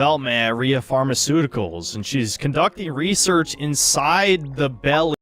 development at Rhea Pharmaceuticals, and she's conducting research inside the belly.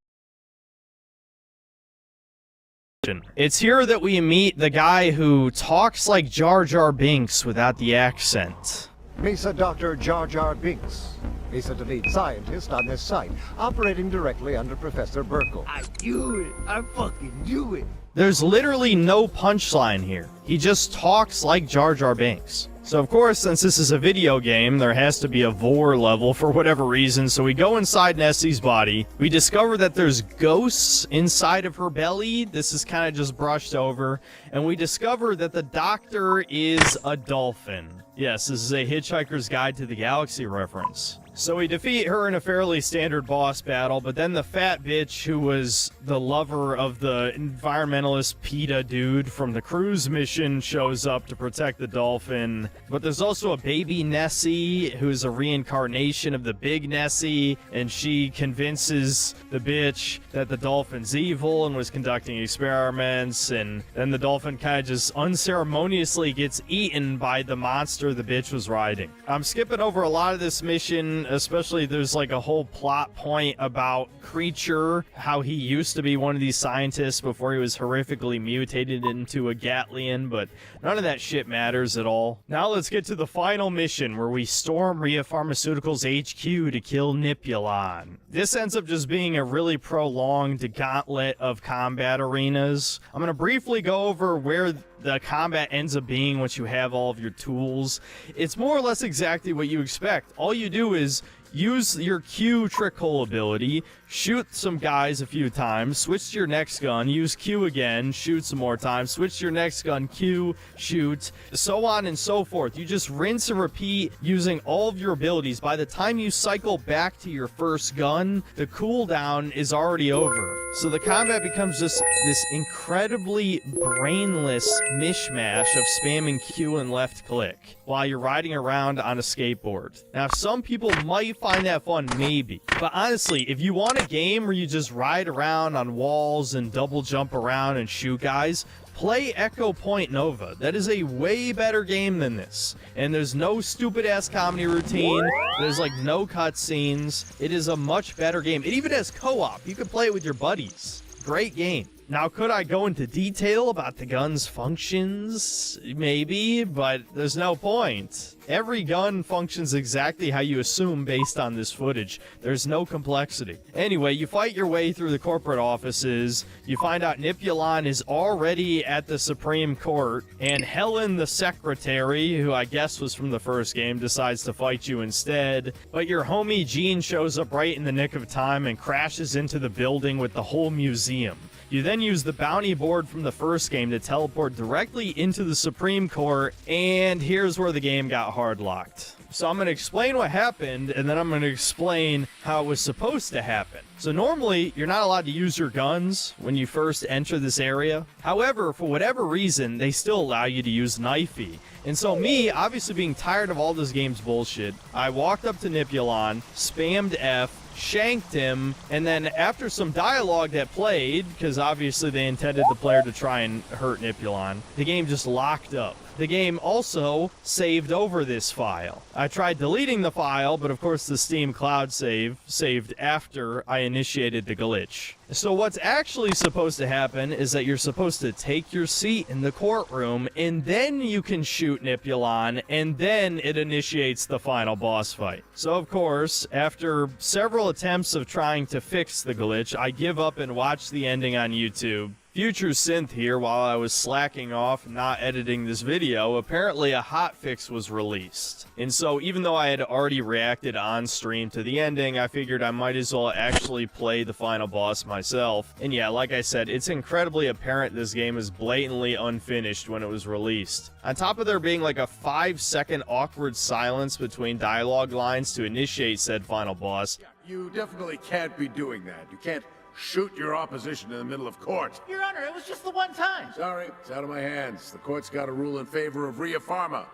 It's here that we meet the guy who talks like Jar Jar Binks without the accent. Mesa Dr. Jar Jar Binks. Mesa the lead scientist on this site, operating directly under Professor Burkle. I knew it. I fucking knew it. There's literally no punchline here. He just talks like Jar Jar Binks. So of course, since this is a video game, there has to be a vor level for whatever reason, so we go inside Nessie's body. We discover that there's ghosts inside of her belly. This is kind of just brushed over. And we discover that the doctor is a dolphin. Yes, this is a Hitchhiker's Guide to the Galaxy reference. So we defeat her in a fairly standard boss battle, but then the fat bitch who was the lover of the environmentalist PETA dude from the cruise mission shows up to protect the dolphin. But there's also a baby Nessie who's a reincarnation of the big Nessie, and she convinces the bitch that the dolphin's evil and was conducting experiments, and then the dolphin kind of just unceremoniously gets eaten by the monster the bitch was riding. I'm skipping over a lot of this mission. Especially there's like a whole plot point about Creature, how he used to be one of these scientists before he was horrifically mutated into a Gatlian, but none of that shit matters at all. Now let's get to the final mission where we storm Rhea Pharmaceuticals HQ to kill Nipulon. This ends up just being a really prolonged gauntlet of combat arenas. I'm going to briefly go over where the combat ends up being once you have all of your tools. It's more or less exactly what you expect. All you do is use your Q trick hole ability, shoot some guys a few times, switch to your next gun, use Q again, shoot some more times, switch to your next gun, Q, shoot, so on and so forth. You just rinse and repeat using all of your abilities. By the time you cycle back to your first gun, the cooldown is already over. So the combat becomes just this incredibly brainless mishmash of spamming Q and left click while you're riding around on a skateboard. Now, some people might find that fun, maybe. But honestly, if you want a game where you just ride around on walls and double jump around and shoot guys, play Echo Point Nova. That is a way better game than this. And there's no stupid-ass comedy routine. There's, like, no cutscenes. It is a much better game. It even has co-op. You can play it with your buddies. Great game. Now, could I go into detail about the gun's functions? Maybe, but there's no point. Every gun functions exactly how you assume based on this footage. There's no complexity. Anyway, you fight your way through the corporate offices. You find out Nipulon is already at the Supreme Court, and Helen, the secretary, who I guess was from the first game, decides to fight you instead. But your homie Jean shows up right in the nick of time and crashes into the building with the whole museum. You then use the bounty board from the first game to teleport directly into the Supreme Court, and here's where the game got hard-locked. So I'm going to explain what happened, and then I'm going to explain how it was supposed to happen. So normally, you're not allowed to use your guns when you first enter this area. However, for whatever reason, they still allow you to use knifey. And so me, obviously being tired of all this game's bullshit, I walked up to Nipulon, spammed F, shanked him, and then after some dialogue that played, because obviously they intended the player to try and hurt Nipulon, the game just locked up. The game also saved over this file. I tried deleting the file, but of course the Steam Cloud save saved after I initiated the glitch. So what's actually supposed to happen is that you're supposed to take your seat in the courtroom, and then you can shoot Nipulon, and then it initiates the final boss fight. So of course, after several attempts of trying to fix the glitch, I give up and watch the ending on YouTube. Future Synth here, while I was slacking off not editing this video, apparently a hotfix was released. And so even though I had already reacted on stream to the ending, I figured I might as well actually play the final boss myself. And yeah, like I said, it's incredibly apparent this game is blatantly unfinished when it was released. On top of there being like a 5-second awkward silence between dialogue lines to initiate said final boss. You definitely can't be doing that. You can't shoot your opposition in the middle of court. Your Honor, it was just the one time. Sorry, it's out of my hands. The court's got a rule in favor of Rhea Pharma.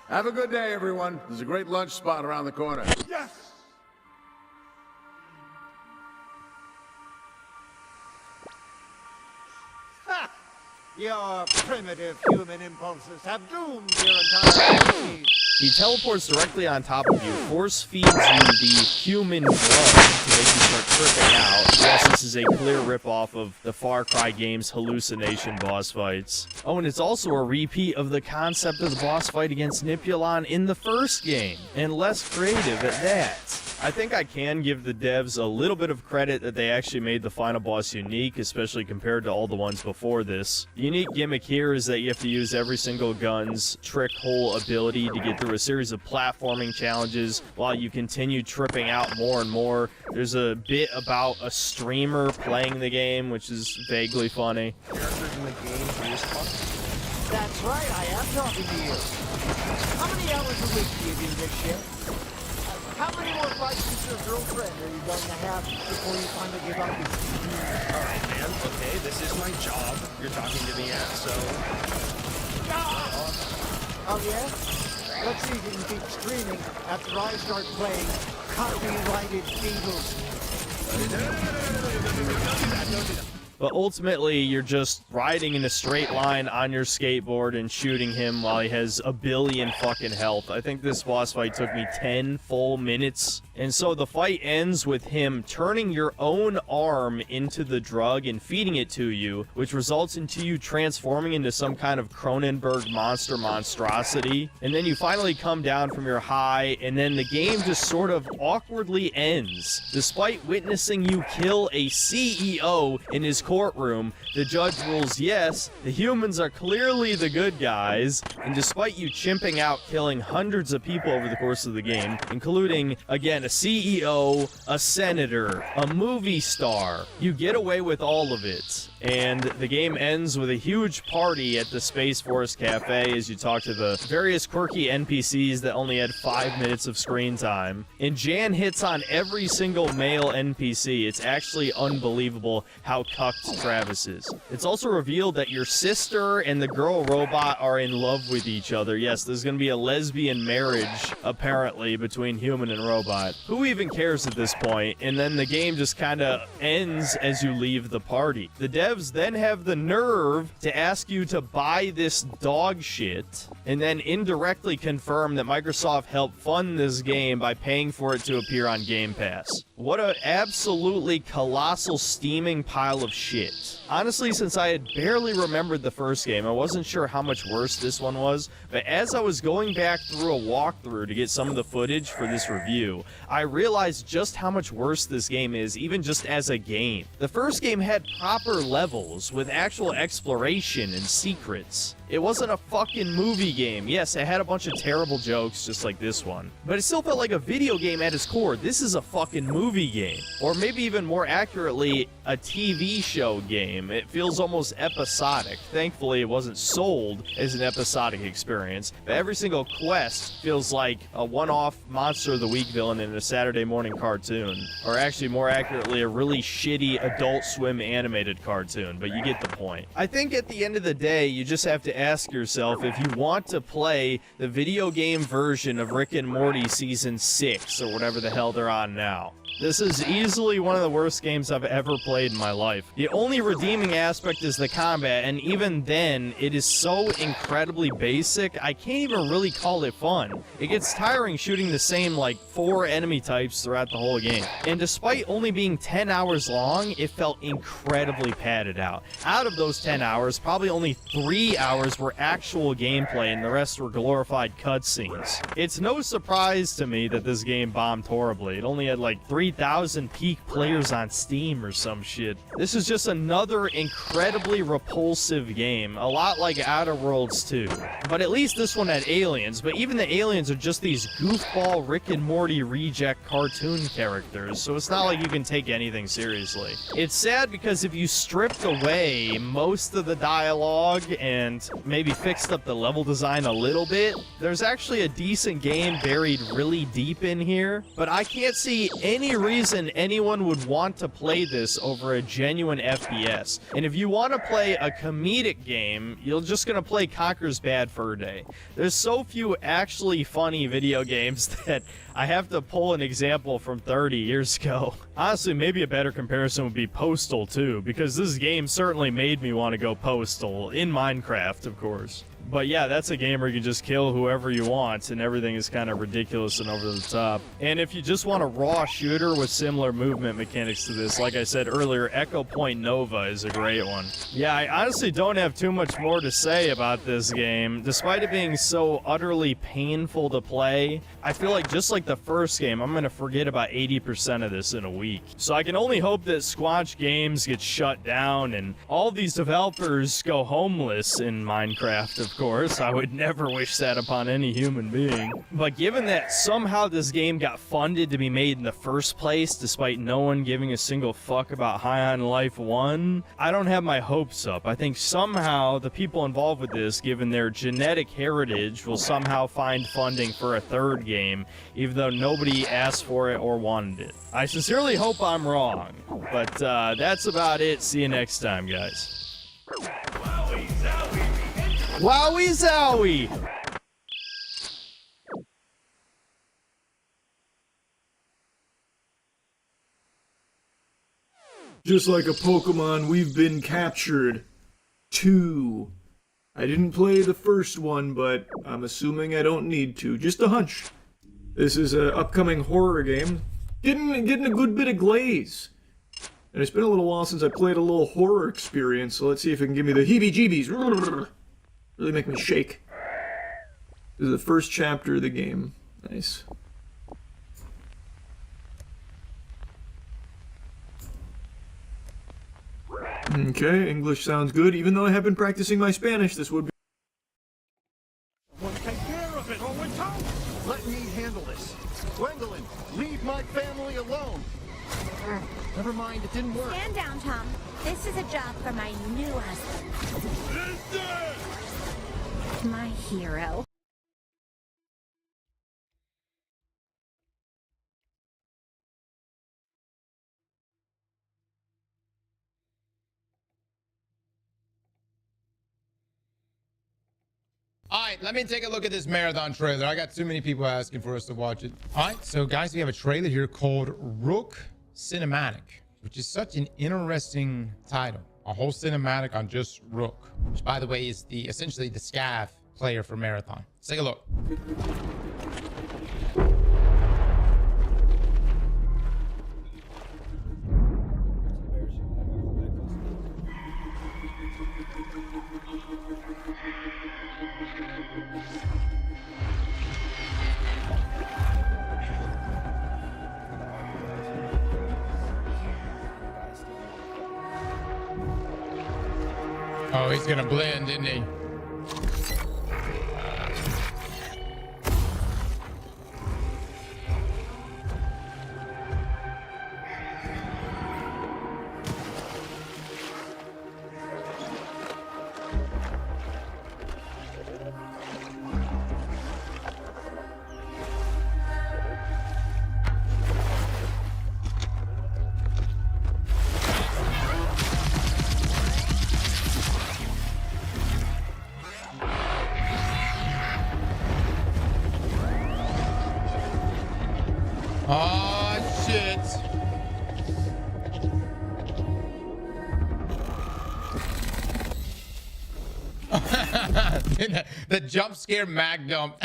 Have a good day, everyone. There's a great lunch spot around the corner. Yes! Ha! Your primitive human impulses have doomed your entire species. He teleports directly on top of you, force feeds you the human drug to make you start tripping out. Yes, this is a clear ripoff of the Far Cry game's hallucination boss fights. Oh, and it's also a repeat of the concept of the boss fight against Nipulon in the first game, and less creative at that. I think I can give the devs a little bit of credit that they actually made the final boss unique, especially compared to all the ones before this. The unique gimmick here is that you have to use every single gun's trick hole ability to get through a series of platforming challenges while you continue tripping out more and more. There's a bit about a streamer playing the game, which is vaguely funny. Characters in the game for this part? That's right, I am talking to you. How many hours a week do you do this shit? How many more fights with your girlfriend are you going to have before you finally give up? Alright, man. Okay, this is my job you're talking to me at, so... Oh, yeah? Let's see if you can keep screaming after I start playing copyrighted Beatles. Don't do that. But ultimately, you're just riding in a straight line on your skateboard and shooting him while he has a billion fucking health. I think this boss fight took me 10 full minutes. And so the fight ends with him turning your own arm into the drug and feeding it to you, which results into you transforming into some kind of Cronenberg monster monstrosity. And then you finally come down from your high, and then the game just sort of awkwardly ends. Despite witnessing you kill a CEO in his courtroom, the judge rules yes, the humans are clearly the good guys, and despite you chimping out killing hundreds of people over the course of the game, including, again, a CEO, a senator, a movie star, you get away with all of it. And the game ends with a huge party at the Space Force Cafe as you talk to the various quirky NPCs that only had 5 minutes of screen time. And Jan hits on every single male NPC. It's actually unbelievable how cucked Travis is. It's also revealed that your sister and the girl robot are in love with each other. Yes, there's going to be a lesbian marriage, apparently, between human and robot. Who even cares at this point? And then the game just kind of ends as you leave the party. The devs then have the nerve to ask you to buy this dog shit and then indirectly confirm that Microsoft helped fund this game by paying for it to appear on Game Pass. What an absolutely colossal steaming pile of shit. Honestly, since I had barely remembered the first game, I wasn't sure how much worse this one was, but as I was going back through a walkthrough to get some of the footage for this review, I realized just how much worse this game is, even just as a game. The first game had proper levels with actual exploration and secrets. It wasn't a fucking movie game. Yes, it had a bunch of terrible jokes just like this one, but it still felt like a video game at its core. This is a fucking movie game, or maybe even more accurately, a TV show game. It feels almost episodic. Thankfully, it wasn't sold as an episodic experience, but every single quest feels like a one-off Monster of the Week villain in a Saturday morning cartoon, or actually more accurately, a really shitty Adult Swim animated cartoon, but you get the point. I think at the end of the day, you just have to ask yourself if you want to play the video game version of Rick and Morty Season 6, or whatever the hell they're on now. This is easily one of the worst games I've ever played in my life. The only redeeming aspect is the combat, and even then, it is so incredibly basic, I can't even really call it fun. It gets tiring shooting the same, like, 4 enemy types throughout the whole game. And despite only being 10 hours long, it felt incredibly padded out. Out of those 10 hours, probably only 3 hours were actual gameplay, and the rest were glorified cutscenes. It's no surprise to me that this game bombed horribly. It only had, like, 3,000 peak players on Steam or some shit. This is just another incredibly repulsive game, a lot like Outer Worlds 2. But at least this one had aliens, but even the aliens are just these goofball Rick and Morty reject cartoon characters, so it's not like you can take anything seriously. It's sad because if you stripped away most of the dialogue and maybe fixed up the level design a little bit, there's actually a decent game buried really deep in here, but I can't see any reason anyone would want to play this over a genuine FPS. And if you want to play a comedic game, you're just gonna play Conker's Bad Fur Day. There's so few actually funny video games that I have to pull an example from 30 years ago. Honestly, maybe a better comparison would be Postal 2, because this game certainly made me want to go Postal, in Minecraft, of course. But yeah, that's a game where you can just kill whoever you want, and everything is kind of ridiculous and over the top. And if you just want a raw shooter with similar movement mechanics to this, like I said earlier, Echo Point Nova is a great one. Yeah, I honestly don't have too much more to say about this game. Despite it being so utterly painful to play, I feel like just like the first game, I'm going to forget about 80% of this in a week. So I can only hope that Squatch Games gets shut down and all these developers go homeless in Minecraft, of course. I would never wish that upon any human being. But given that somehow this game got funded to be made in the first place, despite no one giving a single fuck about High on Life 1, I don't have my hopes up. I think somehow the people involved with this, given their genetic heritage, will somehow find funding for a third game, even though nobody asked for it or wanted it. I sincerely hope I'm wrong, but that's about it. See you next time, guys. Wowie zowie! Just like a Pokemon, we've been captured. 2. I didn't play the first one, but I'm assuming I don't need to. Just a hunch. This is an upcoming horror game. Getting a good bit of glaze. And it's been a little while since I played a little horror experience, so let's see if it can give me the heebie-jeebies. Really make me shake. This is the first chapter of the game. Nice. Okay, English sounds good. Even though I have been practicing my Spanish, this would be... Take care of it, or we're toast. Let me handle this. Gwendolyn, leave my family alone. Never mind, it didn't work. Stand down, Tom. This is a job for my new husband. My hero. All right, let me take a look at this marathon trailer. I got too many people asking for us to watch it. All right, so guys, we have a trailer here called Rook Cinematic, which is such an interesting title. A whole cinematic on just Rook, which by the way is essentially the scav player for Marathon. Let's take a look. Oh, he's gonna blend, isn't he? Oh, shit. The jump scare mag dump.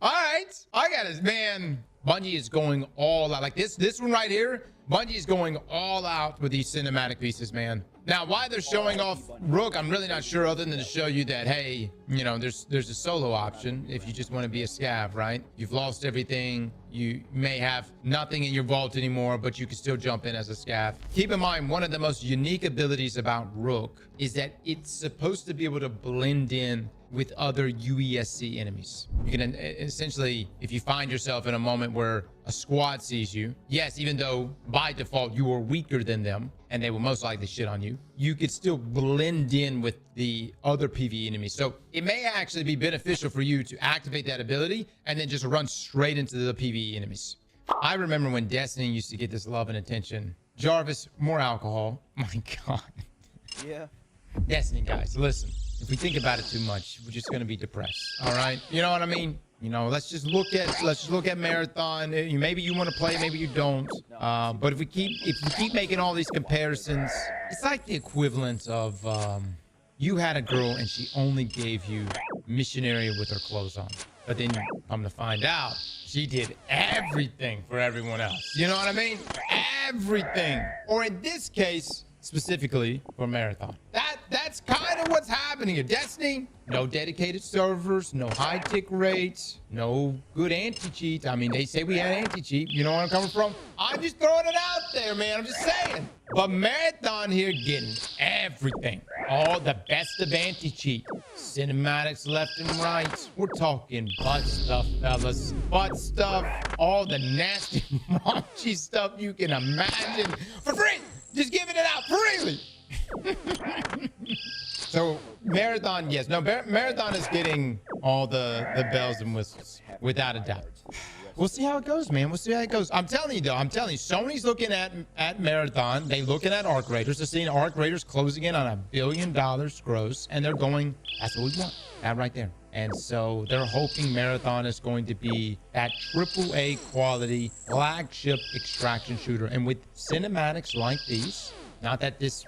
All right. I got it, man. Bungie is going all out. Like this one right here, Bungie is going all out with these cinematic pieces, man. Now, why they're showing off Rook, I'm really not sure, other than to show you that, hey, you know, there's a solo option if you just want to be a scav, right? You've lost everything. You may have nothing in your vault anymore, but you can still jump in as a scav. Keep in mind, one of the most unique abilities about Rook is that it's supposed to be able to blend in with other UESC enemies. You can essentially, if you find yourself in a moment where a squad sees you, yes, even though by default you are weaker than them and they will most likely shit on you, you could still blend in with the other PvE enemies. So it may actually be beneficial for you to activate that ability and then just run straight into the PvE enemies. I remember when Destiny used to get this love and attention. Jarvis, more alcohol. My God. Yeah. Destiny, guys, listen. If we think about it too much, we're just gonna be depressed. All right, you know what I mean? You know, let's just look at Marathon. Maybe you want to play, maybe you don't. But if we keep making all these comparisons, it's like the equivalent of you had a girl and she only gave you missionary with her clothes on. But then you come to find out she did everything for everyone else. You know what I mean? Everything. Or in this case, specifically for Marathon. That's kind of what's happening here. Destiny, no dedicated servers, no high tick rates, no good anti-cheats. I mean, they say we had anti-cheat. You know where I'm coming from? I'm just throwing it out there, man. I'm just saying. But Marathon here getting everything. All the best of anti-cheat. Cinematics left and right. We're talking butt stuff, fellas. Butt stuff. All the nasty, raunchy stuff you can imagine. For free. Just giving it out freely. So Marathon, yes. No, Marathon is getting all the bells and whistles, without a doubt. We'll see how it goes, man. We'll see how it goes. I'm telling you, though. Sony's looking at Marathon. They're looking at Arc Raiders. They're seeing Arc Raiders closing in on $1 billion gross, and they're going, that's what we want. That right there. And so they're hoping Marathon is going to be that AAA quality flagship extraction shooter. And with cinematics like these, not that this,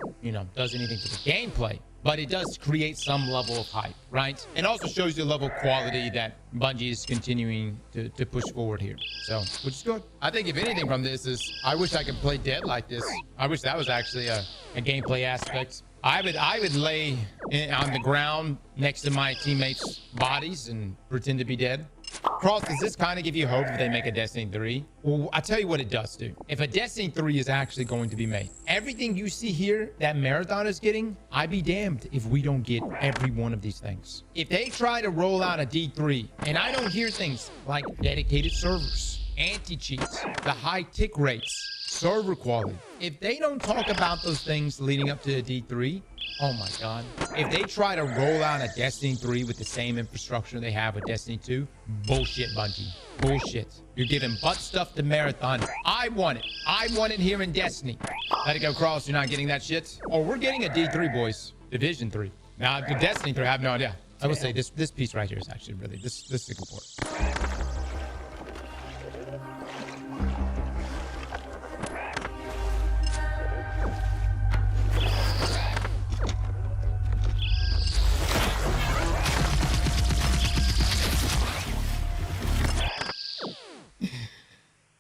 does anything to the gameplay, but it does create some level of hype, right? And also shows you the level of quality that Bungie is continuing to push forward here. So, which is good. I think if anything from this is, I wish I could play dead like this. I wish that was actually a gameplay aspect. I would lay on the ground next to my teammates' bodies and pretend to be dead. Cross, does this kind of give you hope if they make a Destiny 3? Well, I'll tell you what it does do. If a Destiny 3 is actually going to be made, everything you see here that Marathon is getting, I'd be damned if we don't get every one of these things. If they try to roll out a D3, and I don't hear things like dedicated servers, anti-cheats, the high tick rates, server quality. If they don't talk about those things leading up to a D3, oh my God. If they try to roll out a Destiny 3 with the same infrastructure they have with Destiny 2, bullshit, Bungie. Bullshit. You're giving butt stuff to Marathon. I want it. I want it here in Destiny. Let it go, Cross. You're not getting that shit? Oh, we're getting a D3, boys. Division 3. Now, the Destiny 3, I have no idea. I will say this piece right here is actually really, this is important.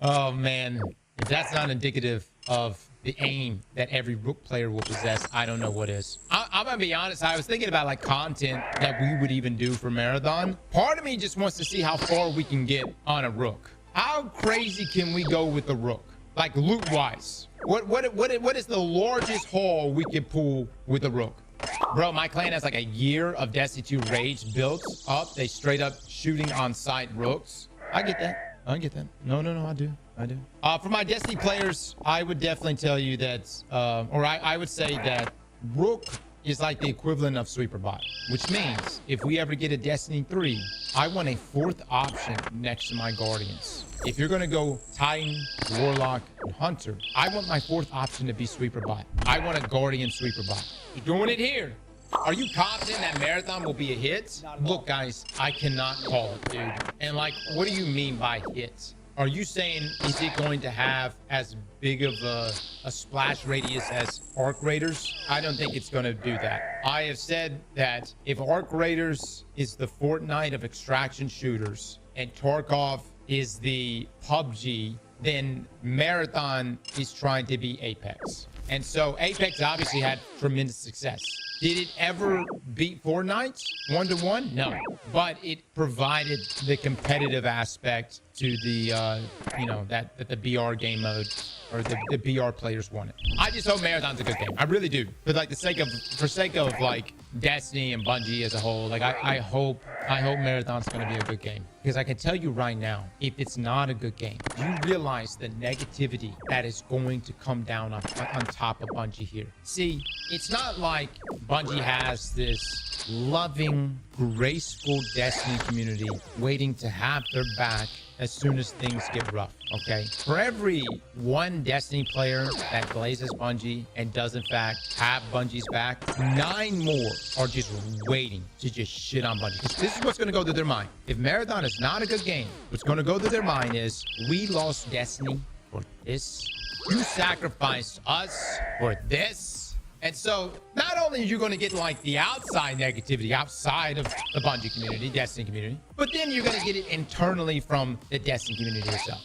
Oh man, if that's not indicative of the aim that every Rook player will possess, I don't know what is. I'm gonna be honest, I was thinking about like content that we would even do for Marathon. Part of me just wants to see how far we can get on a Rook. How crazy can we go with the Rook? Like loot wise. What is the largest haul we can pull with a Rook? Bro, my clan has like a year of Destiny 2 rage built up. They straight up shooting on site Rooks. I get that. No, I do. For my Destiny players, I would definitely tell you that, I would say that Rook is like the equivalent of Sweeper Bot, which means if we ever get a Destiny 3, I want a fourth option next to my Guardians. If you're going to go Titan, Warlock, and Hunter, I want my fourth option to be Sweeper Bot. I want a Guardian Sweeper Bot. You're doing it here. Are you confident that Marathon will be a hit? Look, guys, I cannot call it, dude. And like, what do you mean by hit? Are you saying, is it going to have as big of a splash radius as Arc Raiders? I don't think it's going to do that. I have said that if Arc Raiders is the Fortnite of extraction shooters and Tarkov is the PUBG, then Marathon is trying to be Apex. And so Apex obviously had tremendous success. Did it ever beat Fortnite 1-to-1? No, but it provided the competitive aspect to the, that the BR game mode or the BR players wanted. I just hope Marathon's a good game. I really do. But like for sake of like Destiny and Bungie as a whole, like I hope Marathon's going to be a good game. Because I can tell you right now, if it's not a good game, you realize the negativity that is going to come down on top of Bungie here. See, it's not like Bungie has this loving, graceful Destiny community waiting to have their back as soon as things get rough, okay? For every one Destiny player that glazes Bungie and does in fact have Bungie's back, 9 more are just waiting to just shit on Bungie. This is what's gonna go through their mind. If Marathon is not a good game, what's gonna go through their mind is, we lost Destiny for this. You sacrificed us for this. And so not only are you going to get like the outside negativity outside of the Bungie community, Destiny community, but then you're going to get it internally from the Destiny community itself.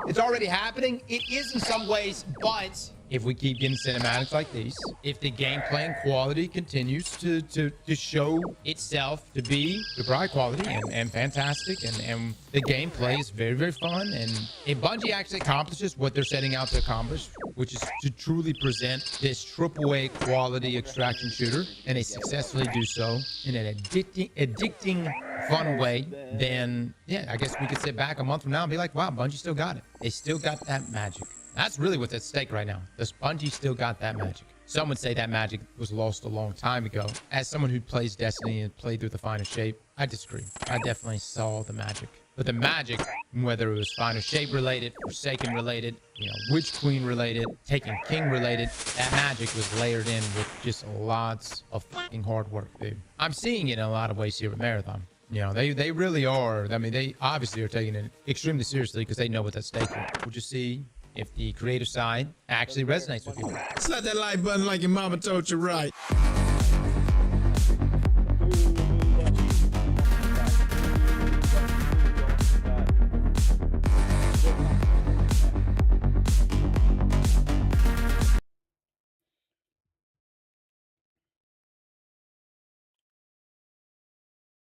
It's already happening. It is in some ways, but if we keep getting cinematics like these, if the gameplay and quality continues to show itself to be super high quality and fantastic, and the gameplay is very, very fun, and if Bungie actually accomplishes what they're setting out to accomplish, which is to truly present this AAA quality extraction shooter, and they successfully do so in an addicting fun way, then yeah, I guess we could sit back a month from now and be like, wow, Bungie still got it. They still got that magic. That's really what's at stake right now. Does Bungie still got that magic? Some would say that magic was lost a long time ago. As someone who plays Destiny and played through the Finer Shape, I disagree. I definitely saw the magic. But the magic, whether it was Finer Shape related, Forsaken related, Witch Queen related, Taken King related, that magic was layered in with just lots of fucking hard work, dude. I'm seeing it in a lot of ways here at Marathon. They really are. I mean, they obviously are taking it extremely seriously because they know what's at stake here. We'll just see if the creative side actually resonates with people. Slap that like button like your mama told you right.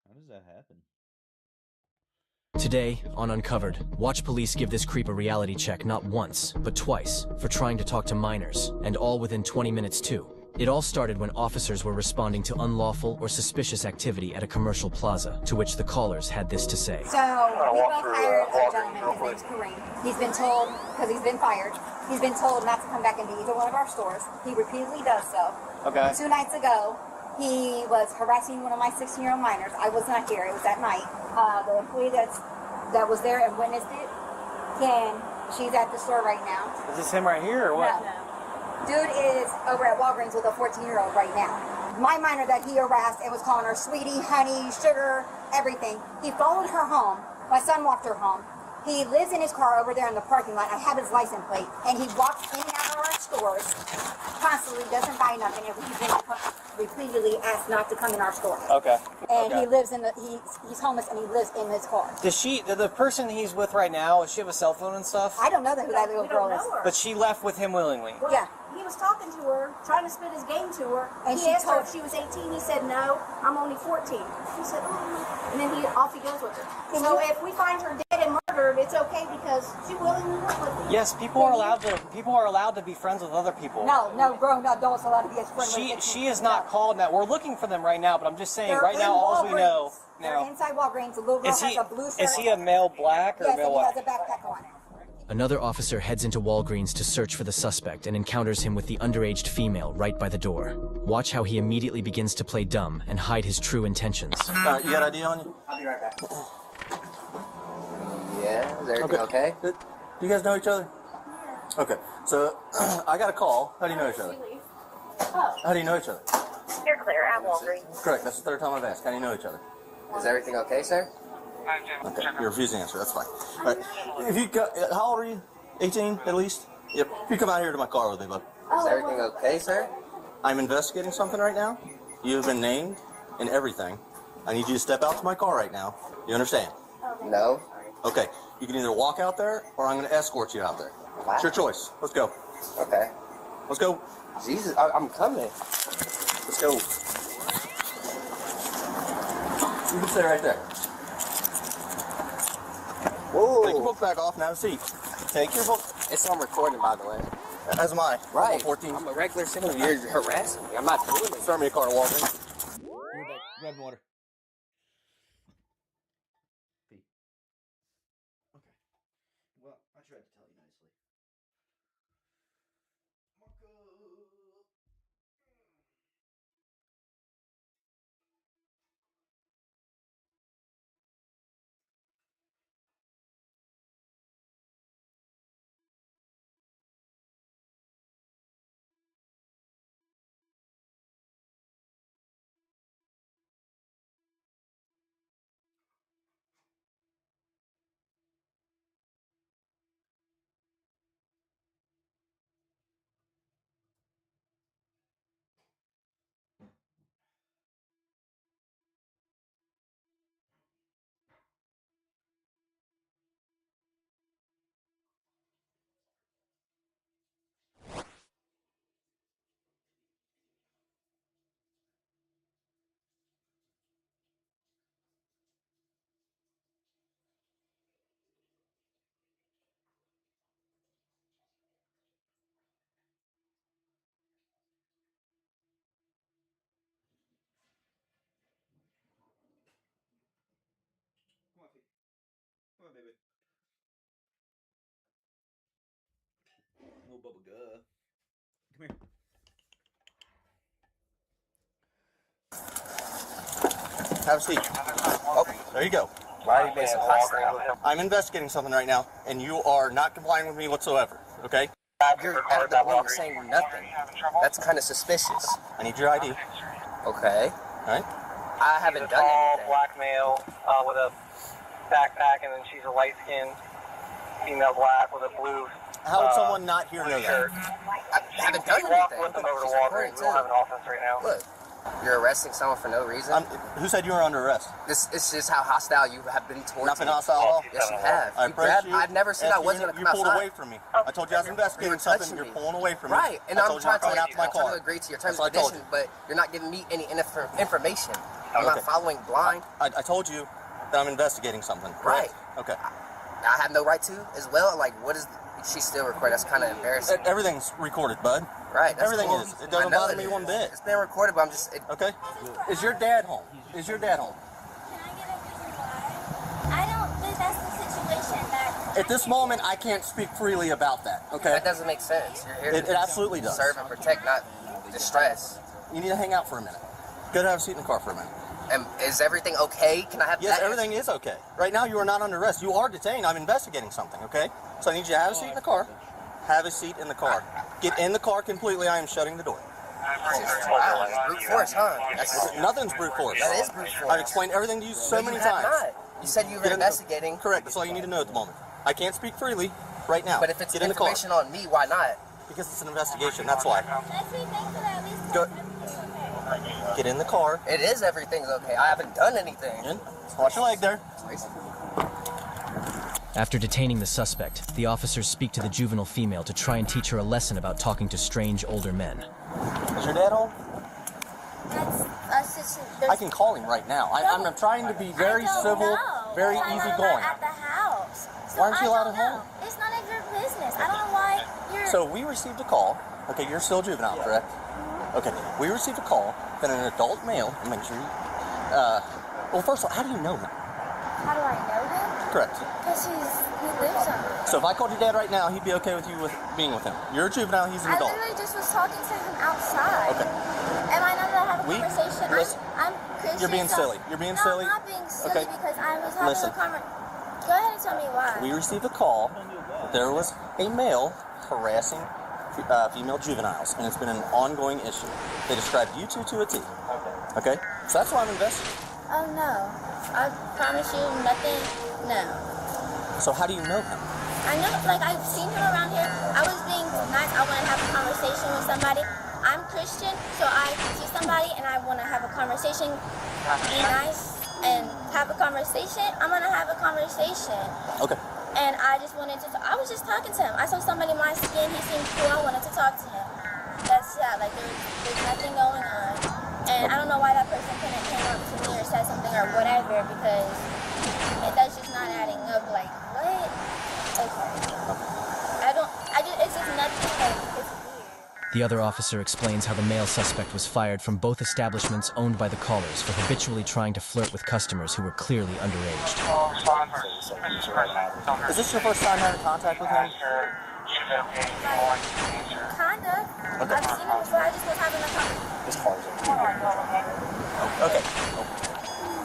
How does that happen? Today, on Uncovered, watch police give this creep a reality check not once, but twice, for trying to talk to minors, and all within 20 minutes too. It all started when officers were responding to unlawful or suspicious activity at a commercial plaza, to which the callers had this to say. So, we both hired a gentleman, his name's Kareem. He's been told, because he's been fired, he's been told not to come back into either one of our stores. He repeatedly does so. Okay. 2 nights ago, he was harassing one of my 16-year-old minors. I was not here, it was that night. The employee that was there and witnessed it, she's at the store right now. Is this him right here or what? No. Dude is over at Walgreens with a 14-year-old right now. My minor that he harassed and was calling her sweetie, honey, sugar, everything. He followed her home. My son walked her home. He lives in his car over there in the parking lot. I have his license plate. And he walks in and out of our stores constantly, doesn't buy nothing, and he's been repeatedly asked not to come in our store. Okay. And okay. he lives in he's homeless and he lives in his car. Does the person he's with right now, does she have a cell phone and stuff? I don't know who that little girl is. But she left with him willingly? Well, yeah. He was talking to her, trying to spit his game to her. And he she asked her told if she was 18. He said, no, I'm only 14. She said, oh. And then off he goes with her. So if we find her dead and murdered, it's okay because she willingly went with him. Yes, people are allowed to be friends with other people. No grown adults allowed to be friends with She is not called now. We're looking for them right now, but I'm just saying They're right now all we know. They're inside Walgreens. The little girl has a blue shirt. Is he a male black or yes, male white? white? Yes, he has a backpack on. Another officer heads into Walgreens to search for the suspect and encounters him with the underage female right by the door. Watch how he immediately begins to play dumb and hide his true intentions. You got ID on you? I'll be right back. Yeah, is everything okay? Do you guys know each other? Yeah. Okay, so I got a call. How do you know each other? How do you know each other? You're clear at Walgreens. Correct, that's the third time I've asked. How do you know each other? Is everything okay, sir? Okay, you're refusing to answer, that's fine. All right, if you how old are you? 18 at least? Yep, if you come out here to my car with me, bud. Is everything okay, sir? I'm investigating something right now. You have been named and everything. I need you to step out to my car right now. You understand? No. Okay, you can either walk out there or I'm going to escort you out there. Wow. It's your choice. Let's go. Okay. Let's go. Jesus, I'm coming. Let's go. You can stay right there. Whoa. Take your book back off and have a seat. Take your book. It's on recording, by the way. As am I. Right. I'm 14. I'm a regular citizen. You're harassing me. I'm not doing it. Start me a car to Walgreens. Grab water. Okay. Well, I tried to tell you nicely. Bubba Gah. Come here. Have a seat. Oh, there you go. Why are you being so hostile? I'm investigating something right now, and you are not complying with me whatsoever, okay? You're out of the blue saying nothing. That's kind of suspicious. I need your ID. Okay. Alright? I haven't done anything. Black male with a backpack, and then she's a light-skinned female black with a blue. How would someone not here know that? I haven't done Walk anything. with them over to She's Walgreens. recording, We don't have an too. offense right now. Look, you're arresting someone for no reason. Who said you were under arrest? This is just how hostile you have been towards Not been me. hostile at all? Yes, you have. I You grabbed, appreciate I've never said I wasn't going to you come pulled outside. away from me. I told you I was investigating something. You're pulling away from me. Right, and I I'm told you trying not out to my to car. agree to your terms That's and what I told conditions, but you're not giving me any information. I'm Okay. not following blind. I told you that I'm investigating something. Right. Okay. I have no right to as well. Like, what is she still recording? That's kind of embarrassing. Everything's recorded, bud. Right. That's Everything cool. is. It doesn't I know bother it me is. one bit. It's been recorded, but I'm just. Okay. Is your dad home? Is your dad home? I don't think that's the situation that... At this moment, I can't speak freely about that. Okay. That doesn't make sense. You're here It absolutely does. serve and protect, not distress. You need to hang out for a minute. Go to have a seat in the car for a minute. And is everything okay? Can I have Yes, that? everything is okay. Right now, you are not under arrest. You are detained. I'm investigating something, okay? So I need you to have a seat in the car. Have a seat in the car. Get in the car completely. I am shutting the door. Wow, it's brute force, huh? Nothing's brute force. That is brute force. I've explained everything to you so No, many you have times. not. You said you were Get in the- investigating. Correct. That's all you need to know at the moment. I can't speak freely right now. But if it's Get in the car. information on me, why not? Because it's an investigation. That's why. Go. Get in the car. It is everything's okay. I haven't done anything. In. Watch your leg there. After detaining the suspect, the officers speak to the juvenile female to try and teach her a lesson about talking to strange older men. Is your dad home? That's I can call him right now. I'm trying to be very civil, very easygoing. At the house. So Why aren't you I allowed don't at home? know. It's none of your business. I don't know why you're... So we received a call. Okay, you're still juvenile, correct? Okay, we received a call that an adult male, make sure you, well, first of all, how do you know him? How do I know him? Correct. Because he lives on me. So if I called your dad right now, he'd be okay with you being with him. You're a juvenile, he's an I adult. literally just was talking to him outside. Okay. Am I not allowed to have a conversation? Listen, I'm Christian. you're being so- silly. You're being no, silly. I'm not being silly Okay. because I was having Listen. a conversation. Go ahead and tell me why. We received a call that there was a male harassing female juveniles, and it's been an ongoing issue. They described you two to a T. Okay? So that's why I'm investigating. Oh no. I promise you nothing. No. So how do you know him? I know, like, I've seen him around here. I was being nice. I want to have a conversation with somebody. I'm Christian, so I see somebody and I want to have a conversation, be nice, and have a conversation. I'm going to have a conversation. Okay. And I just wanted to, I was just talking to him. I saw somebody my skin, he seemed cool, I wanted to talk to him. That's, yeah, like, there's nothing going on. And I don't know why that person couldn't came up to me or said something or whatever, because that's just not adding up. Like, what? Okay. It's just nothing, like, it's weird. The other officer explains how the male suspect was fired from both establishments owned by the callers for habitually trying to flirt with customers who were clearly underage. Is this your first time having contact with him? Kinda. Okay. I've seen him before, I just was having a conversation. Okay.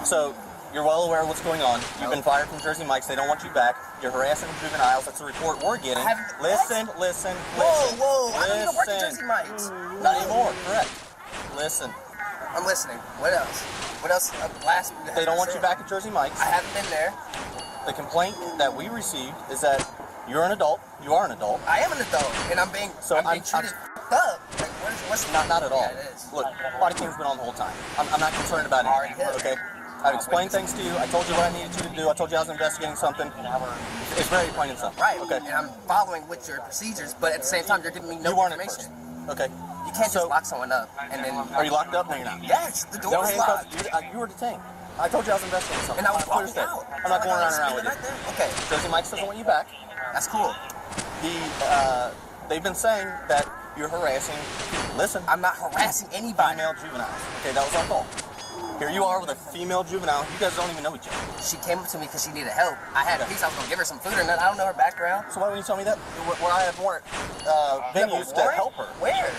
So, you're well aware of what's going on. You've been fired from Jersey Mike's. They don't want you back. You're harassing juveniles. That's a report we're getting. Listen. Whoa, I don't even work at Jersey Mike's. Not anymore, correct. Listen. I'm listening. What else? What else? Last. They don't want you back at Jersey Mike's. I haven't been there. The complaint that we received is that you're an adult. You are an adult. I am an adult, and I'm being treated up. Like, what's not at all. Yeah, it is. Look, body cam's been on the whole time. I'm not concerned about anything. Okay. I've explained things to you. I told you what I needed you to do. I told you I was investigating something. It's very plain and simple. Right. Okay. And I'm following with your procedures, but at the same time, you're giving me no You weren't at information. first. Okay. You can't just lock someone up and then. Are you locked up? No, you're not. Yes, the door No was handcuffs. locked. You were detained. I told you I was investigating something. And I was Clear as walking day. out. I'm not going around with you. Right there. Okay. Jersey Mike's doesn't want you back. That's cool. They've been saying that you're harassing. Listen. I'm not harassing anybody. Female juveniles. Okay, that was our call. Here you are with a female juvenile. You guys don't even know each other. She came up to me because she needed help. I had a piece. I was gonna give her some food or nothing. I don't know her background. So why wouldn't you tell me that? Where I have warrant venues to help her. Where?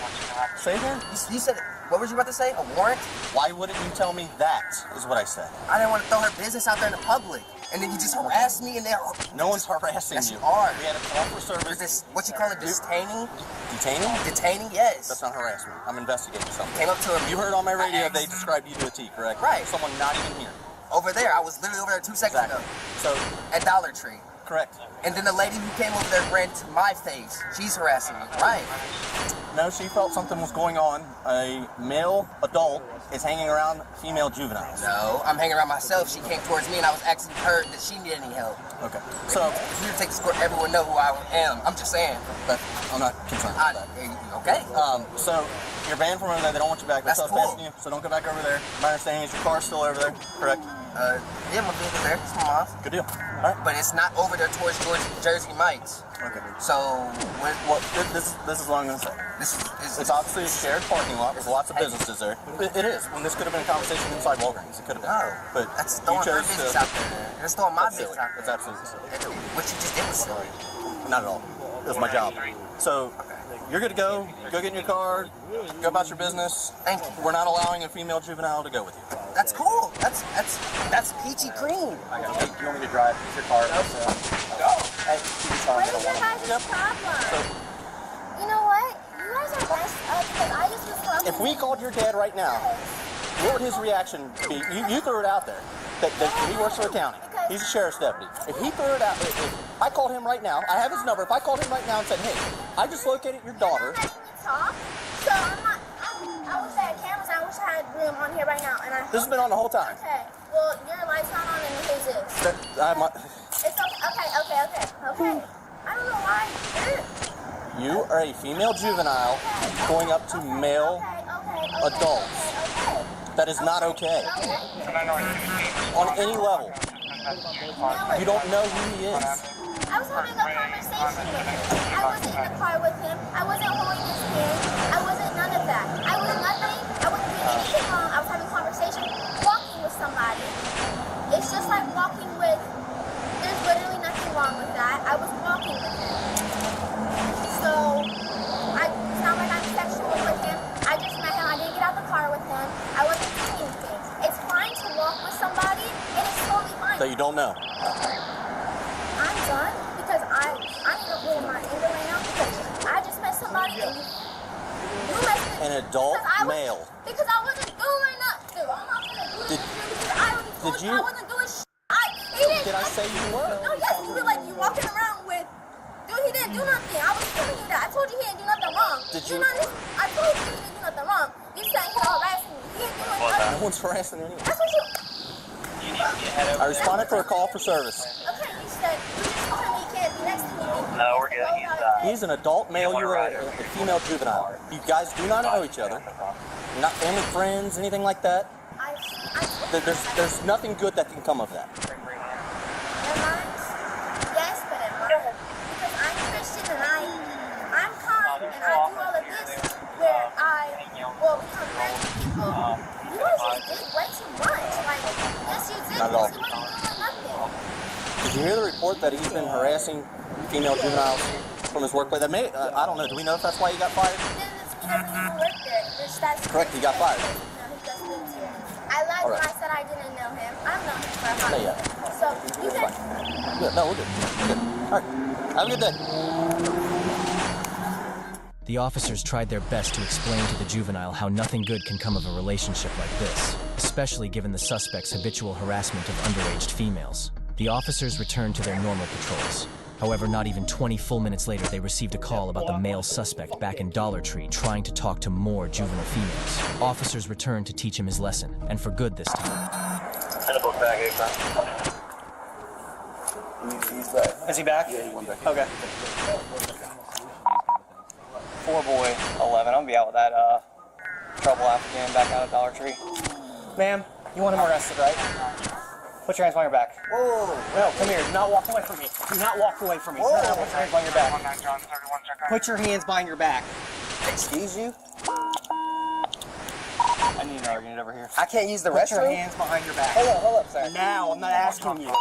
Say again? You said, what was you about to say? A warrant? Why wouldn't you tell me that? Is what I said. I didn't want to throw her business out there in the public. And then you just harassed me and there. No one's harassing yes, you. You are. We had a call for service. This, what you call it, detaining? Detaining? Detaining, yes. That's not harassment. I'm investigating something. Came up to her. You heard on my radio they described you to a T, correct? Right. Someone not even here. Over there. I was literally over there 2 seconds ago. So at Dollar Tree. Correct. And then the lady who came over there ran to my face. She's harassing me. Right. No, she felt something was going on. A male adult is hanging around female juveniles. No, I'm hanging around myself. She came towards me and I was asking her that she needed any help. Okay. So if you take this court, everyone know who I am. I'm just saying. But I'm not concerned about that. Okay. So you're banned from over there. They don't want you back. They're That's trespassing you. So don't go back over there. My understanding is your car's still over there. Correct? Yeah, my vehicle's there. It's my mom's. Good deal. All right. But it's not over there towards Jersey Mike's. Okay. So, well, this is what I'm going to say. It's obviously a shared parking lot with lots of businesses there. It is. When this could have been a conversation inside Walgreens, it could have been. No, but that's throwing her business out there. That's throwing my business out there. That's absolutely silly. What you just did was silly. Not at all. It was my job. So, you're good to go. Go get in your car. Go about your business. Thank you. We're not allowing a female juvenile to go with you. That's cool. That's peachy green. Hey, you want me to drive? Use your car. Go. Hey, what is your guys' problem? You know what? You guys are messed up because I just was talking. If we called your dad right now, what would his reaction be? You threw it out there. That he works for the county. He's a sheriff's deputy. If he threw it out, if I called him right now, I have his number. If I called him right now and said, hey, I just located your daughter. Talk. So I'm not. I wish I had cameras. I wish I had room on here right now. And this has been on the whole time. Okay. Well, your light's not on and his is. It's okay. I don't know why. You are a female juvenile going up to male adults. That is not okay. On any level. You don't know who he is. I was having a conversation with him. I wasn't in the car with him. I wasn't holding his hand. I wasn't none of that. I was nothing. I wasn't doing anything wrong. I was having a conversation, walking with somebody. It's just like walking with, there's literally nothing wrong with that. I was walking with him. So, it's not like I'm sexual with him. I just met him. I didn't get out the car with him. I wasn't doing anything. It's fine to walk with somebody, and it's totally fine. That you don't know. I'm done because I need to roll my anger right now because I just met somebody and you messed with an adult male. Because I wasn't doing nothing. I'm not gonna do this because I wasn't doing shit. Did I say you were? No, yes, you were like you walking around with. Dude, he didn't do nothing. I was telling you that. I told you he didn't do nothing wrong. Did you? I told you he didn't do nothing wrong. You said he harassing me. He didn't do nothing. No one's harassing anyone. That's what you. I responded for a call for service. Okay, you said you just told him he can't be next to me. No, we're good. He's an adult male. You are a female juvenile. You guys do not know each other. You're not family, friends, anything like that. There's nothing good that can come of that. Yes, but it might. Because I'm Christian and I'm kind and I do all of this where become friends with people. You guys just did way too much. Like, yes, you did. Not at all. Because you wasn't doing nothing. Did you hear the report that he's been harassing female juveniles from his workplace? That may, I don't know. Do we know if that's why he got fired? He doesn't even work there. Correct, he got fired. No, he just lives here. I lied when I said I didn't know him. I've known him for a month. Yeah. So, you can... Yeah, no, we're good. We're good. All right. Have a good day. The officers tried their best to explain to the juvenile how nothing good can come of a relationship like this, especially given the suspect's habitual harassment of underage females. The officers returned to their normal patrols. However, not even 20 full minutes later, they received a call about the male suspect back in Dollar Tree trying to talk to more juvenile females. Officers returned to teach him his lesson, and for good this time. Is he back? Yeah, he went back. Okay. 4-boy, 11. I'm gonna be out with that trouble African back out of Dollar Tree. Ma'am, you want him arrested, right? Put your hands behind your back. Whoa! No, come here. Do not walk away from me. Do not walk away from me. Turn around. Put your hands behind your back. Put your hands behind your back. Excuse you? I need an argument over here. I can't use the Put restroom? your hands behind your back. Hold up, sir. Now, I'm not asking you.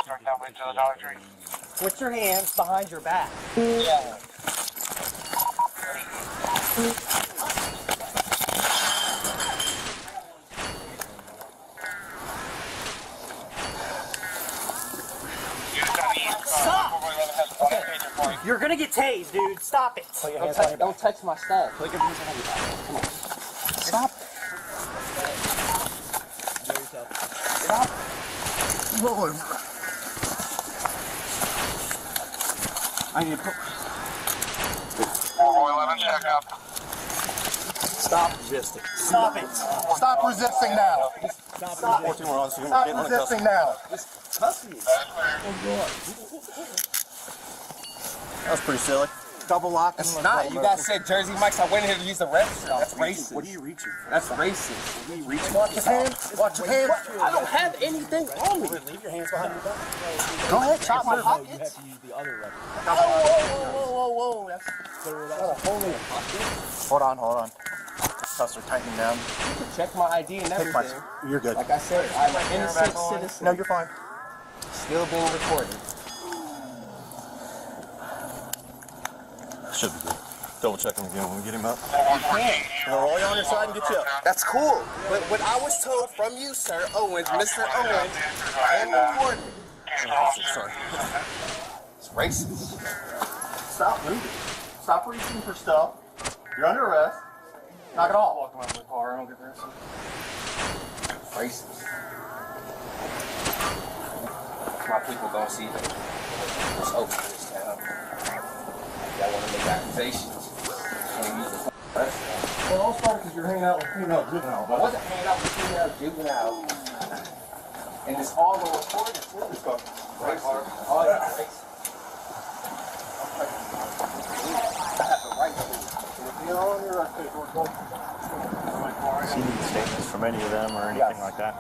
Put your hands behind your back. Yeah. Stop! Okay. You're gonna get tased, dude. Stop it. Don't touch my stuff. Put your hands behind your back. Come on. Stop. Stop. Lord. I need to put... 411, check up. Stop resisting. Stop it. Stop resisting now. Stop it. Stop resisting now. Just cuss me. That was pretty silly. Double lock. It's not. You guys said Jersey Mike's. I went here to use the restroom. That's racist. What are you reaching for? That's racist. What are you reaching for? Watch your hands. Watch your hands. I don't have anything on me. Leave your hands behind your back. Go ahead, chop my pockets. You have to use the other weapon. Whoa. That's a hole in the pocket. Hold on. Cuffs are tightening down. You can check my ID and everything. You're good. Like I said, I'm an innocent citizen. No, you're fine. Still being recorded. Should be good. Double check him again when we get him up. You can't. We'll roll you on your side and get you up. That's cool. But what I was told from you, sir, Owens, Mr. Owens, and the warden. Sorry. It's racist. Stop moving. Stop reaching for stuff. You're under arrest. Knock it off. Walk around the car. I don't get arrested. Racist. My people gonna see that it's open in this town. Y'all wanna make accusations. Can't use the restaurant. Well, it all started because you're hanging out with female juvenile. I wasn't hanging out with female juvenile. And it's all the recorded too. Racist. Oh yeah, racist. I have the right to. You know, you're right. Do you need statements from any of them or anything like that?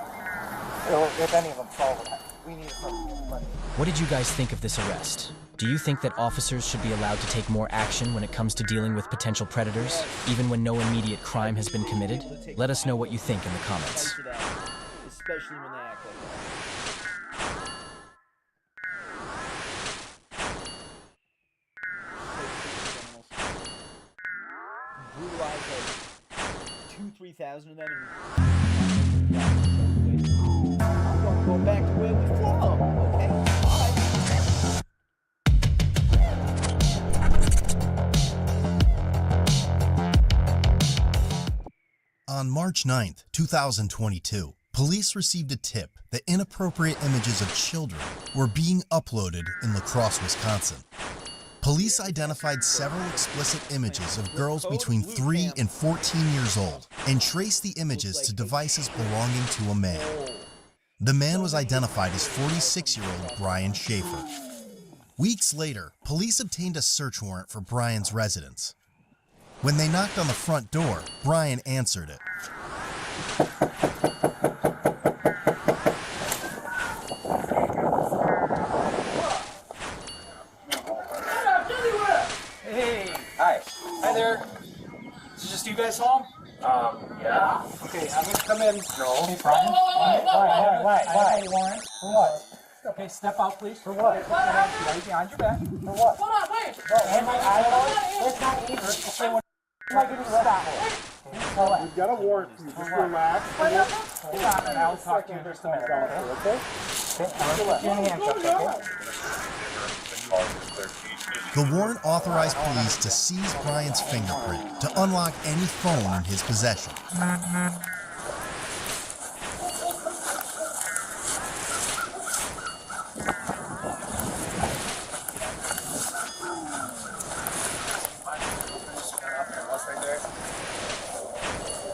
If any of them solve it, we need something. What did you guys think of this arrest? Do you think that officers should be allowed to take more action when it comes to dealing with potential predators, even when no immediate crime has been committed? Let us know what you think in the comments. Especially when they act like that. Brutalize like 2,000-3,000 of them and I'm going back to where we from, okay? On March 9th, 2022, police received a tip that inappropriate images of children were being uploaded in La Crosse, Wisconsin. Police identified several explicit images of girls between 3 and 14 years old and traced the images to devices belonging to a man. The man was identified as 46-year-old Brian Schaefer. Weeks later, police obtained a search warrant for Brian's residence. When they knocked on the front door, Brian answered it. Hey. Hi. Hi there. Is it just you guys home? Yeah. Okay, I'm gonna come in. No. Hey, Brian. Why? For what? Okay, step out, please. For what? Right behind your back. For what? Hold on, wait. It's not easy. Okay, what am I getting stop? We've got a warrant for you. Just relax. Hold on, and I'll talk to you in just a minute. Okay? Okay, I'm gonna put you in handcuffs, okay? The warrant authorized police to seize Brian's fingerprint to unlock any phone in his possession.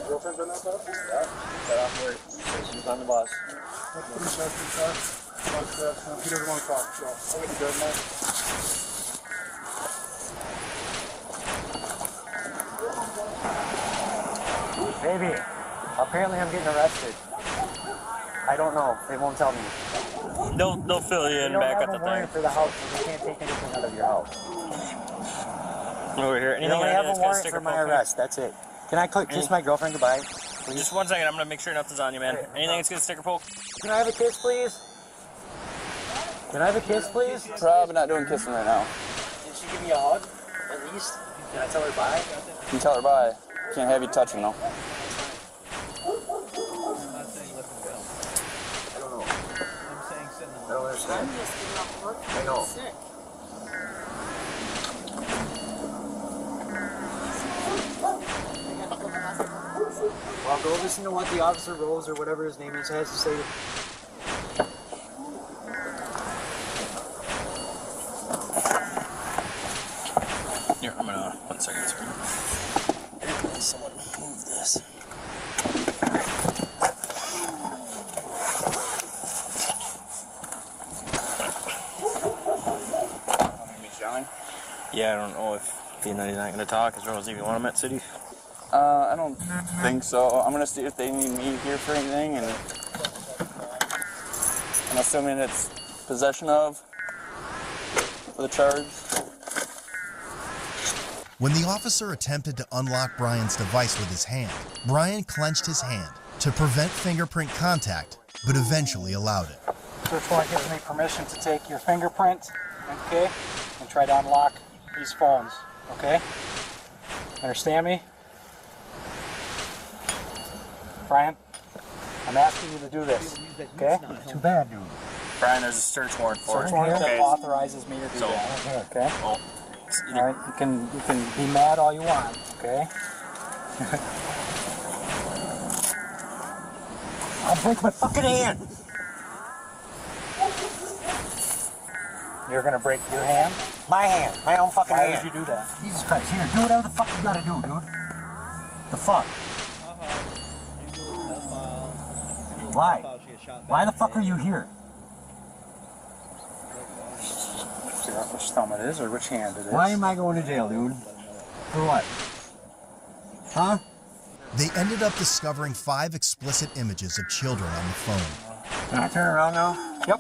Girlfriend been up? Yeah. Got off work. She's on the bus. He doesn't want to talk, so I'll let you go, man. Baby, apparently I'm getting arrested. I don't know. They won't tell me. They'll fill you in back at the thing. We don't have a warrant for the house, so we can't take anything out of your house. Over here. We only have a warrant for my arrest. That's it. Can I kiss my girlfriend goodbye? Just 1 second, I'm gonna make sure nothing's on you, man. Anything that's gonna stick or poke? Can I have a kiss, please? Can I have a kiss, please? Probably not doing kissing right now. Did she give me a hug, at least? Can I tell her bye? You can tell her bye. Can't have you touching though. I don't understand. I know. Well, go listen to what the officer Rose or whatever his name is has to say. Here, I'm gonna 1 second, sir. Someone move this. Yeah, I don't know if being that he's not gonna talk, is Rose even want him at City? I don't think so. I'm gonna see if they need me here for anything, and I'm assuming it's possession of for the charge. When the officer attempted to unlock Brian's device with his hand, Brian clenched his hand to prevent fingerprint contact, but eventually allowed it. Search warrant gives me permission to take your fingerprint, okay, and try to unlock these phones, okay? Understand me? Brian, I'm asking you to do this, okay? Too bad, dude. Brian, there's a search warrant for Search it. warrant that Okay. authorizes me to do that, okay? Oh, All right, you can be mad all you want, okay? I'll break my fucking hand. You're gonna break your hand? My hand, my own fucking hand. Why would you do that? Jesus Christ, here, do whatever the fuck you gotta do, dude. The fuck? Why? Why the fuck are you here? Figure out which thumb it is or which hand it is. Why am I going to jail, dude? For what? Huh? They ended up discovering 5 explicit images of children on the phone. Can I turn around now? Yep.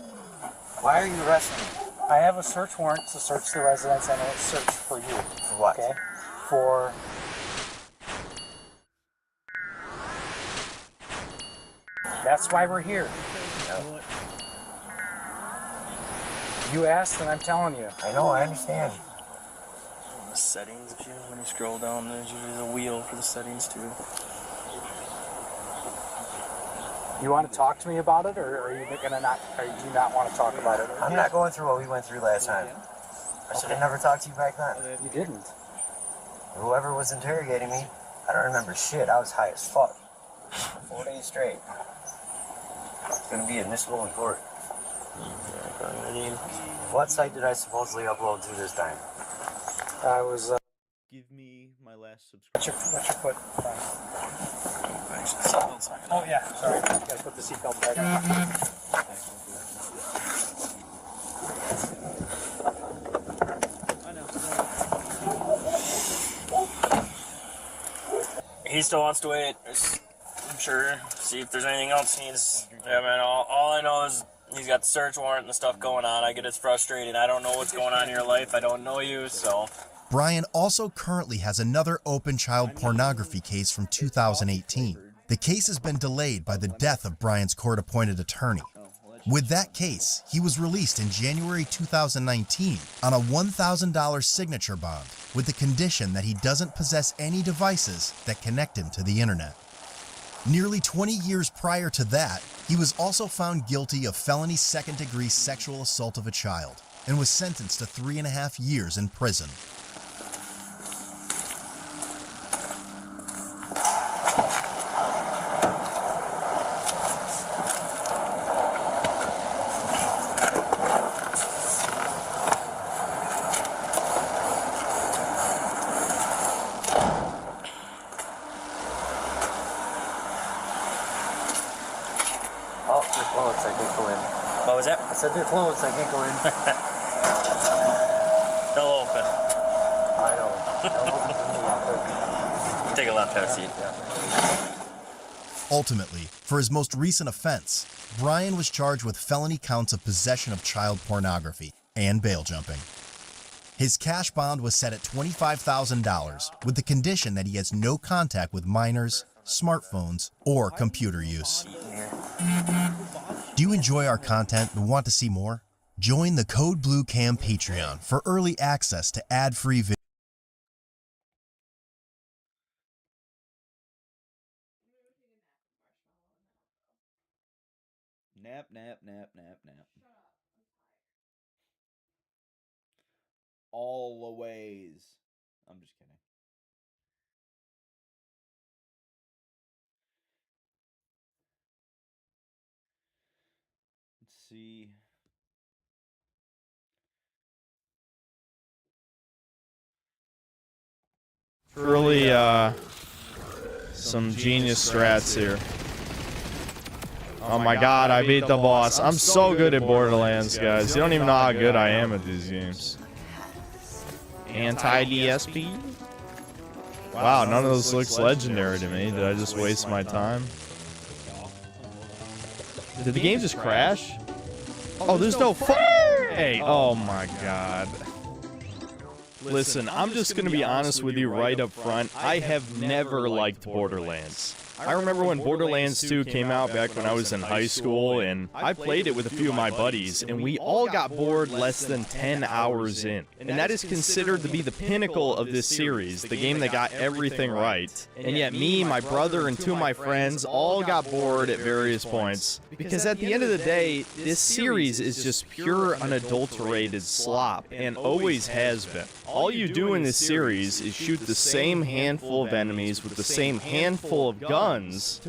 Why are you arresting me? I have a search warrant to search the residence and a search for you. For what? Okay. For... That's why we're here. No. You asked and I'm telling you. I know, I understand. The settings, if you when you scroll down, there's usually a wheel for the settings too. You want to talk to me about it, or are you gonna not? Or do you not want to talk about it? I'm not going through what we went through last time. I should have never talked to you back then. You didn't. Whoever was interrogating me, I don't remember shit. I was high as fuck. 4 days straight. It's gonna be admissible in court. What site did I supposedly upload to this time? I was. Give me my last subscription. What's your foot? Oh yeah, sorry. You gotta put the seatbelt back on. He still wants to wait. I'm sure. See if there's anything else he needs. Yeah, man. All I know is he's got the search warrant and the stuff going on. I get it's frustrating. I don't know what's going on in your life. I don't know you, so. Brian also currently has another open child pornography case from 2018. The case has been delayed by the death of Brian's court-appointed attorney. With that case, he was released in January 2019 on a $1,000 signature bond with the condition that he doesn't possess any devices that connect him to the internet. Nearly 20 years prior to that, he was also found guilty of felony second-degree sexual assault of a child and was sentenced to 3.5 years in prison. What was that? I said they're closed, I can't go in. They'll open. I know. Take a left-hand seat. Ultimately, for his most recent offense, Brian was charged with felony counts of possession of child pornography and bail jumping. His cash bond was set at $25,000 with the condition that he has no contact with minors smartphones, or computer use. Do you enjoy our content and want to see more? Join the Code Blue Cam Patreon for early access to ad-free videos. Nap, nap, nap, nap, nap. Always. I'm just kidding. Let's see. Really, some genius strats here. Oh my god, I beat the boss. I'm so good at Borderlands, guys. You don't even know how good I am at these games. Anti-DSP? Wow, none of this looks legendary to me. Did I just waste my time? Did the game just crash? Oh, there's no fire! Hey, oh my god. Listen, I'm just gonna be honest with you right up front. I have never liked Borderlands. I remember when Borderlands 2 came out back when I was in high school, and I played it with a few of my buddies, and we all got bored less than 10 hours in. And that is considered to be the pinnacle of this series, the game that got everything right. And yet me, my brother, and two of my friends all got bored at various points, because at the end of the day, this series is just pure unadulterated slop, and always has been. All you do in this series is shoot the same handful of enemies with the same handful of guns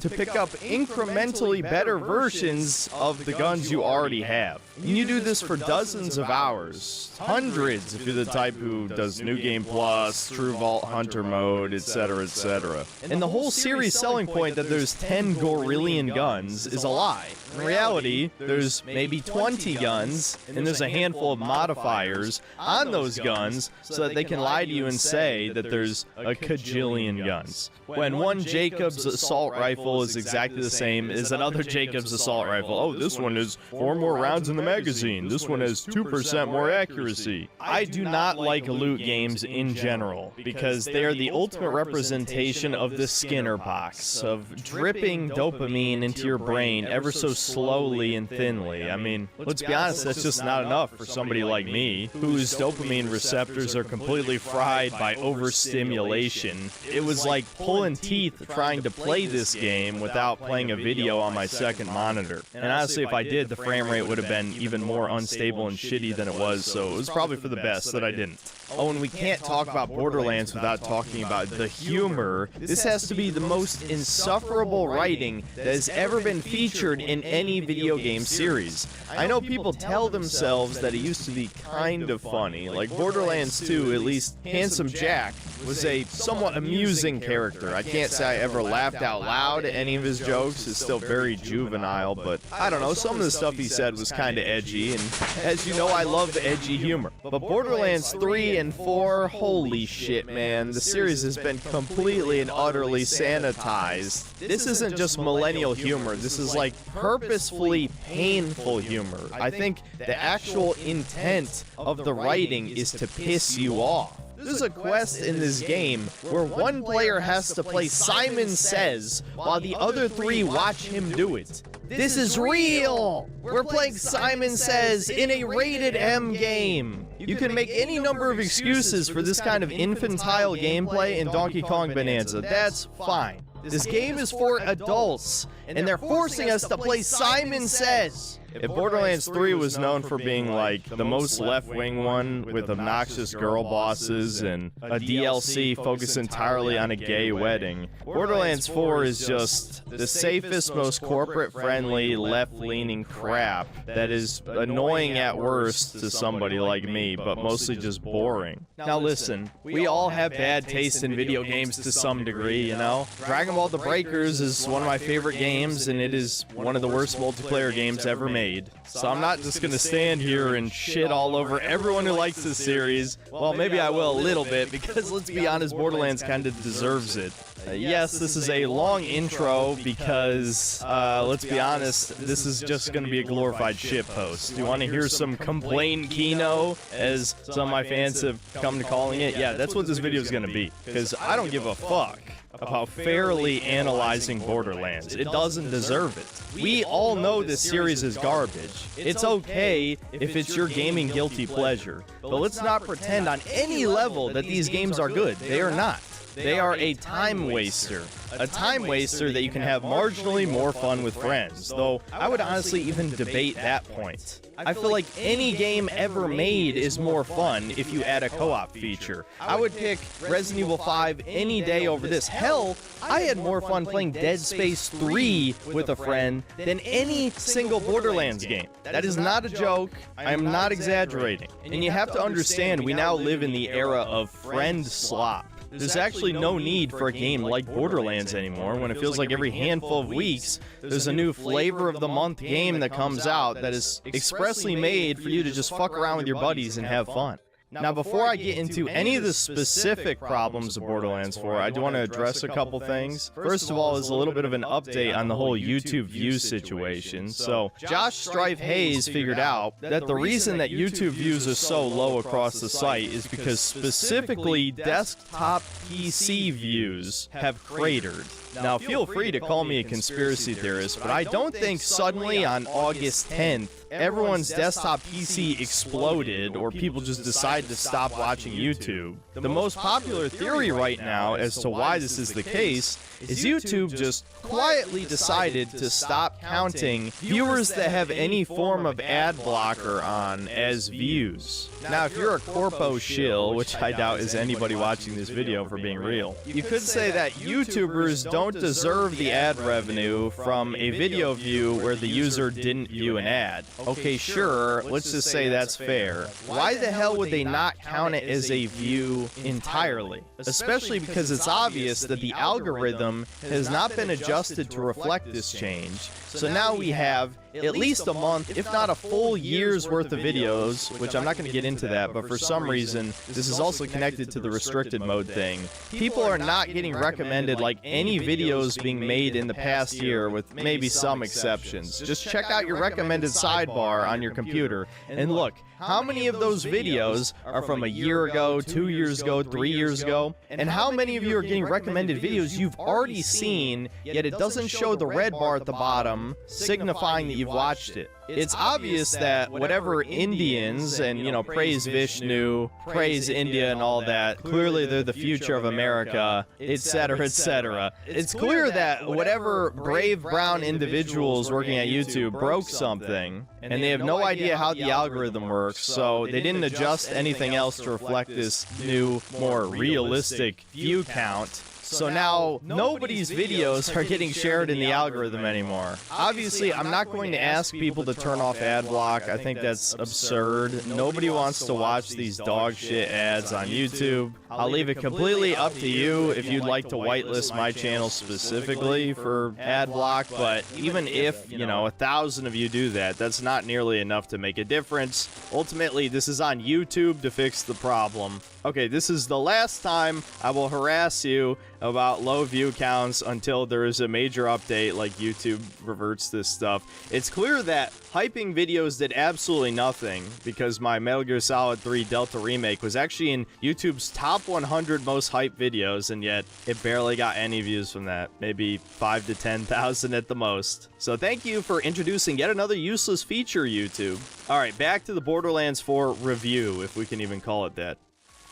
to pick up incrementally better versions of the guns you already have. And you do this for dozens of hours, hundreds if you're the type who does New Game Plus, True Vault Hunter mode, etc., etc. And the whole series selling point that there's 10 gorillion guns is a lie. In reality, there's maybe 20 guns, and there's a handful of modifiers on those guns so that they can lie to you and say that there's a kajillion guns. When one Jacobs assault rifle is exactly the same as another Jacobs assault rifle. Oh, this one has 4 more rounds in the magazine. This one has 2% more accuracy. I do not like loot games in general because they are the ultimate representation of the Skinner box, of dripping dopamine into your brain ever so slowly and thinly. I mean, let's be honest, that's just not enough for somebody like me, whose dopamine receptors are completely fried by overstimulation. It was like pulling teeth trying to play this game without playing a video on my second monitor. And honestly, if I did, the frame rate would have been even more unstable and shitty than it was, so it was probably for the best that I didn't. Oh, and we can't talk about Borderlands without talking about the humor. This has to be the most insufferable writing that has ever been featured in any video game series. I know people tell themselves that it used to be kind of funny, like Borderlands 2, at least Handsome Jack was a somewhat amusing character. I can't say I ever laughed out loud at any of his jokes. It's still very juvenile, but I don't know, some of the stuff he said was kind of edgy, and as you know, I love edgy humor. But Borderlands 3 and 4, holy shit, man, the series has been completely and utterly sanitized. This isn't just millennial humor, this is like purposefully painful humor. I think the actual intent of the writing is to piss you off. There's a quest in this game where one player has to play Simon Says while the other 3 watch him do it. This is real! We're playing Simon Says in a rated M game. You can make any number of excuses for this kind of infantile gameplay in Donkey Kong Bonanza. That's fine. This game is for adults, and they're forcing us to play Simon Says. If Borderlands 3 was known for being like the most left-wing one with obnoxious girl bosses and a DLC focused entirely on a gay wedding, Borderlands 4 is just the safest, most corporate-friendly, left-leaning crap that is annoying at worst to somebody like me, but mostly just boring. Now listen, we all have bad taste in video games to some degree, you know? Dragon Ball: The Breakers is one of my favorite games, and it is one of the worst multiplayer games ever made. So I'm not just gonna stand here and shit all over everyone who likes this series. Well, maybe I will a little bit, because let's be honest, Borderlands kind of deserves it. Yes, this is a long intro because, let's be honest, this is just gonna be a glorified shitpost. Do you want to hear some complain Kino, as some of my fans have come to calling it? Yeah, that's what this video is gonna be, because I don't give a fuck. about fairly analyzing Borderlands. It doesn't deserve it. We all know this series is garbage. It's okay if it's your gaming guilty pleasure, but let's not pretend on any level that these games are good. They are not. They are a time waster. A time waster that you can have marginally more fun with friends, though I would honestly even debate that point. I feel like any game ever made is more fun if you add a co-op feature. I would pick Resident Evil 5 any day over this. Hell, I had more fun playing Dead Space 3 with a friend than any single Borderlands game. That is not a joke. I am not exaggerating. And you have to understand, we now live in the era of friend slop. There's actually no need for a game like Borderlands anymore when it feels like every handful of weeks there's a new flavor of the month game that comes out that is expressly made for you to just fuck around with your buddies and have fun. Now, before I get into any of the specific problems of Borderlands 4, I do want to address a couple things. First of all is a little bit of an update on the whole YouTube views situation. So, Josh Strife Hayes figured out that the reason that YouTube views are so low across the site is because specifically desktop PC views have cratered. Now, feel free to call me a conspiracy theorist, but I don't think suddenly on August 10th, everyone's desktop PC exploded or people just decided to stop watching YouTube. The most popular theory right now as to why this is the case is YouTube just quietly decided to stop counting viewers that have any form of ad blocker on as views. Now, if you're a corpo shill, which I doubt is anybody watching this video for being real, you could say that YouTubers don't deserve the ad revenue from a video view where the user didn't view an ad. Okay, sure, let's just say that's fair. Why the hell would they not count it as a view entirely? Especially because it's obvious that the algorithm has not been adjusted to reflect this change. So now we have at least a month, if not a full year's worth of videos, which I'm not going to get into that, but for some reason, this is also connected to the restricted mode thing. People are not getting recommended like any videos being made in the past year, with maybe some exceptions. Just check out your recommended sidebar on your computer, and look, how many of those videos are from a year ago, 2 years ago, 3 years ago, and how many of you are getting recommended videos you've already seen, yet it doesn't show the red bar at the bottom, signifying that you've watched it. It's obvious that whatever Indians and, you know, praise Vishnu, praise India and all that, clearly they're the future of America, etc., etc. It's clear that whatever brave brown individuals working at YouTube broke something, and they have no idea how the algorithm works, so they didn't adjust anything else to reflect this new, more realistic view count. So now, nobody's videos are getting shared in the algorithm anymore. Obviously, I'm not going to ask people to turn off ad block. I think that's absurd. Nobody wants to watch these dog shit ads on YouTube. I'll leave it completely up to you if you'd like to whitelist my channel specifically for ad block, but even if, you know, 1,000 of you do that, that's not nearly enough to make a difference. Ultimately, this is on YouTube to fix the problem. Okay, this is the last time I will harass you about low view counts until there is a major update like YouTube reverts this stuff. It's clear that hyping videos did absolutely nothing because my Metal Gear Solid 3 Delta Remake was actually in YouTube's top 100 most hyped videos, and yet it barely got any views from that. Maybe 5 to 10,000 at the most. So thank you for introducing yet another useless feature, YouTube. Alright, back to the Borderlands 4 review, if we can even call it that.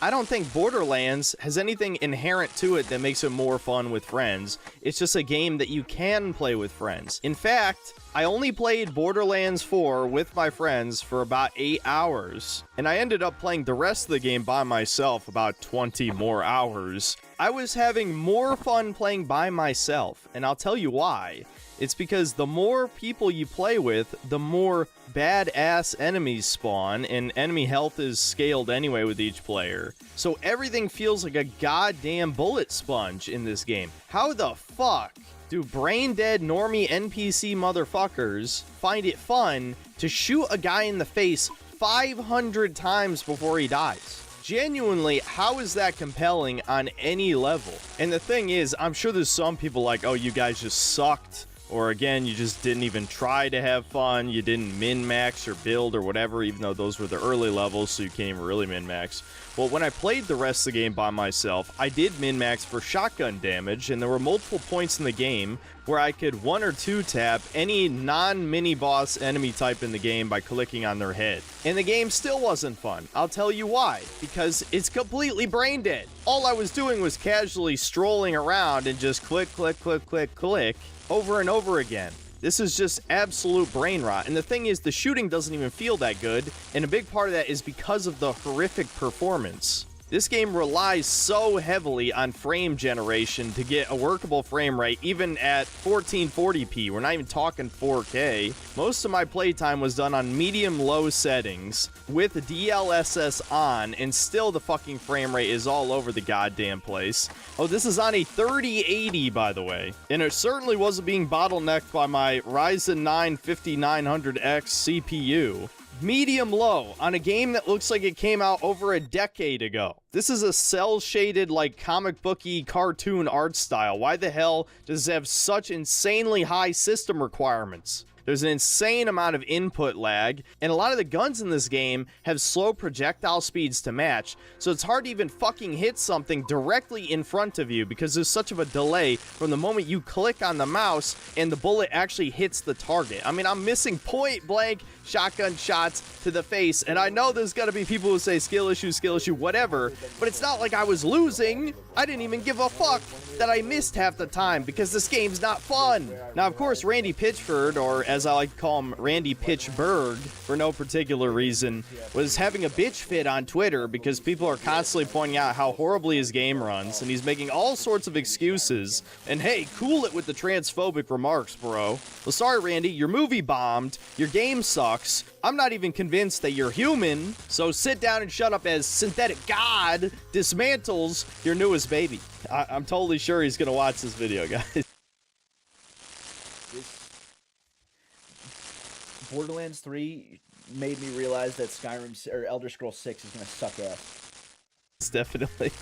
I don't think Borderlands has anything inherent to it that makes it more fun with friends. It's just a game that you can play with friends. In fact, I only played Borderlands 4 with my friends for about 8 hours, and I ended up playing the rest of the game by myself about 20 more hours. I was having more fun playing by myself, and I'll tell you why. It's because the more people you play with, the more badass enemies spawn, and enemy health is scaled anyway with each player. So everything feels like a goddamn bullet sponge in this game. How the fuck do brain-dead normie NPC motherfuckers find it fun to shoot a guy in the face 500 times before he dies? Genuinely, how is that compelling on any level? And the thing is, I'm sure there's some people like, oh, you guys just sucked or again, you just didn't even try to have fun, you didn't min-max or build or whatever, even though those were the early levels, so you can't even really min-max. Well, when I played the rest of the game by myself, I did min-max for shotgun damage, and there were multiple points in the game where I could 1 or 2 tap any non-mini-boss enemy type in the game by clicking on their head. And the game still wasn't fun. I'll tell you why. Because it's completely brain dead. All I was doing was casually strolling around and just click, click, click, click, click over and over again. This is just absolute brain rot. And the thing is, the shooting doesn't even feel that good, and a big part of that is because of the horrific performance. This game relies so heavily on frame generation to get a workable frame rate, even at 1440p. We're not even talking 4K. Most of my playtime was done on medium-low settings with DLSS on, and still the fucking frame rate is all over the goddamn place. Oh, this is on a 3080, by the way. And it certainly wasn't being bottlenecked by my Ryzen 9 5900X CPU. Medium low on a game that looks like it came out over a decade ago. This is a cel-shaded, like, comic booky cartoon art style. Why the hell does it have such insanely high system requirements? There's an insane amount of input lag, and a lot of the guns in this game have slow projectile speeds to match, so it's hard to even fucking hit something directly in front of you because there's such of a delay from the moment you click on the mouse and the bullet actually hits the target. I mean, I'm missing point-blank shotgun shots to the face, and I know there's gonna be people who say skill issue, whatever, but it's not like I was losing. I didn't even give a fuck that I missed half the time because this game's not fun. Now, of course, Randy Pitchford, or as I like to call him, Randy Pitchberg, for no particular reason, was having a bitch fit on Twitter because people are constantly pointing out how horribly his game runs, and he's making all sorts of excuses. And hey, cool it with the transphobic remarks, bro. Well, sorry, Randy, your movie bombed, your game sucks, I'm not even convinced that you're human, so sit down and shut up as Synthetic God dismantles your newest baby. I'm totally sure he's gonna watch this video, guys. Borderlands 3 made me realize that Skyrim or Elder Scrolls 6 is gonna suck ass. Definitely.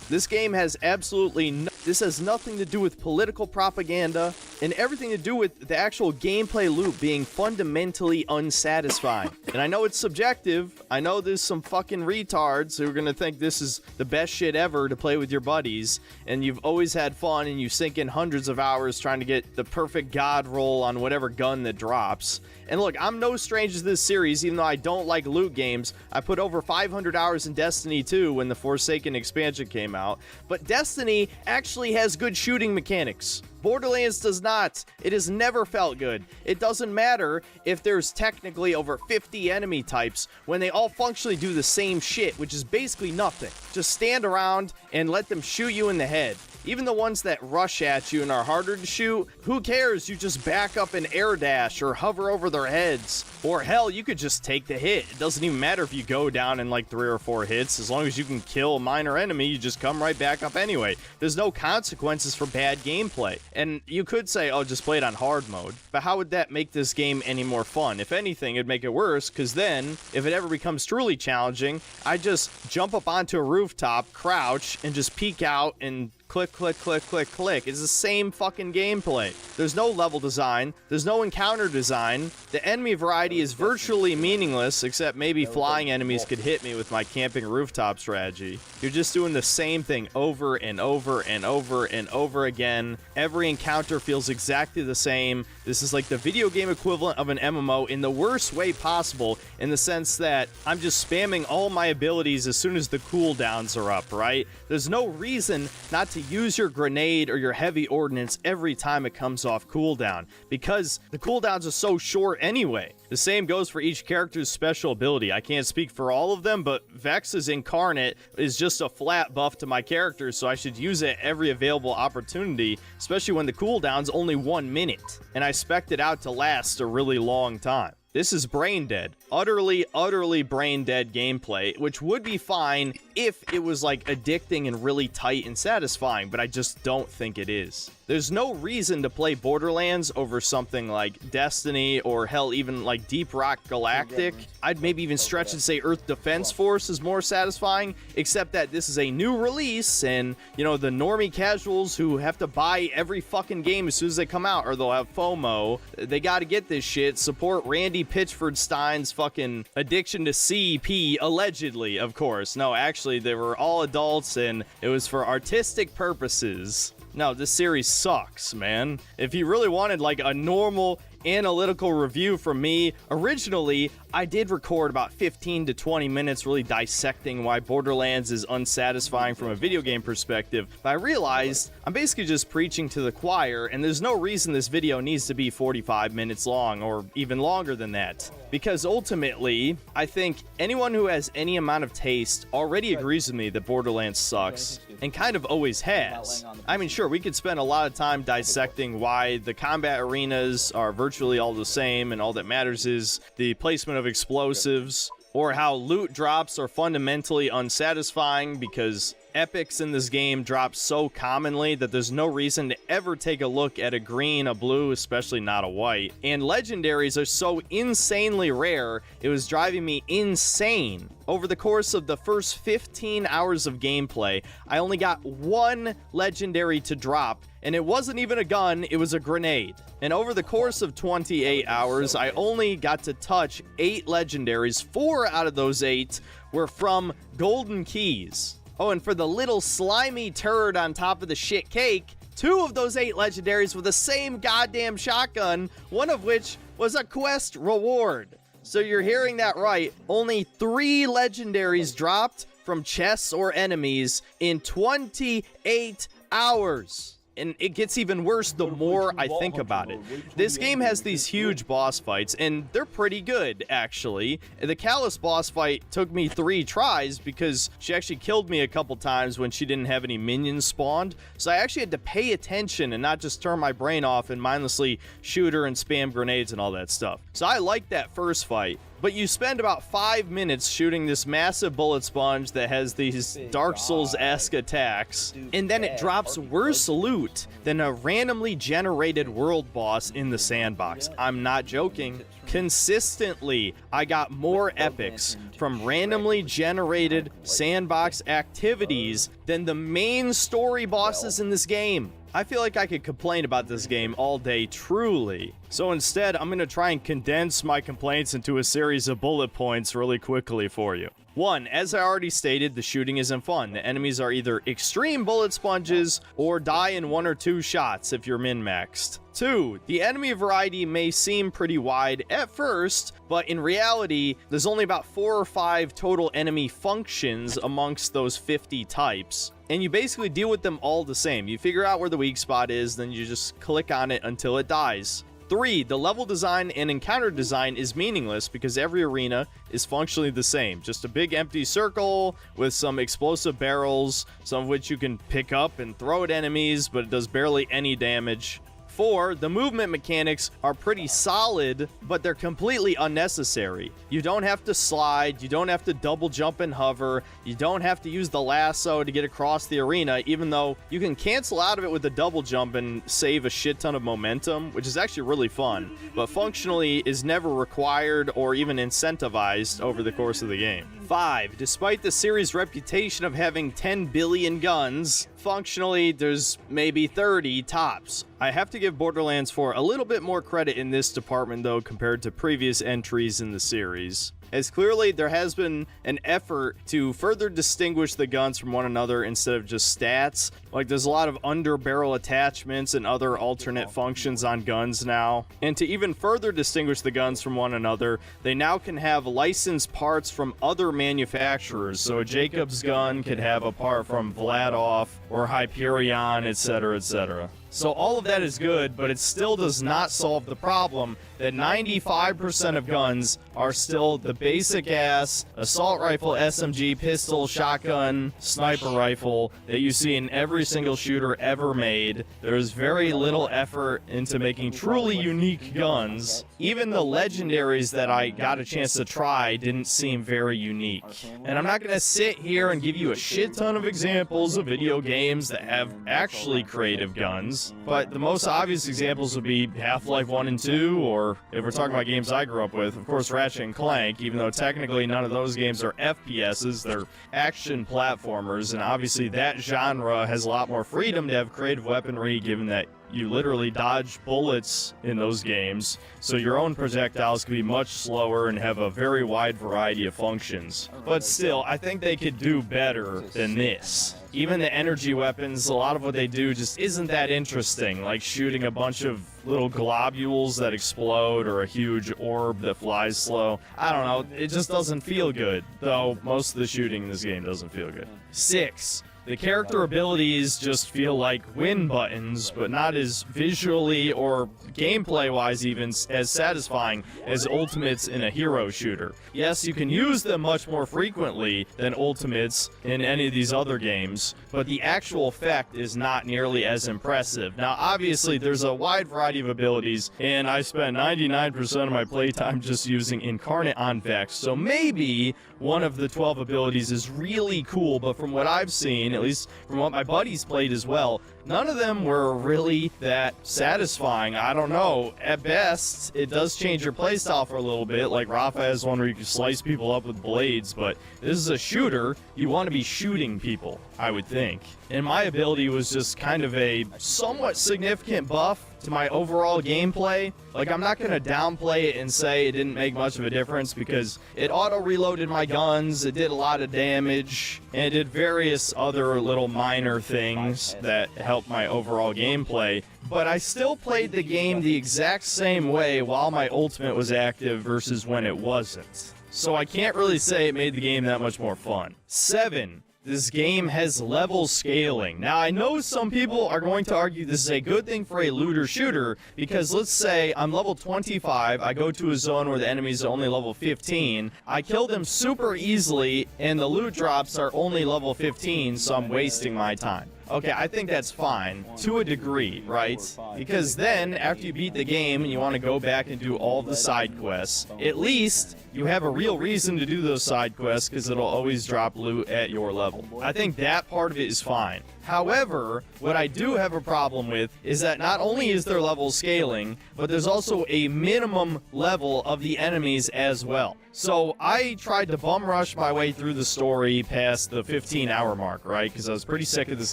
This game has absolutely this has nothing to do with political propaganda and everything to do with the actual gameplay loop being fundamentally unsatisfying. And I know it's subjective. I know there's some fucking retards who are gonna think this is the best shit ever to play with your buddies, and you've always had fun and you sink in hundreds of hours trying to get the perfect god roll on whatever gun that drops. And look, I'm no stranger to this series, even though I don't like loot games. I put over 500 hours in Destiny 2 when the Forsaken expansion came out. But Destiny actually has good shooting mechanics. Borderlands does not. It has never felt good. It doesn't matter if there's technically over 50 enemy types when they all functionally do the same shit, which is basically nothing. Just stand around and let them shoot you in the head. Even the ones that rush at you and are harder to shoot, who cares? You just back up and air dash or hover over their heads. Or hell, you could just take the hit. It doesn't even matter if you go down in like 3 or 4 hits. As long as you can kill a minor enemy, you just come right back up anyway. There's no consequences for bad gameplay. And you could say, oh, just play it on hard mode. But how would that make this game any more fun? If anything, it'd make it worse, because then, if it ever becomes truly challenging, I just jump up onto a rooftop, crouch, and just peek out and click, click, click, click, click. It's the same fucking gameplay. There's no level design. There's no encounter design. The enemy variety is virtually meaningless, except maybe flying enemies could hit me with my camping rooftop strategy. You're just doing the same thing over and over and over and over again. Every encounter feels exactly the same. This is like the video game equivalent of an MMO in the worst way possible, in the sense that I'm just spamming all my abilities as soon as the cooldowns are up, right? There's no reason not to use your grenade or your heavy ordnance every time it comes off cooldown, because the cooldowns are so short anyway. The same goes for each character's special ability. I can't speak for all of them, but Vex's Incarnate is just a flat buff to my character, so I should use it every available opportunity, especially when the cooldown's only 1 minute, and I spec it out to last a really long time. This is brain dead. Utterly, utterly brain dead gameplay, which would be fine if it was like addicting and really tight and satisfying, but I just don't think it is. There's no reason to play Borderlands over something like Destiny or hell, even like Deep Rock Galactic. I'd maybe even stretch and say Earth Defense Force is more satisfying, except that this is a new release and, you know, the normie casuals who have to buy every fucking game as soon as they come out or they'll have FOMO, they gotta get this shit. Support Randy Pitchford Stein's fucking addiction to CP, allegedly, of course. No, actually, they were all adults and it was for artistic purposes. No, this series sucks, man. If you really wanted like a normal analytical review from me, originally I did record about 15 to 20 minutes really dissecting why Borderlands is unsatisfying from a video game perspective, but I realized I'm basically just preaching to the choir, and there's no reason this video needs to be 45 minutes long or even longer than that. Because ultimately, I think anyone who has any amount of taste already agrees with me that Borderlands sucks, and kind of always has. I mean, sure, we could spend a lot of time dissecting why the combat arenas are virtually all the same, and all that matters is the placement of explosives, or how loot drops are fundamentally unsatisfying because epics in this game drop so commonly that there's no reason to ever take a look at a green, a blue, especially not a white. And legendaries are so insanely rare, it was driving me insane. Over the course of the first 15 hours of gameplay, I only got one legendary to drop, and it wasn't even a gun, it was a grenade. And over the course of 28 hours, I only got to touch 8 legendaries. 4 out of those 8 were from golden keys. Oh, and for the little slimy turd on top of the shit cake, 2 of those 8 legendaries were the same goddamn shotgun, one of which was a quest reward. So you're hearing that right, only 3 legendaries dropped from chests or enemies in 28 hours. And it gets even worse the more I think about it. This game has these huge boss fights, and they're pretty good, actually. The Callus boss fight took me 3 tries because she actually killed me a couple times when she didn't have any minions spawned. So I actually had to pay attention and not just turn my brain off and mindlessly shoot her and spam grenades and all that stuff. So I like that first fight. But you spend about 5 minutes shooting this massive bullet sponge that has these Dark Souls-esque attacks, and then it drops worse loot than a randomly generated world boss in the sandbox. I'm not joking. Consistently, I got more epics from randomly generated sandbox activities than the main story bosses in this game. I feel like I could complain about this game all day, truly. So instead, I'm going to try and condense my complaints into a series of bullet points really quickly for you. 1, as I already stated, the shooting isn't fun. The enemies are either extreme bullet sponges or die in 1 or 2 shots if you're min-maxed. 2, the enemy variety may seem pretty wide at first, but in reality, there's only about 4 or 5 total enemy functions amongst those 50 types. And you basically deal with them all the same. You figure out where the weak spot is, then you just click on it until it dies. 3, the level design and encounter design is meaningless because every arena is functionally the same. Just a big empty circle with some explosive barrels, some of which you can pick up and throw at enemies, but it does barely any damage. 4, the movement mechanics are pretty solid, but they're completely unnecessary. You don't have to slide, you don't have to double jump and hover, you don't have to use the lasso to get across the arena, even though you can cancel out of it with the double jump and save a shit ton of momentum, which is actually really fun, but functionally is never required or even incentivized over the course of the game. 5, despite the series' reputation of having 10 billion guns, functionally there's maybe 30 tops. I have to give Borderlands 4 a little bit more credit in this department though compared to previous entries in the series, as clearly there has been an effort to further distinguish the guns from one another instead of just stats. Like there's a lot of under-barrel attachments and other alternate functions on guns now. And to even further distinguish the guns from one another, they now can have licensed parts from other manufacturers. So a Jacobs gun could have a part from Vladoff or Hyperion, etc., etc. So all of that is good, but it still does not solve the problem that 95% of guns are still the basic ass assault rifle, SMG, pistol, shotgun, sniper rifle that you see in every single shooter ever made. There's very little effort into making truly unique guns. Even the legendaries that I got a chance to try didn't seem very unique. And I'm not going to sit here and give you a shit ton of examples of video games that have actually creative guns, but the most obvious examples would be Half-Life 1 and 2, or if we're talking about games I grew up with, of course Ratchet and Clank, even though technically none of those games are FPSs, they're action platformers, and obviously that genre has a lot more freedom to have creative weaponry given that you literally dodge bullets in those games, so your own projectiles can be much slower and have a very wide variety of functions. But still, I think they could do better than this. Even the energy weapons, a lot of what they do just isn't that interesting, like shooting a bunch of little globules that explode or a huge orb that flies slow. I don't know, it just doesn't feel good, though most of the shooting in this game doesn't feel good. 6. The character abilities just feel like win buttons, but not as visually or gameplay-wise even as satisfying as ultimates in a hero shooter. Yes, you can use them much more frequently than ultimates in any of these other games, but the actual effect is not nearly as impressive. Now, obviously, there's a wide variety of abilities, and I spent 99% of my playtime just using Incarnate on Vex, so maybe one of the 12 abilities is really cool, but from what I've seen, at least from what my buddies played as well, none of them were really that satisfying. I don't know. At best, it does change your playstyle for a little bit. Like Rafa has one where you can slice people up with blades, but this is a shooter. You want to be shooting people, I would think. And my ability was just kind of a somewhat significant buff to my overall gameplay. Like, I'm not going to downplay it and say it didn't make much of a difference because it auto-reloaded my guns, it did a lot of damage, and it did various other little minor things that helped my overall gameplay. But I still played the game the exact same way while my ultimate was active versus when it wasn't. So I can't really say it made the game that much more fun. 7. This game has level scaling. Now, I know some people are going to argue this is a good thing for a looter shooter because let's say I'm level 25, I go to a zone where the enemies are only level 15, I kill them super easily, and the loot drops are only level 15, so I'm wasting my time. Okay, I think that's fine, to a degree, right? Because then, after you beat the game and you want to go back and do all the side quests, at least you have a real reason to do those side quests because it'll always drop loot at your level. I think that part of it is fine. However, what I do have a problem with is that not only is there level scaling, but there's also a minimum level of the enemies as well. So I tried to bum rush my way through the story past the 15-hour mark, right? Because I was pretty sick of this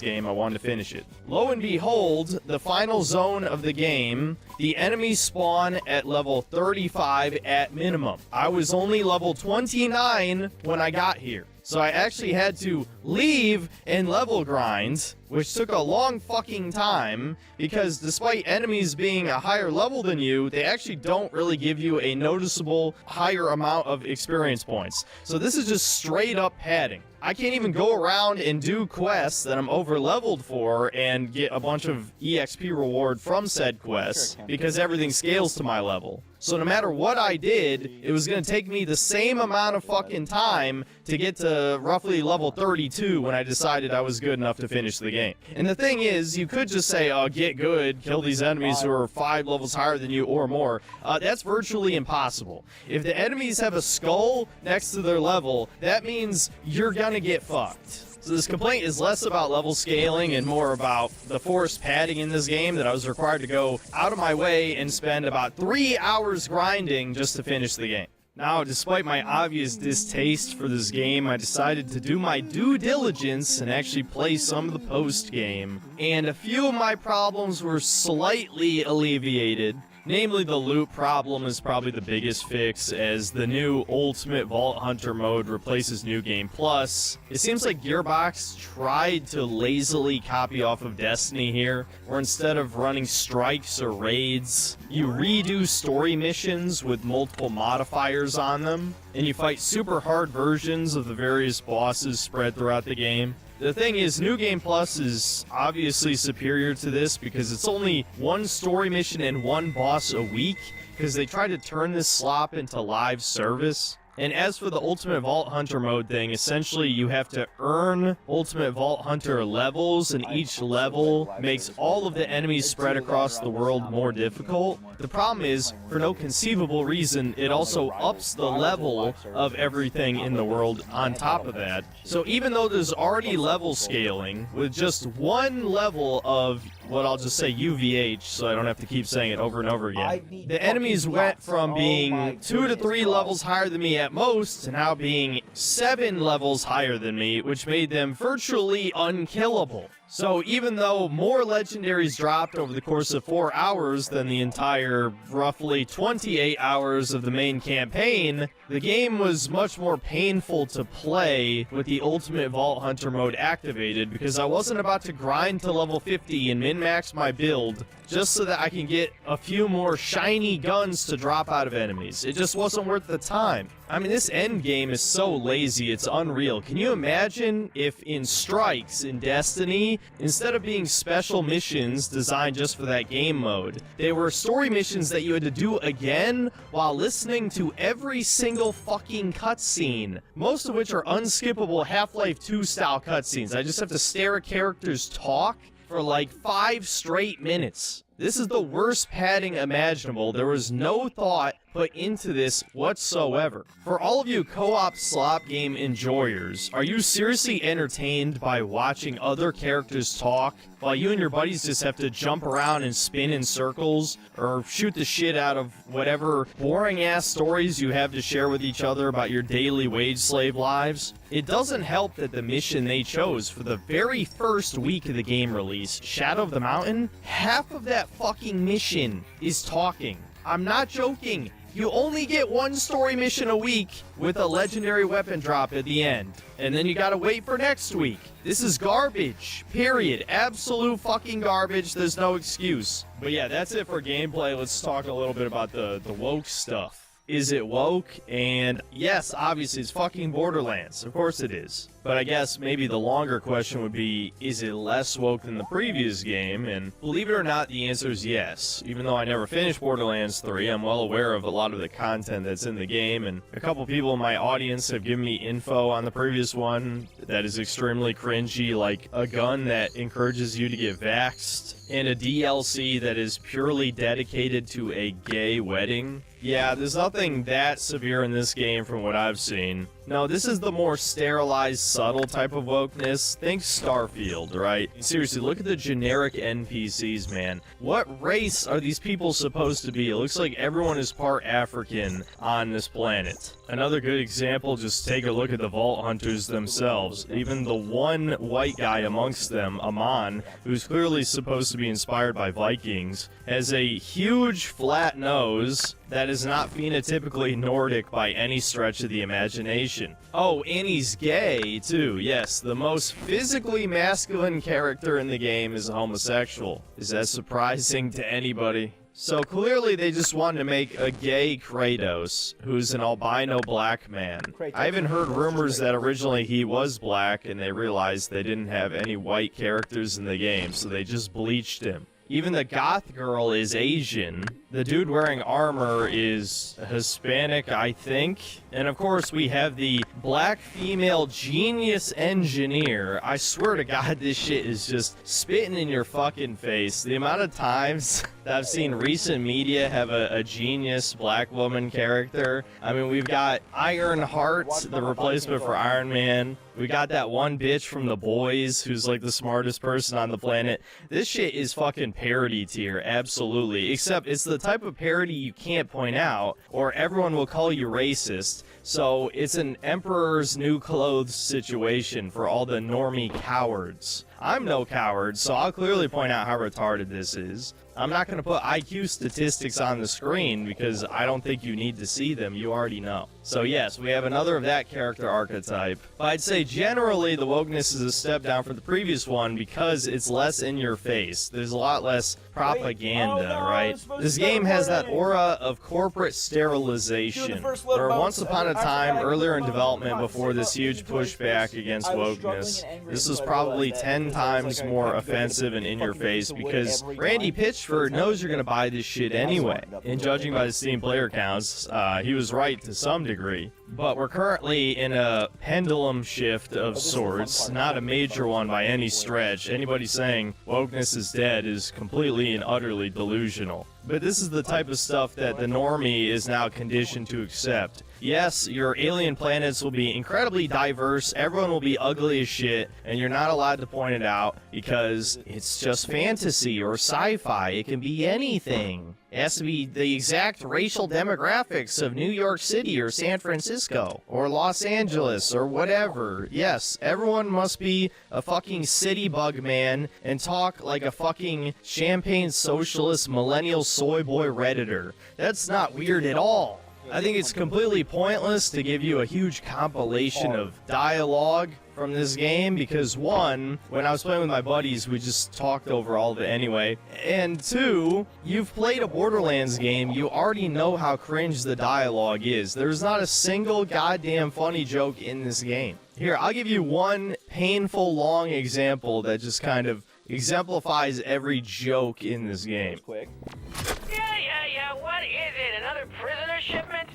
game. I wanted to finish it. Lo and behold, the final zone of the game, the enemies spawn at level 35 at minimum. I was only level 29 when I got here. So I actually had to leave and level grind, which took a long fucking time, because despite enemies being a higher level than you, they actually don't really give you a noticeable higher amount of experience points. So this is just straight up padding. I can't even go around and do quests that I'm over leveled for and get a bunch of EXP reward from said quests because everything scales to my level. So no matter what I did, it was going to take me the same amount of fucking time to get to roughly level 32 when I decided I was good enough to finish the game. And the thing is, you could just say, oh, get good, kill these enemies who are 5 levels higher than you or more. That's virtually impossible. If the enemies have a skull next to their level, that means you're gonna get fucked. So this complaint is less about level scaling and more about the forced padding in this game that I was required to go out of my way and spend about 3 hours grinding just to finish the game. Now, despite my obvious distaste for this game, I decided to do my due diligence and actually play some of the post-game. And a few of my problems were slightly alleviated. Namely, the loot problem is probably the biggest fix, as the new Ultimate Vault Hunter mode replaces New Game Plus. It seems like Gearbox tried to lazily copy off of Destiny here, where instead of running strikes or raids, you redo story missions with multiple modifiers on them, and you fight super hard versions of the various bosses spread throughout the game. The thing is, New Game Plus is obviously superior to this because it's only one story mission and one boss a week, because they try to turn this slop into live service. And as for the Ultimate Vault Hunter mode thing, essentially you have to earn Ultimate Vault Hunter levels, and each level makes all of the enemies spread across the world more difficult. The problem is, for no conceivable reason, it also ups the level of everything in the world on top of that. So even though there's already level scaling, with just one level of what I'll just say UVH, so I don't have to keep saying it over and over again, the enemies went from being 2 to 3 levels higher than me at most to now being 7 levels higher than me, which made them virtually unkillable. So even though more legendaries dropped over the course of 4 hours than the entire roughly 28 hours of the main campaign, the game was much more painful to play with the Ultimate Vault Hunter mode activated, because I wasn't about to grind to level 50 and min-max my build just so that I can get a few more shiny guns to drop out of enemies. It just wasn't worth the time. I mean, this end game is so lazy, it's unreal. Can you imagine if in Strikes in Destiny, instead of being special missions designed just for that game mode, they were story missions that you had to do again while listening to every single fucking cutscene, most of which are unskippable Half-Life 2 style cutscenes. I just have to stare at characters talk for like 5 straight minutes. This is the worst padding imaginable. There was no thought put into this whatsoever. For all of you co-op slop game enjoyers, are you seriously entertained by watching other characters talk while you and your buddies just have to jump around and spin in circles or shoot the shit out of whatever boring ass stories you have to share with each other about your daily wage slave lives? It doesn't help that the mission they chose for the very first week of the game release, Shadow of the Mountain, half of that fucking mission is talking. I'm not joking. You only get one story mission a week with a legendary weapon drop at the end. And then you gotta wait for next week. This is garbage. Period. Absolute fucking garbage. There's no excuse. But yeah, that's it for gameplay. Let's talk a little bit about the woke stuff. Is it woke? And yes, obviously, it's fucking Borderlands. Of course it is. But I guess maybe the longer question would be, is it less woke than the previous game? And believe it or not, the answer is yes. Even though I never finished Borderlands 3, I'm well aware of a lot of the content that's in the game, and a couple people in my audience have given me info on the previous one that is extremely cringy, like a gun that encourages you to get vaxxed, and a DLC that is purely dedicated to a gay wedding. Yeah, there's nothing that severe in this game from what I've seen. No, this is the more sterilized, subtle type of wokeness. Think Starfield, right? Seriously, look at the generic NPCs, man. What race are these people supposed to be? It looks like everyone is part African on this planet. Another good example, just take a look at the Vault Hunters themselves. Even the one white guy amongst them, Amon, who's clearly supposed to be inspired by Vikings, has a huge flat nose that is not phenotypically Nordic by any stretch of the imagination. Oh, and he's gay, too. Yes, the most physically masculine character in the game is a homosexual. Is that surprising to anybody? So clearly they just wanted to make a gay Kratos, who's an albino black man. I even heard rumors that originally he was black and they realized they didn't have any white characters in the game, so they just bleached him. Even the goth girl is Asian. The dude wearing armor is Hispanic, I think. And of course, we have the black female genius engineer. I swear to God, this shit is just spitting in your fucking face. The amount of times that I've seen recent media have a genius black woman character. I mean, we've got Ironheart, the replacement for Iron Man. We got that one bitch from The Boys who's like the smartest person on the planet. This shit is fucking parody tier, absolutely. Except it's the type of parody you can't point out, or everyone will call you racist. So it's an Emperor's New Clothes situation for all the normie cowards. I'm no coward, so I'll clearly point out how retarded this is. I'm not going to put IQ statistics on the screen because I don't think you need to see them. You already know. So yes, we have another of that character archetype. But I'd say generally the wokeness is a step down from the previous one because it's less in your face. There's a lot less propaganda, right? This game has that aura of corporate sterilization. Where once upon a time, earlier in development before this huge pushback against wokeness, this was probably 10 times more offensive and in your face because Randy Pitchford knows you're going to buy this shit anyway. And judging by the Steam player counts, he was right to some degree. But we're currently in a pendulum shift of sorts, not a major one by any stretch. Anybody saying wokeness is dead is completely and utterly delusional. But this is the type of stuff that the normie is now conditioned to accept. Yes, your alien planets will be incredibly diverse, everyone will be ugly as shit, and you're not allowed to point it out because it's just fantasy or sci-fi. It can be anything. It has to be the exact racial demographics of New York City or San Francisco or Los Angeles or whatever. Yes, everyone must be a fucking city bug man and talk like a fucking champagne socialist millennial soy boy redditor. That's not weird at all. I think it's completely pointless to give you a huge compilation of dialogue from this game because one, when I was playing with my buddies, we just talked over all of it anyway, and two, you've played a Borderlands game, you already know how cringe the dialogue is. There's not a single goddamn funny joke in this game. Here, I'll give you one painful long example that just kind of exemplifies every joke in this game. Yeah, what is it? Another prisoner shipment?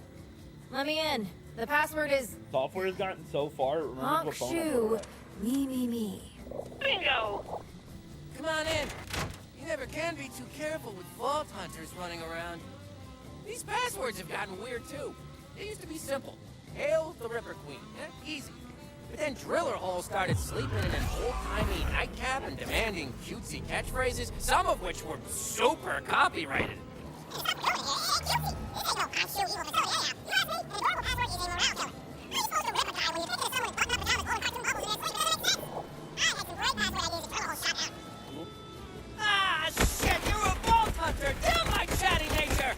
Let me in. The password is Software has gotten so far. It remembers the phone number. Honkshoe. Me. Bingo! Come on in. You never can be too careful with vault hunters running around. These passwords have gotten weird too. They used to be simple. Hail the Ripper Queen. Easy. But then Driller Hole started sleeping in an old-timey nightcap and demanding cutesy catchphrases, some of which were super copyrighted. Ah, shit, you're a vault hunter! Damn my chatty nature!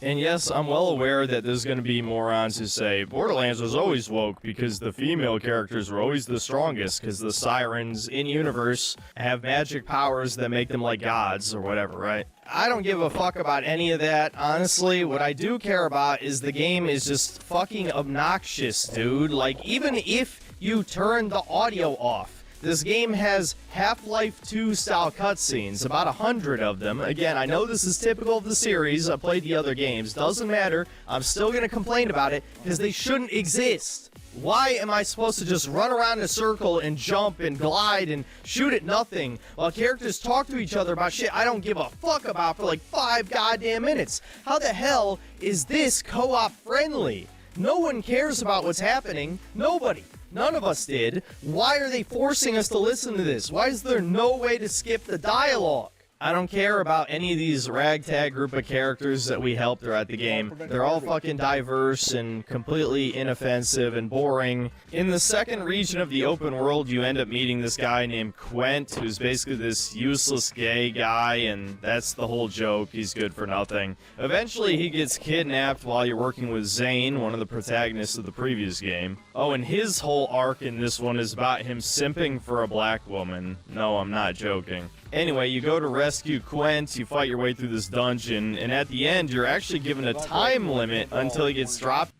And yes, I'm well aware that there's going to be morons who say Borderlands was always woke because the female characters were always the strongest because the sirens in-universe have magic powers that make them like gods or whatever, right? I don't give a fuck about any of that, honestly. What I do care about is the game is just fucking obnoxious, dude. Like, even if you turn the audio off, this game has Half-Life 2 style cutscenes, about 100 of them. Again, I know this is typical of the series. I played the other games. Doesn't matter. I'm still going to complain about it because they shouldn't exist. Why am I supposed to just run around in a circle and jump and glide and shoot at nothing while characters talk to each other about shit I don't give a fuck about for like 5 goddamn minutes? How the hell is this co-op friendly? No one cares about what's happening. Nobody. None of us did. Why are they forcing us to listen to this? Why is there no way to skip the dialogue? I don't care about any of these ragtag group of characters that we helped throughout the game. They're all fucking diverse and completely inoffensive and boring. In the second region of the open world, you end up meeting this guy named Quent, who's basically this useless gay guy, and that's the whole joke. He's good for nothing. Eventually, he gets kidnapped while you're working with Zane, one of the protagonists of the previous game. Oh, and his whole arc in this one is about him simping for a black woman. No, I'm not joking. Anyway, you go to rescue Quent, you fight your way through this dungeon, and at the end, you're actually given a time limit until he gets dropped.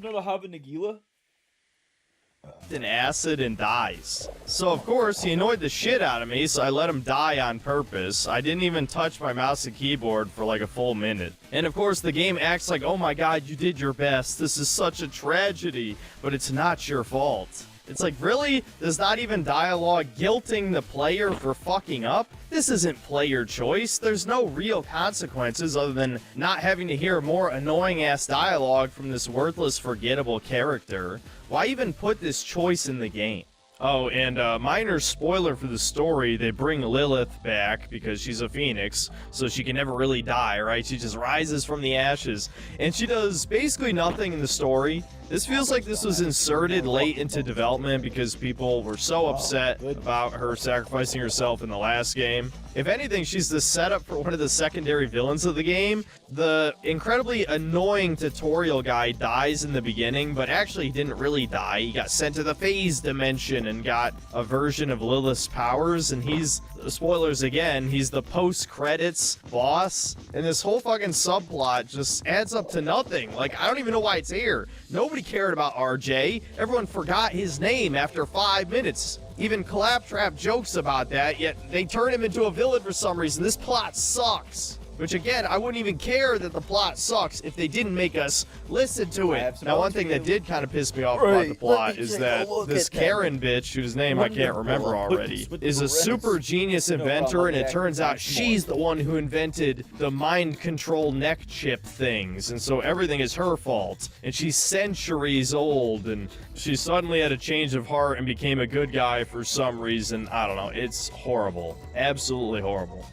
does know how to Nagila? In acid and dies. So of course he annoyed the shit out of me, so I let him die on purpose. I didn't even touch my mouse and keyboard for like a full minute. And of course the game acts like, oh my god, you did your best, this is such a tragedy, but it's not your fault. It's like, really? There's not even dialogue guilting the player for fucking up? This isn't player choice. There's no real consequences other than not having to hear more annoying-ass dialogue from this worthless, forgettable character. Why even put this choice in the game? Oh, and minor spoiler for the story, they bring Lilith back because she's a phoenix, so she can never really die, right? She just rises from the ashes, and she does basically nothing in the story. This feels like this was inserted late into development because people were so upset about her sacrificing herself in the last game. If anything, she's the setup for one of the secondary villains of the game. The incredibly annoying tutorial guy dies in the beginning, but actually he didn't really die. He got sent to the phase dimension and got a version of Lilith's powers, and he's, spoilers again, he's the post-credits boss, and this whole fucking subplot just adds up to nothing. Like, I don't even know why it's here. Nobody cared about RJ. Everyone forgot his name after 5 minutes. Even Claptrap jokes about that, yet they turn him into a villain for some reason. This plot sucks. Which, again, I wouldn't even care that the plot sucks if they didn't make us listen to it. Now, one thing that did kind of piss me off about the plot is that this Karen bitch, whose name I can't remember already, is a super genius inventor, and it turns out she's the one who invented the mind control neck chip things, and so everything is her fault. And she's centuries old, and she suddenly had a change of heart and became a good guy for some reason. I don't know. It's horrible. Absolutely horrible.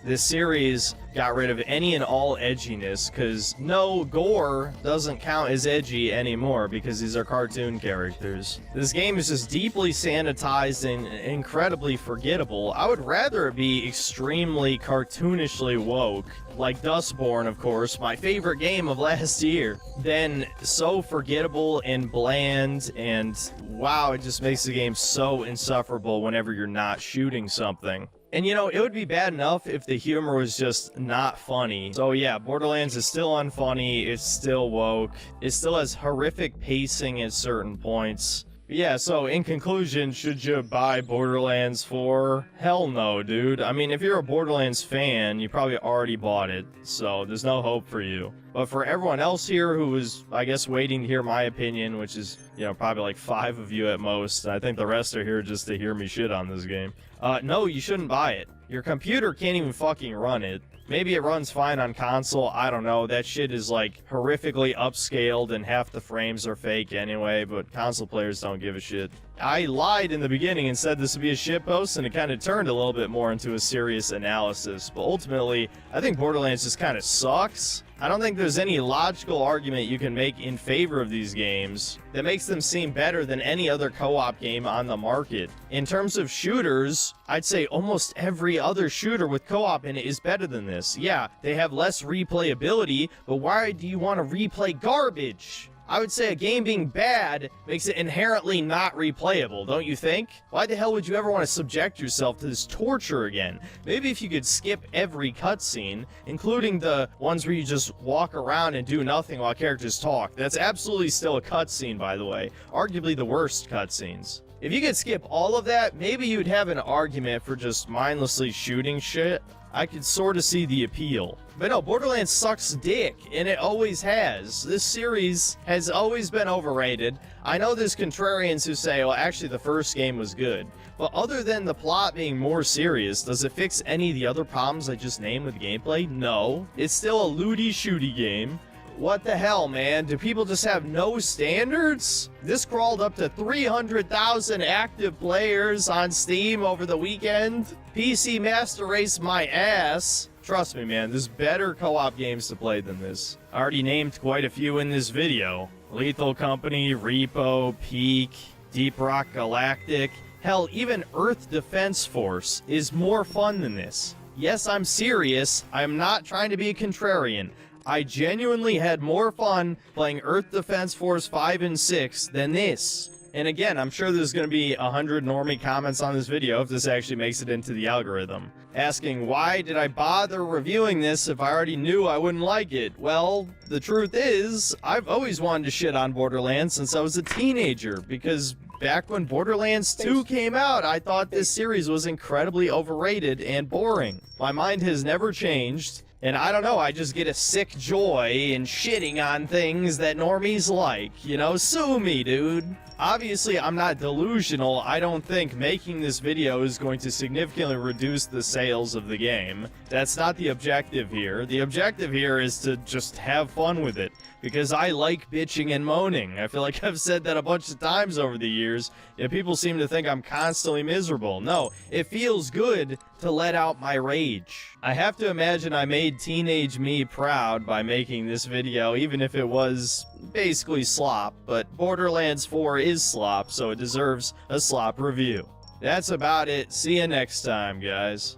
This series got rid of any and all edginess, because no, gore doesn't count as edgy anymore because these are cartoon characters. This game is just deeply sanitized and incredibly forgettable. I would rather it be extremely cartoonishly woke, like Dustborn, of course, my favorite game of last year, than so forgettable and bland, and wow, it just makes the game so insufferable whenever you're not shooting something. And you know, it would be bad enough if the humor was just not funny. So yeah, Borderlands is still unfunny, it's still woke, it still has horrific pacing at certain points. But yeah, so in conclusion, should you buy Borderlands 4? Hell no, dude. I mean, if you're a Borderlands fan, you probably already bought it, so there's no hope for you. But for everyone else here who was, I guess, waiting to hear my opinion, which is, you know, probably like 5 of you at most, I think the rest are here just to hear me shit on this game. No, you shouldn't buy it. Your computer can't even fucking run it. Maybe it runs fine on console, I don't know. That shit is like horrifically upscaled and half the frames are fake anyway, but console players don't give a shit. I lied in the beginning and said this would be a shitpost, and it kind of turned a little bit more into a serious analysis. But ultimately, I think Borderlands just kind of sucks. I don't think there's any logical argument you can make in favor of these games that makes them seem better than any other co-op game on the market. In terms of shooters, I'd say almost every other shooter with co-op in it is better than this. Yeah, they have less replayability, but why do you want to replay garbage? I would say a game being bad makes it inherently not replayable, don't you think? Why the hell would you ever want to subject yourself to this torture again? Maybe if you could skip every cutscene, including the ones where you just walk around and do nothing while characters talk. That's absolutely still a cutscene, by the way. Arguably the worst cutscenes. If you could skip all of that, maybe you'd have an argument for just mindlessly shooting shit. I could sort of see the appeal. But no, Borderlands sucks dick, and it always has. This series has always been overrated. I know there's contrarians who say, well, actually the first game was good. But other than the plot being more serious, does it fix any of the other problems I just named with gameplay? No. It's still a looty-shooty game. What the hell, man? Do people just have no standards? This crawled up to 300,000 active players on Steam over the weekend. PC Master Race my ass. Trust me, man, there's better co-op games to play than this. I already named quite a few in this video. Lethal Company, Repo, Peak, Deep Rock Galactic. Hell, even Earth Defense Force is more fun than this. Yes, I'm serious. I'm not trying to be a contrarian. I genuinely had more fun playing Earth Defense Force 5 and 6 than this. And again, I'm sure there's going to be 100 normie comments on this video if this actually makes it into the algorithm. asking why did I bother reviewing this if I already knew I wouldn't like it? Well, the truth is, I've always wanted to shit on Borderlands since I was a teenager, because back when Borderlands 2 came out, I thought this series was incredibly overrated and boring. My mind has never changed, and I don't know, I just get a sick joy in shitting on things that normies like. You know, sue me, dude. Obviously, I'm not delusional. I don't think making this video is going to significantly reduce the sales of the game. That's not the objective here. The objective here is to just have fun with it, because I like bitching and moaning. I feel like I've said that a bunch of times over the years, and people seem to think I'm constantly miserable. No, it feels good to let out my rage. I have to imagine I made teenage me proud by making this video, even if it was basically slop, but Borderlands 4 is slop, so it deserves a slop review. That's about it. See you next time, guys.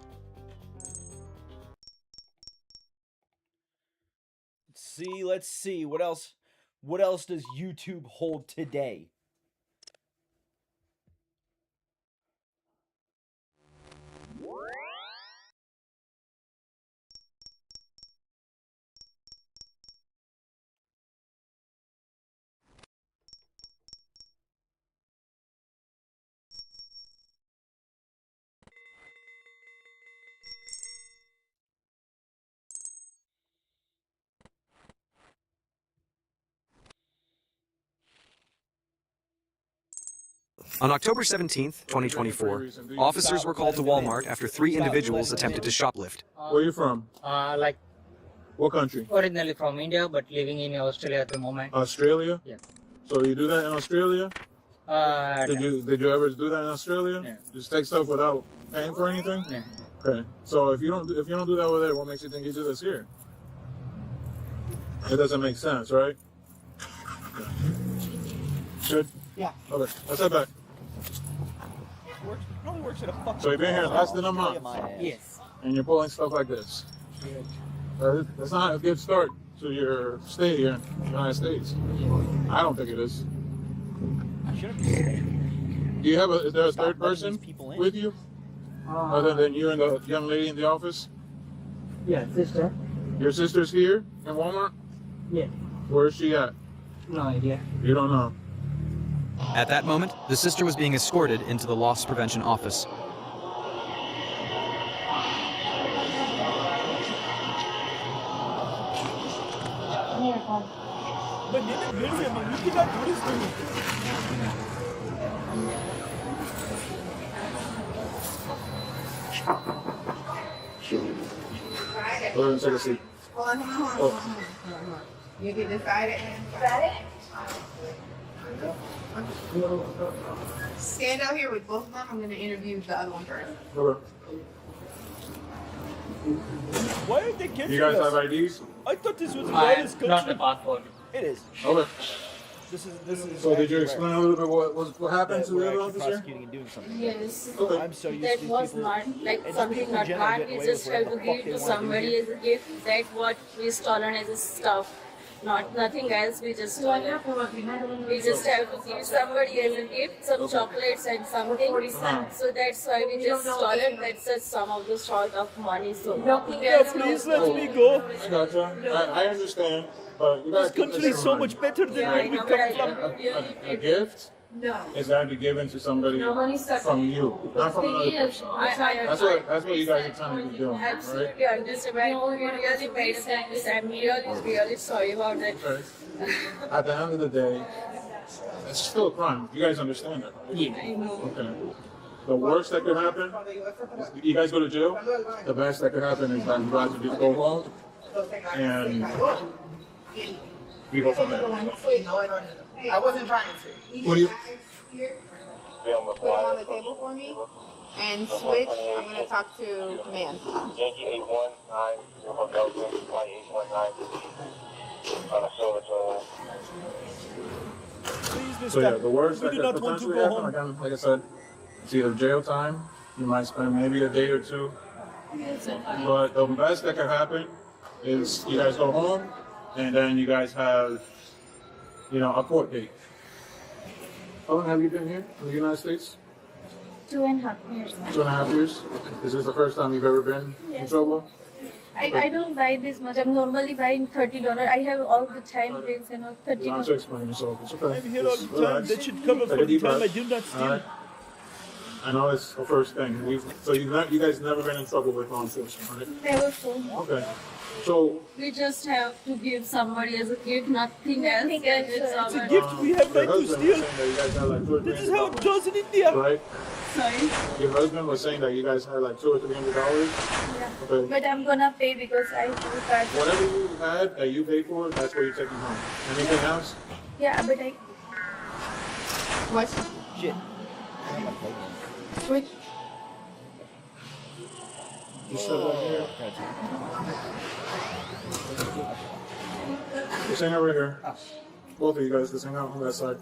Let's see. What else does YouTube hold today? On October 17th, 2024, officers were called to Walmart after 3 individuals attempted to shoplift. Where are you from? Like, what country? originally from India, but living in Australia at the moment. Australia? Yeah. So you do that in Australia? Did you ever do that in Australia? Yeah. Just take stuff without paying for anything? Yeah. Okay. So if you don't do that over there, what makes you think you do this here? It doesn't make sense, right? Should? Yeah. Okay. Let's head back. Probably works at a fucking So you've been here less than a month. Yes. And you're pulling stuff like this. That's not a good start to your stay here in the United States. I don't think it is. Do you have is there a third person with you? Other than you and the young lady in the office? Yeah, sister. Your sister's here in Walmart? Yeah. Where's she at? No idea. You don't know. At that moment, the sister was being escorted into the loss prevention office. Go ahead and take a seat. Oh. You can decide it. Stand out here with both of them. I'm going to interview the other one first. Okay. Why did they get You guys have IDs? I thought this was a virus country. Not the passport. It is. Okay. This is. So did you explain a little bit what happened to the other officer? Prosecuting and doing something. Yes. Okay. I'm so used That to was people, not like and something people in not general bad. get We away just with have to whatever the fuck give they to wanna do somebody here. as a gift. That's what we stolen as a stuff. Not nothing else. We just stole it. We just have to give somebody as a gift some chocolates and something. So that's why we just stole it. That's just some of the short of money. So nothing else. Please let me go. I gotcha. I understand, but you This gotta keep country is so much better than where we come from. A gift No. is got to be given to somebody from you, not from another person. That's what you guys are trying to be doing, right? Absolutely understand. We really made sense. I'm really sorry about that. Okay. At the end of the day, it's still a crime. You guys understand that, right? Yeah. Okay. The worst that could happen is you guys go to jail. The best that could happen is that you guys would just go home and we go from there. I wasn't trying to. What do you? Put them on the table for me and switch. I'm going to talk to command. Yankee 819, Hotel Flight 819 on a silver Please, So yeah, the worst we that do could not want to potentially go happen, home. like I said, it's either jail time. You might spend maybe a day or two. But the best that could happen is you guys go home and then you guys have, a court date. How long have you been here in the United States? 2.5 years. 2.5 years? Is this the first time you've ever been in trouble? I don't buy this much. I'm normally buying $30. I have all the time drinks, you know, $30. You want to explain yourself. It's okay. I'm here all the time. That should cover for the time I do not steal. I know it's the first thing. So you guys never been in trouble with law enforcement, right? Never so. Okay. So We just have to give somebody as a gift, nothing else. It's a gift we have right to steal. This is how it goes in India. Right? Sorry. Your husband was saying that you guys had like $200 or $300. Yeah. Okay. But I'm gonna pay because I do card. Whatever you had that you paid for, that's what you're taking home. Anything else? Yeah, but I. What? Shit. Which? You said right here. Just hang out right here. Both of you guys, just hang out on that side.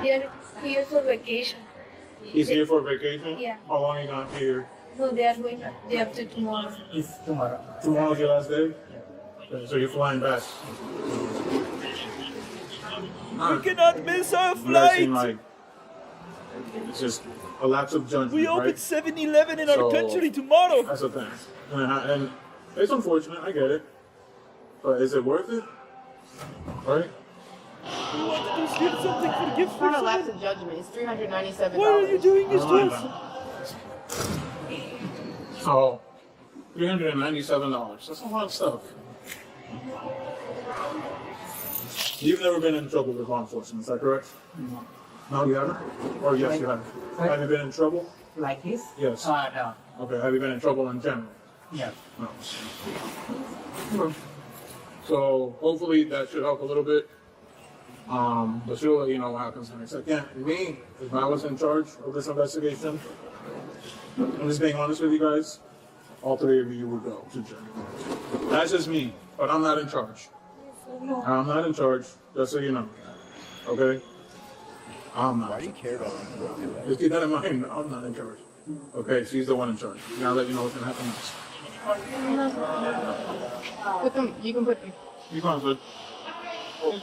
They're here for vacation. He's here for vacation? Yeah. How long are you going to be here? No, they are going day after tomorrow. Tomorrow. Tomorrow's your last day? Okay, so you're flying back. We cannot miss our You guys seem flight. like it's just a lapse of judgment, We open right? 7-Eleven in our So, country tomorrow. That's the thing. And it's unfortunate, I get it. But is it worth it? Right? We want to steal something for gift It's for not a lapse someone. of judgment. It's $397. Why are you doing this to us? So, $397. That's a lot of stuff. You've never been in trouble with law enforcement, is that correct? No, you haven't? Or yes, you have. Have you been in trouble? Like this? Yes. No. Okay, have you been in trouble in general? Yeah. No. So, hopefully that should help a little bit. But she'll let you know what happens next. Again, me, if I was in charge of this investigation, I'm just being honest with you guys, all three of you would go to jail. That's just me, but I'm not in charge. I'm not in charge, just so you know. Okay? I'm not. Why do you care about that? Just keep that in mind, I'm not in charge. Okay, she's the one in charge. Now let you know what's gonna happen next. Put them, you can put them. You can put.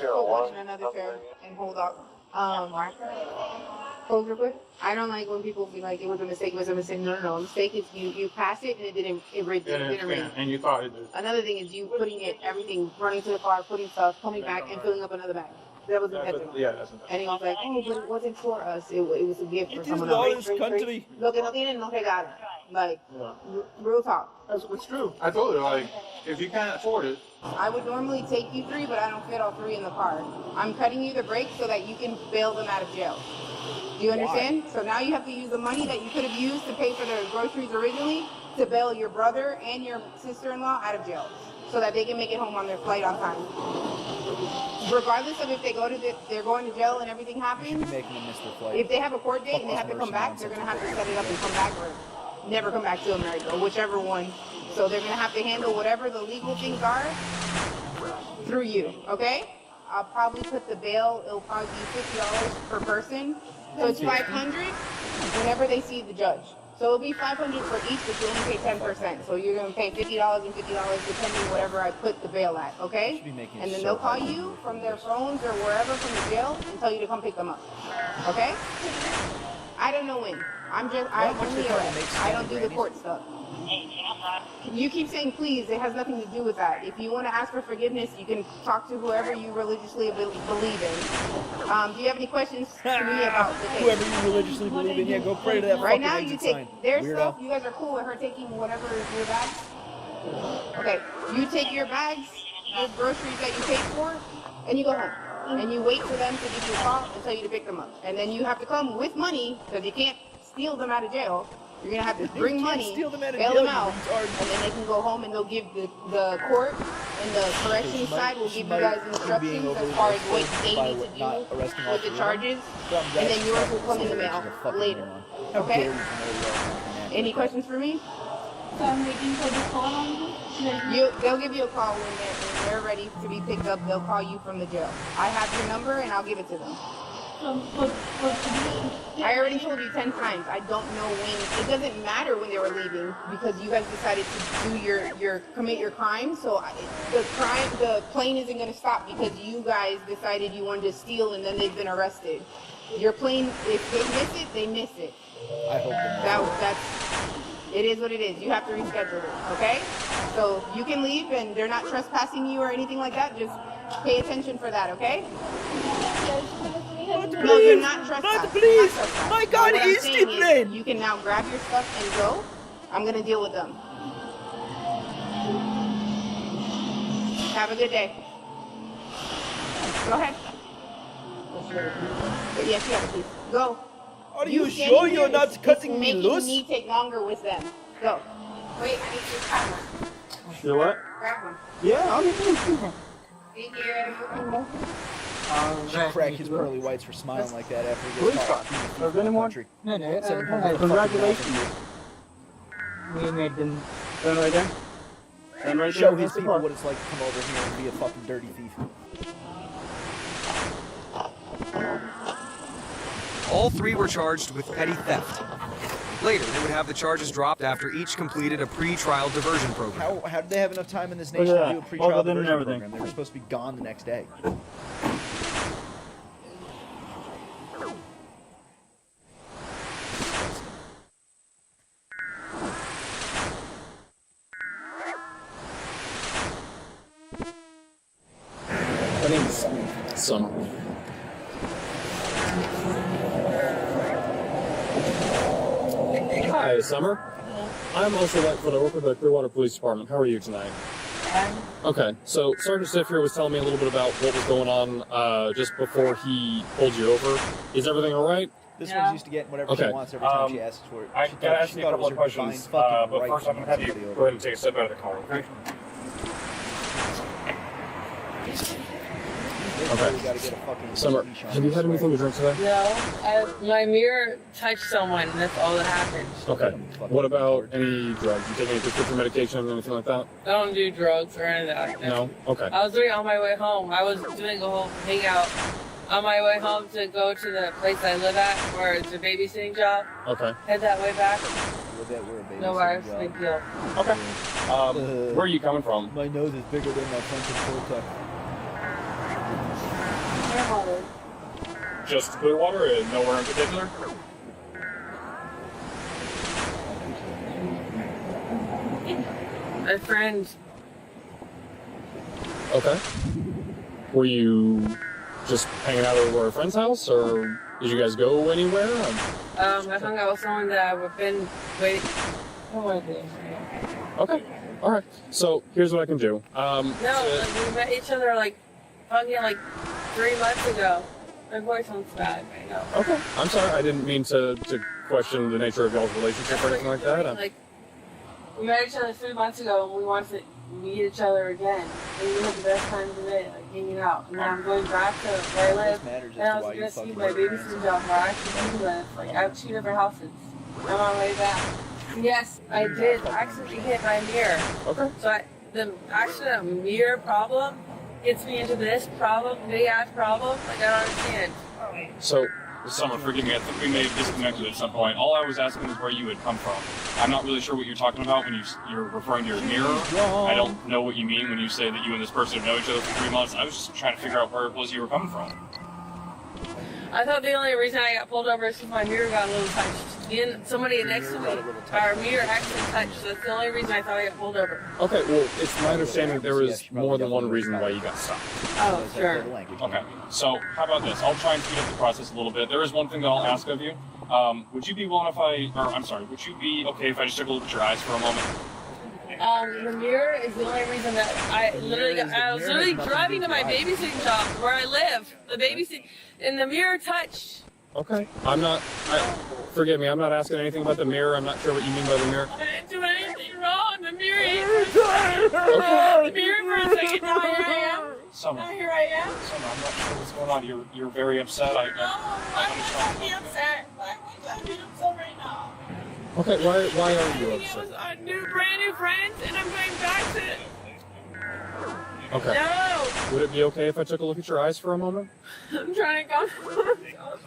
Go watch another fair and hold up. Hold real quick. I don't like when people be like, it was a mistake, No. A mistake is you pass it and it didn't ring. And you thought it did. Another thing is you putting everything, running to the car, putting stuff, coming back and filling up another bag. That was intentional. Yeah, that's intentional. And he was like, oh, but it wasn't for us. It was a gift for someone law else. in this country. Lo que no tienen, no regalan. Like, real talk. It's true. I told her, like, if you can't afford it. I would normally take you 3, but I don't fit all 3 in the car. I'm cutting you the break so that you can bail them out of jail. Do you understand? So now you have to use the money that you could have used to pay for their groceries originally to bail your brother and your sister-in-law out of jail so that they can make it home on their flight on time. Regardless of if they go to they're going to jail and everything happens, Making them miss their flight. if they have a court date and they have to come back, they're going to have to set it up and come back or never come back to America, whichever one. So they're going to have to handle whatever the legal things are through you, okay? I'll probably put the bail, it'll probably be $50 per person. So it's $500 whenever they see the judge. So it'll be $500 for each, but you only pay 10%. So you're going to pay $50 and $50 depending whatever I put the bail at, okay? And then they'll call you from their phones or wherever from the jail and tell you to come pick them up, okay? I don't know when. I'm only arrest. I don't do the court stuff. You keep saying please, it has nothing to do with that. If you want to ask for forgiveness, you can talk to whoever you religiously believe in. Do you have any questions to me about the case? Whoever you religiously believe in, yeah, go pray to that Right fucking now, you exit take sign. their Weirdo. stuff. You guys are cool with her taking whatever is your bags? Okay, you take your bags, your groceries that you paid for, and you go home. And you wait for them to give you a call and tell you to pick them up. And then you have to come with money, because you can't steal them out of jail. You're going to have to bring money, bail them out, and then they can go home and they'll give the court and the corrections side will give you guys instructions as far as what they need to do with the charges, and then yours will come in the mail later. Okay? Any questions for me? So I'm waiting for the call on this? They'll give you a call when they're ready to be picked up. They'll call you from the jail. I have your number and I'll give it to them. I already told you 10 times. I don't know when. It doesn't matter when they were leaving because you guys decided to do commit your crime. So the plane isn't going to stop because you guys decided you wanted to steal and then they've been arrested. Your plane, if they miss it, they miss it. I hope they It is what it is. You have to reschedule it, okay? So you can leave and they're not trespassing you or anything like that. Just pay attention for that, okay? No, you're not trespassing. please! My God, What I'm is saying the plane? You can now grab your stuff and go. I'm going to deal with them. Have a good day. Go ahead. Yes, you have a piece. Go. Are you sure you're not cutting me loose? Me take longer with them. Go. Wait, I need to grab one. You what? Grab one. Yeah, I'll get you. Crack his pearly whites for smiling like that after he gets caught. Is anyone? Country. No. Congratulations. We made them. Stand right there. Stand right there. Show his people what it's like to come over here and be a fucking dirty thief. All three were charged with petty theft. Later, they would have the charges dropped after each completed a pre-trial diversion program. How did they have enough time in this nation to do a pre-trial diversion program? They were supposed to be gone the next day. My name's Summer. Hi, Summer. I'm also like for the work with the Clearwater Police Department. How are you tonight? Okay, so Sergeant Stiff here was telling me a little bit about what was going on just before he pulled you over. Is everything all right? This one's used to getting whatever she wants every time she asks for it. I She gotta thought- ask she you a thought it couple was of her questions, divine fucking but right first to I'm gonna hand have you somebody over. go ahead and take a step out of the car, okay? Okay. Summer, have you had anything to drink today? No, my mirror touched someone, and that's all that happened. Okay. What about any drugs? You take any prescription medication or anything like that? I don't do drugs or anything like that. No? Okay. I was doing it on my way home. I was doing a whole hangout on my way home to go to the place I live at, where it's a babysitting job. Okay. Head that way back. No worries, job. big deal. Okay. Where are you coming from? My nose is bigger than my frontal cortex. Just Clearwater and nowhere in particular? My friend. Okay. Were you just hanging out over at a friend's house, or did you guys go anywhere? I hung out with someone that I've been waiting. Okay. All right. So here's what I can do. No, we met each other fucking 3 months ago. My voice sounds bad right now. Okay. I'm sorry. I didn't mean to question the nature of y'all's relationship or anything like that. We met each other 3 months ago and we wanted to meet each other again. And we had the best time of the day, hanging out. And then I'm going back to where I live. And I was going to see my babysitting job where I actually do live. I have 2 different houses. I'm on my way back. Yes, I did accidentally hit my mirror. Okay. So the accident mirror problem gets me into this problem, big ass problem. I don't understand. So, Summer, forgive me, I think we may have disconnected at some point. All I was asking is where you had come from. I'm not really sure what you're talking about when you're referring to your mirror. I don't know what you mean when you say that you and this person have known each other for 3 months. I was just trying to figure out where it was you were coming from. I thought the only reason I got pulled over is because my mirror got a little touched. And somebody next to me, our mirror actually touched. So that's the only reason I thought I got pulled over. Okay, well, it's my understanding that there was more than one reason why you got stopped. Oh, sure. Okay, so how about this? I'll try and speed up the process a little bit. There is one thing that I'll ask of you. Would you be willing would you be okay if I just took a look at your eyes for a moment? The mirror is the only reason that I was literally driving to my babysitting job where I live. And the mirror touched. Okay. Forgive me, I'm not asking anything about the mirror. I'm not sure what you mean by the mirror. I didn't do anything wrong. The mirror The mirror for a second. Now here I am. Summer. Now here I am. Summer, I'm not sure what's going on. You're very upset. I'm not be upset. I'm be upset right now. Okay, why are you It upset? was brand new friends, and I'm going back to. Okay. No. Would it be okay if I took a look at your eyes for a moment? I'm trying to go.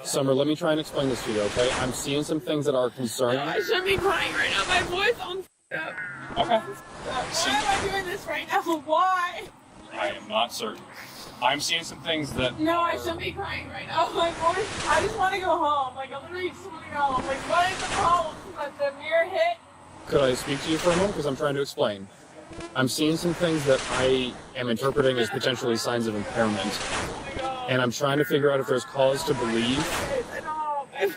Summer, let me try and explain this to you, okay? I'm seeing some things that are concerning. I shouldn't be crying right now. My voice on up. Okay. Why am I doing this right now? Why? I am not certain. I'm seeing some things that... No, I shouldn't be crying right now. My voice, I just want to go home. Like, I literally just want to go home. Like, what is the problem? Like, the mirror hit? Could I speak to you for a moment? Because I'm trying to explain. I'm seeing some things that I am interpreting as potentially signs of impairment. And I'm trying to figure out if there's cause to believe... I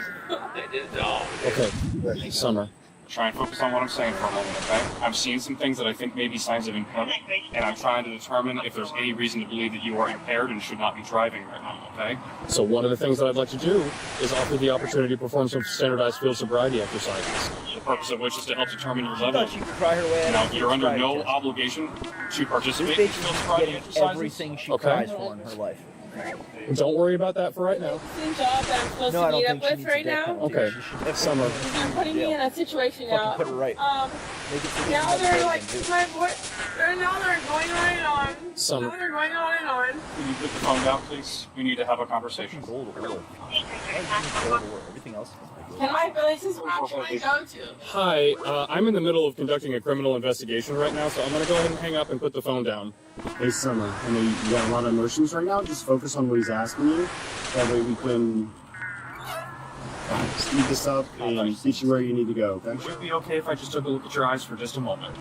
just don't. Okay, Summer. Try and focus on what I'm saying for a moment, okay? I'm seeing some things that I think may be signs of impairment, and I'm trying to determine if there's any reason to believe that you are impaired and should not be driving right now, okay? So one of the things that I'd like to do is offer the opportunity to perform some standardized field sobriety exercises, the purpose of which is to help determine your level. She could cry her way out Now, of you're under sobriety no test. obligation to participate in This field bitch is sobriety getting exercises. everything she Okay. cries for in her life. Don't worry about that for right now. Same job that I'm supposed No, I to don't meet think up she with needs right to get now. Okay, Summer. You're putting me in a situation now. Fucking put her right. Make it so that Now you they're know like, what my voice, now they're going on and on. Summer. Now they're going on and on. Can you put the phone down, please? We need to have a conversation. Everything else. Can my this is where I'm trying to go to. Hi, I'm in the middle of conducting a criminal investigation right now, so I'm going to go ahead and hang up and put the phone down. Hey, Summer, I know you got a lot of emotions right now. Just focus on what he's asking you. That way we can speed this up and get you where you need to go, okay? Would it be okay if I just took a look at your eyes for just a moment?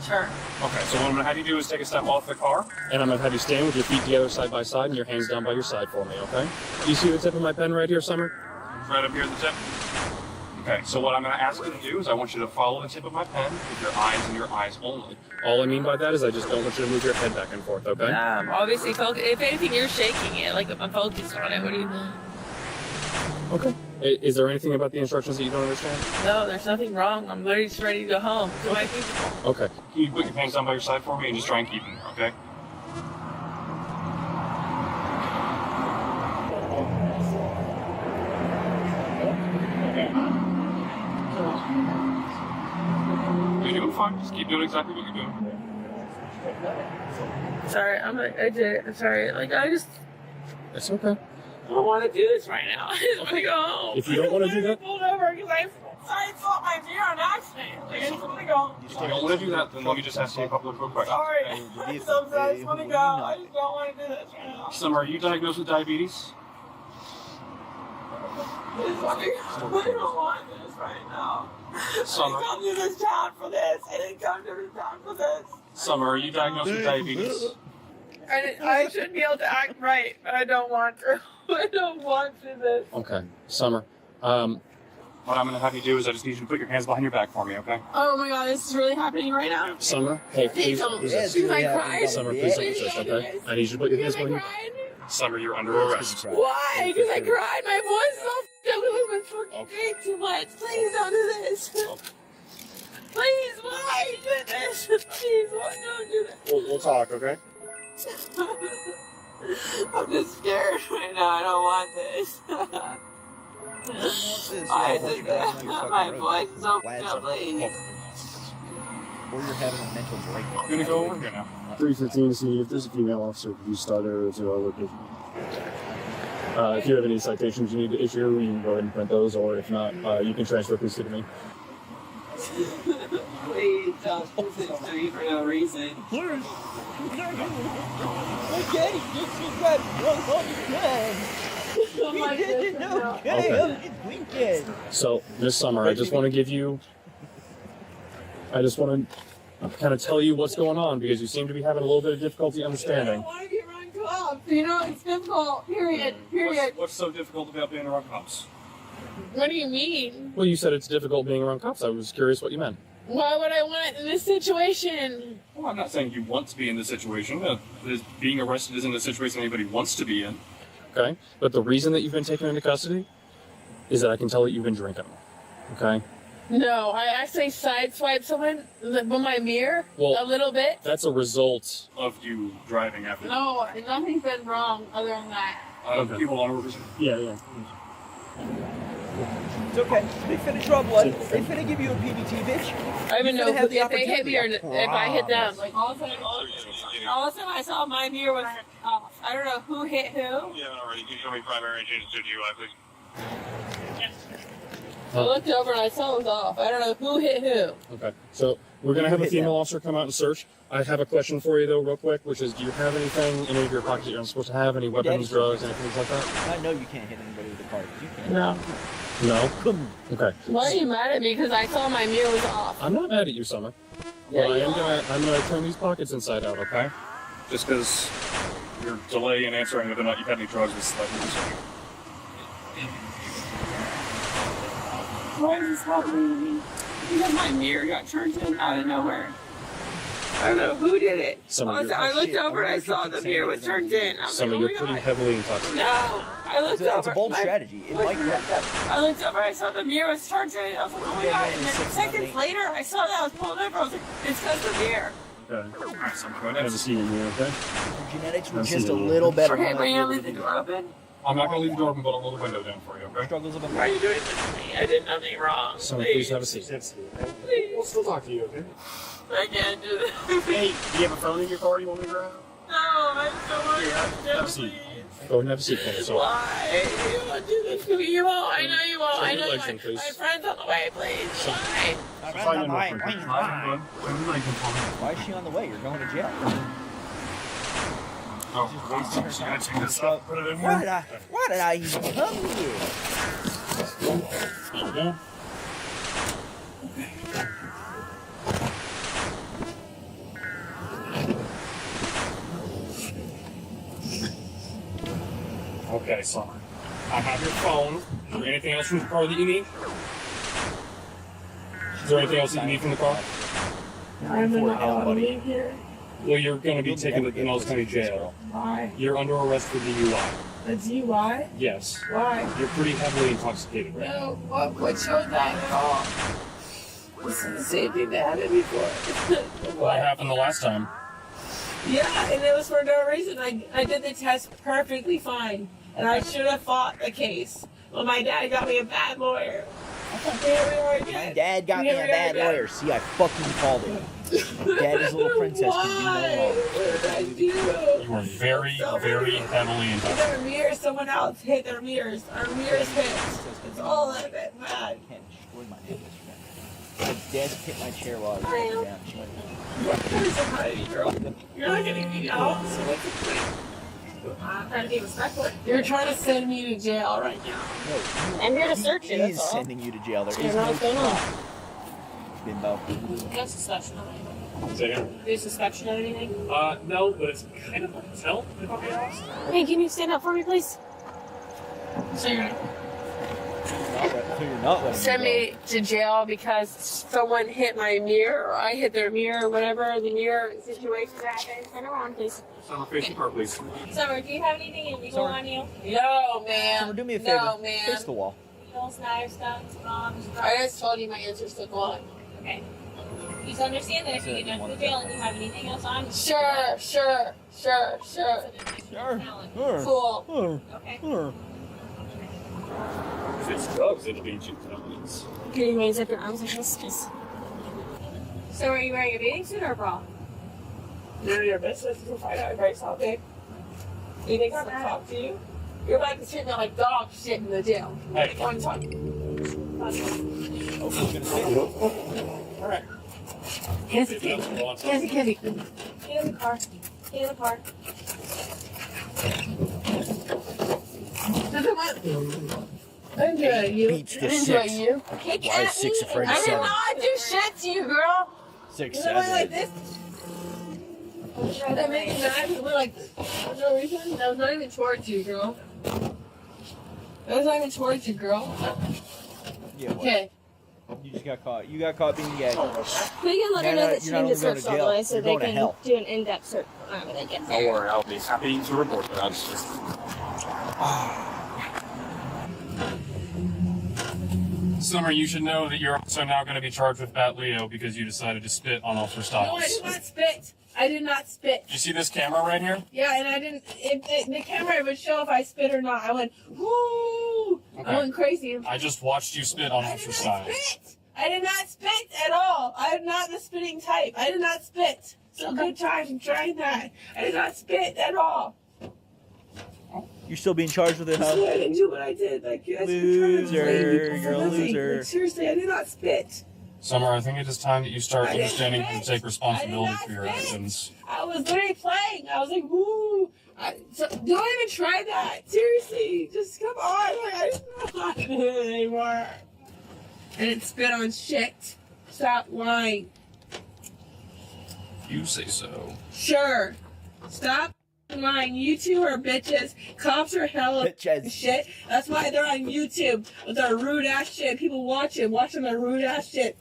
Sure. Okay, so what I'm going to have you do is take a step off the car, and I'm going to have you stand with your feet together side by side and your hands down by your side for me, okay? Do you see the tip of my pen right here, Summer? Right up here at the tip? Okay, so what I'm going to ask you to do is I want you to follow the tip of my pen with your eyes and your eyes only. All I mean by that is I just don't want you to move your head back and forth, okay? Obviously, if anything, you're shaking it. Like, I'm focused on it. What do you mean? Okay. Is there anything about the instructions that you don't understand? No, there's nothing wrong. I'm literally just ready to go home. To my people. Okay. Can you put your hands down by your side for me and just try and keep them there, okay? You're doing fine. Just keep doing exactly what you're doing. Sorry, I did it. I'm sorry. Like, I just It's okay. don't want to do this right now. I just want to go home. If you don't want to do that, Pulled over because I saw my deer on accident. Like, I just want to go. if you don't want to do that, then let me just ask you a couple of quick questions. Sorry. I'm so sad. I just want to go. I just don't want to do this right now. Summer, are you diagnosed with diabetes? I just want to go. I don't want this right now. Summer. I didn't come to this town for this. I didn't come to this town for this. Summer, are you diagnosed with diabetes? I should be able to act right, but I don't want to. I don't want to do this. Okay. Summer, what I'm going to have you do is I just need you to put your hands behind your back for me, okay? Oh my god, this is really happening right now. Summer, hey, please. Please, I cried. Summer, please don't resist, okay? I need you to put your hands behind your back. Summer, you're under arrest. Why? Because I cried. My voice is all f***ed up because I've been fucking drinking too much. Please don't do this. Please, why do this? Please, why don't do this? We'll talk, okay? I'm just scared right now. I don't want this. Why is it my voice is so f***ed up, please? Or you're having a mental breakdown. I'm going to go over here now. 315 to see if there's a female officer. Could you start her to our location? If you have any citations you need to issue, you can go ahead and print those, or if not, you can transfer these to me. Please don't put this to me for no reason. Okay, this is what we didn't know. Okay. Weekend. So, this summer, I just want to kind of tell you what's going on because you seem to be having a little bit of difficulty understanding. I don't want to be around cops. You know, it's difficult. Period. What's so difficult about being around cops? What do you mean? Well, you said it's difficult being around cops. I was curious what you meant. Why would I want in this situation? Well, I'm not saying you want to be in this situation. Being arrested isn't a situation anybody wants to be in. Okay? But the reason that you've been taken into custody is that I can tell that you've been drinking. Okay? No, I actually sideswiped someone with my mirror a little bit. That's a result of you driving after. No, nothing's been wrong other than that. People on over. Yeah. It's okay. They finna draw blood. They finna give you a PBT, bitch. I even know have the if they hit me or if I hit them. promise. Like all of a sudden I saw my mirror was I don't know who hit who. You haven't already. Can you show me primary and change it to DUI, please? I looked over and I saw it was off. I don't know who hit who. Okay. So we're going to have a female officer come out and search. I have a question for you, though, real quick, which is, do you have anything in any of your pockets that you're not supposed to have? Any weapons, drugs, anything like that? I know you can't hit anybody with a car. You can't. No. No? Okay. Why are you mad at me? Because I saw my mirror was off. I'm not mad at you, Summer. Yeah, But you I'm gonna turn these pockets inside out, okay? Just because your delay in answering whether or not you've had any drugs is slightly concerning. Why is this happening to me? Because my mirror got turned in out of nowhere. I don't know who did it. I looked over and I saw the mirror was turned in. I was Summer, like, oh you're my pretty God. heavily intoxicated. No, I looked over. It's a bold strategy. It might work. I looked over, I saw the mirror was turned in. I was like, oh my God. And then seconds later, I saw that I was pulled over. I was like, it's because of the mirror. Okay. Alright, so I'm going to have to see you here, okay? Your genetics were just a little better. Okay, but you're leaving the door open? I'm not going to leave the door open, but I'll roll the window down for you, okay? Struggles of a Why are you doing this to me? I did nothing wrong. Summer, please have a seat. Please. We'll still talk to you, okay? I can't do this. Hey, do you have a phone in your car you want me to grab? No, I'm so worried. Have a seat. Go ahead and have a seat, please. So, Why? You won't do this to me. You won't. I know you won't. Show I your know you legs in, won't. please. My friend's on the way, please. Why? Why is she on the way? You're going to jail. Oh, I'm just going to take this up, put it in Why here. did I even come here? There we go. Okay, Summer. I have your phone. Is there anything else from the car that you need? Is there anything else that you need from the car? I'm not allowed here. Well, you're going to be taken to Pinellas County Jail. Why? You're under arrest for DUI. A DUI? Yes. Why? You're pretty heavily intoxicated right now. No, what showed that at all? This is the same thing that happened before. What happened the last time? Yeah, and it was for no reason. I did the test perfectly fine, and I should have fought the case. But my dad got me a bad lawyer. Here we are again. My dad got me a bad lawyer. See, I fucking called it. Daddy's little princess can do no wrong. What did I do? You were very, very heavily intoxicated. Their mirrors, someone else hit their mirrors. Our mirrors hit. It's all of it, man. I can't destroy my neighbors. My dad hit my chair while I was laying down. She went, You're not getting me out, so what's the point? I'm trying to be respectful. You're trying to send me to jail right now. no, I'm here to search you, he is that's all. sending you to jail. There You is know no what's going on? plot. Bimbo. No suspicion of anything. Say again? Do you suspicion of anything? No, but it's kind of hard to tell, if I'll be honest. Hey, can you stand up for me, please? So you're not letting send me to jail because someone hit my mirror, or I hit their mirror, or whatever the mirror situation happened. Turn around, please. Summer, face the car, please. Summer, do you have anything illegal Summer. on you? No, ma'am. Summer, do me a favor. No, ma'am. Face the wall. Needles, knives, guns, bombs. I just told you my answers to one. Okay. You understand that if you get done to jail and you have anything else on? Sure. Sure. Cool. Okay. If it's drugs, it'll be 2 felonies. Can you raise up your arms like this, please? So are you wearing a bathing suit or a bra? None of your business. You can find out very something. You think I'm gonna talk to you? You're about to sit there like dog shit in the jail. Hey. One time. Alright. Kenzie. Get in the car. I'm doing you. Beats the I'm six. doing you. Why is 6 afraid of I did 7? not do shit to you, girl. 6, You know, like 7. this. That made me mad. We're like this. For no reason. That was not even towards you, girl. That was not even towards you, girl. Yeah, what? Okay. You just got caught. You got caught being gay. We can let her know that she You're not needs to only going search to all the jail, way so you're they going to can hell. do an in-depth search whenever they get Don't there. worry, I'll be happy to report that. It's just... Summer, you should know that you're also now going to be charged with Bat Leo because you decided to spit on Officer Stiles. No, I did not spit. I did not spit. Did you see this camera right here? Yeah, and I didn't. The camera would show if I spit or not. I went, whoo! Okay. I went crazy. I just watched you spit on Officer Stiles. I did not spit at all. I am not the spitting type. I did not spit. So good time trying that. I did not spit at all. You're still being charged with it, huh? I didn't do what I did. Like, you guys Loser, you're a loser. Like, seriously, I did not spit. Summer, I think it is time that you start I didn't understanding and spit. take responsibility I did for your not spit. actions. I was literally playing. I was like, woo. Don't even try that. Seriously. Just come on. Like, I don't know how to do it anymore. I didn't spit on shit. Stop lying. You say so. Sure. Stop lying. You two are bitches. Cops are hella shit. That's why they're on YouTube with their rude ass shit. People watching their rude ass shit.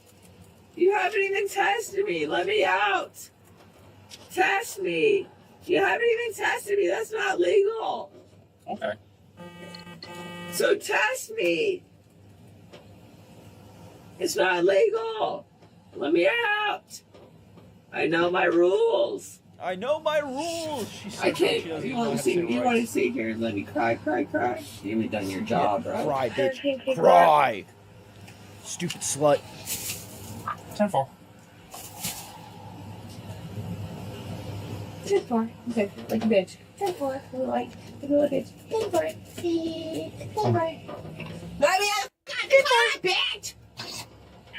You haven't even tested me. Let me out. Test me. You haven't even tested me. That's not legal. Okay. So test me. It's not legal. Let me out. I know my rules. I know my rules. She's so I drunk, she can't. doesn't You even know want how to say sit? it You right. want to sit here and let me cry? You haven't done your job, right? Cry, bitch. Cry. Stupid slut. 10-4. 10-4. Okay, like a bitch. 10-4. Like a bitch. 10-4. 10-4. Let me out. 10-4, bitch.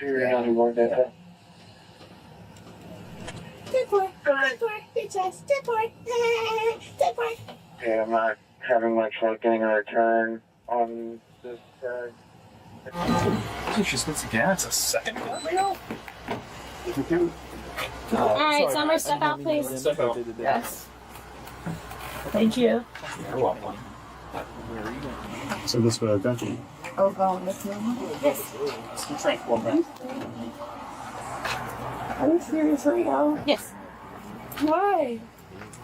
You're not anymore, Dad. 10-4. 10-4. Bitch ass. 10-4. 10-4. Okay, I'm not having much luck getting a return on this guy. I think she spits again. It's a second gun now. Alright, Summer, step out, please. Step out. Yes. Thank you. You're welcome. So this way, okay? Oh, going this way? Yes. It's like, are you serious right now? Yes. Why?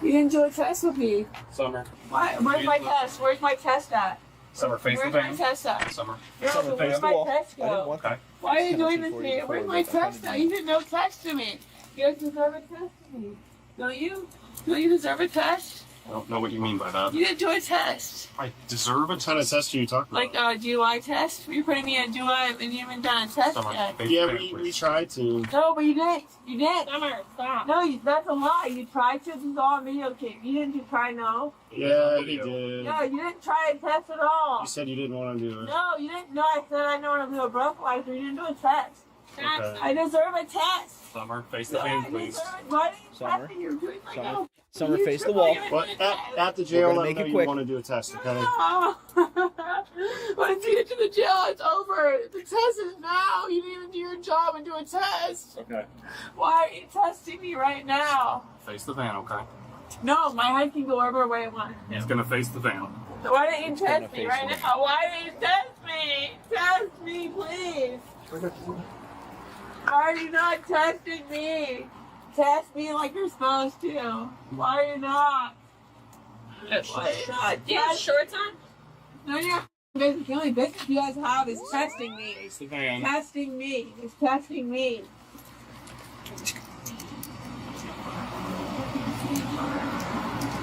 You didn't do a test with me. Summer. Why? Where's my test? Where's my test at? Summer, face Where's the my van. test at? Summer. Girl, where's my test go? Okay. Why are you doing this to me? Where's my test at? You did no test to me. You guys deserve a test to me. Don't you? Don't you deserve a test? I don't know what you mean by that. You didn't do a test. I deserve a What kind of test are you talking Like a DUI test? You're putting me in a DUI and you haven't done a test Summer, yet. face Yeah, the van, we please. tried to. No, but you didn't. You didn't. Summer, stop. No, that's a lie. You tried to. This is all on videotape. You didn't try, no. Yeah, he did. No, you didn't try a test at all. You said you didn't want to do it. No, you didn't. No, I said I know what I'm doing. Breathalyzer. You didn't do a test. Okay. I deserve a test. Summer, face the No, van, I please. deserve it. Why didn't you Summer. test me? You're doing my Summer. no. Summer, You face the should wall. not even Well, do that. at the jail, gonna let make them it know quick. you want to do a test, okay? No. Once you get to the jail, it's over. The test is now. You didn't even do your job and do a test. Okay. Why are you testing me right now? Face the van, okay? No, my head can go wherever way I want. He's gonna face the van. Why didn't you test me face right me. now? Why didn't you test me? Test me, please. Why are you not testing me? Test me like you're supposed to. Why are you not? Why are you not? Do you have shorts on? No, you're business. The only business you guys have is testing me. Face the van. Testing me. It's testing me.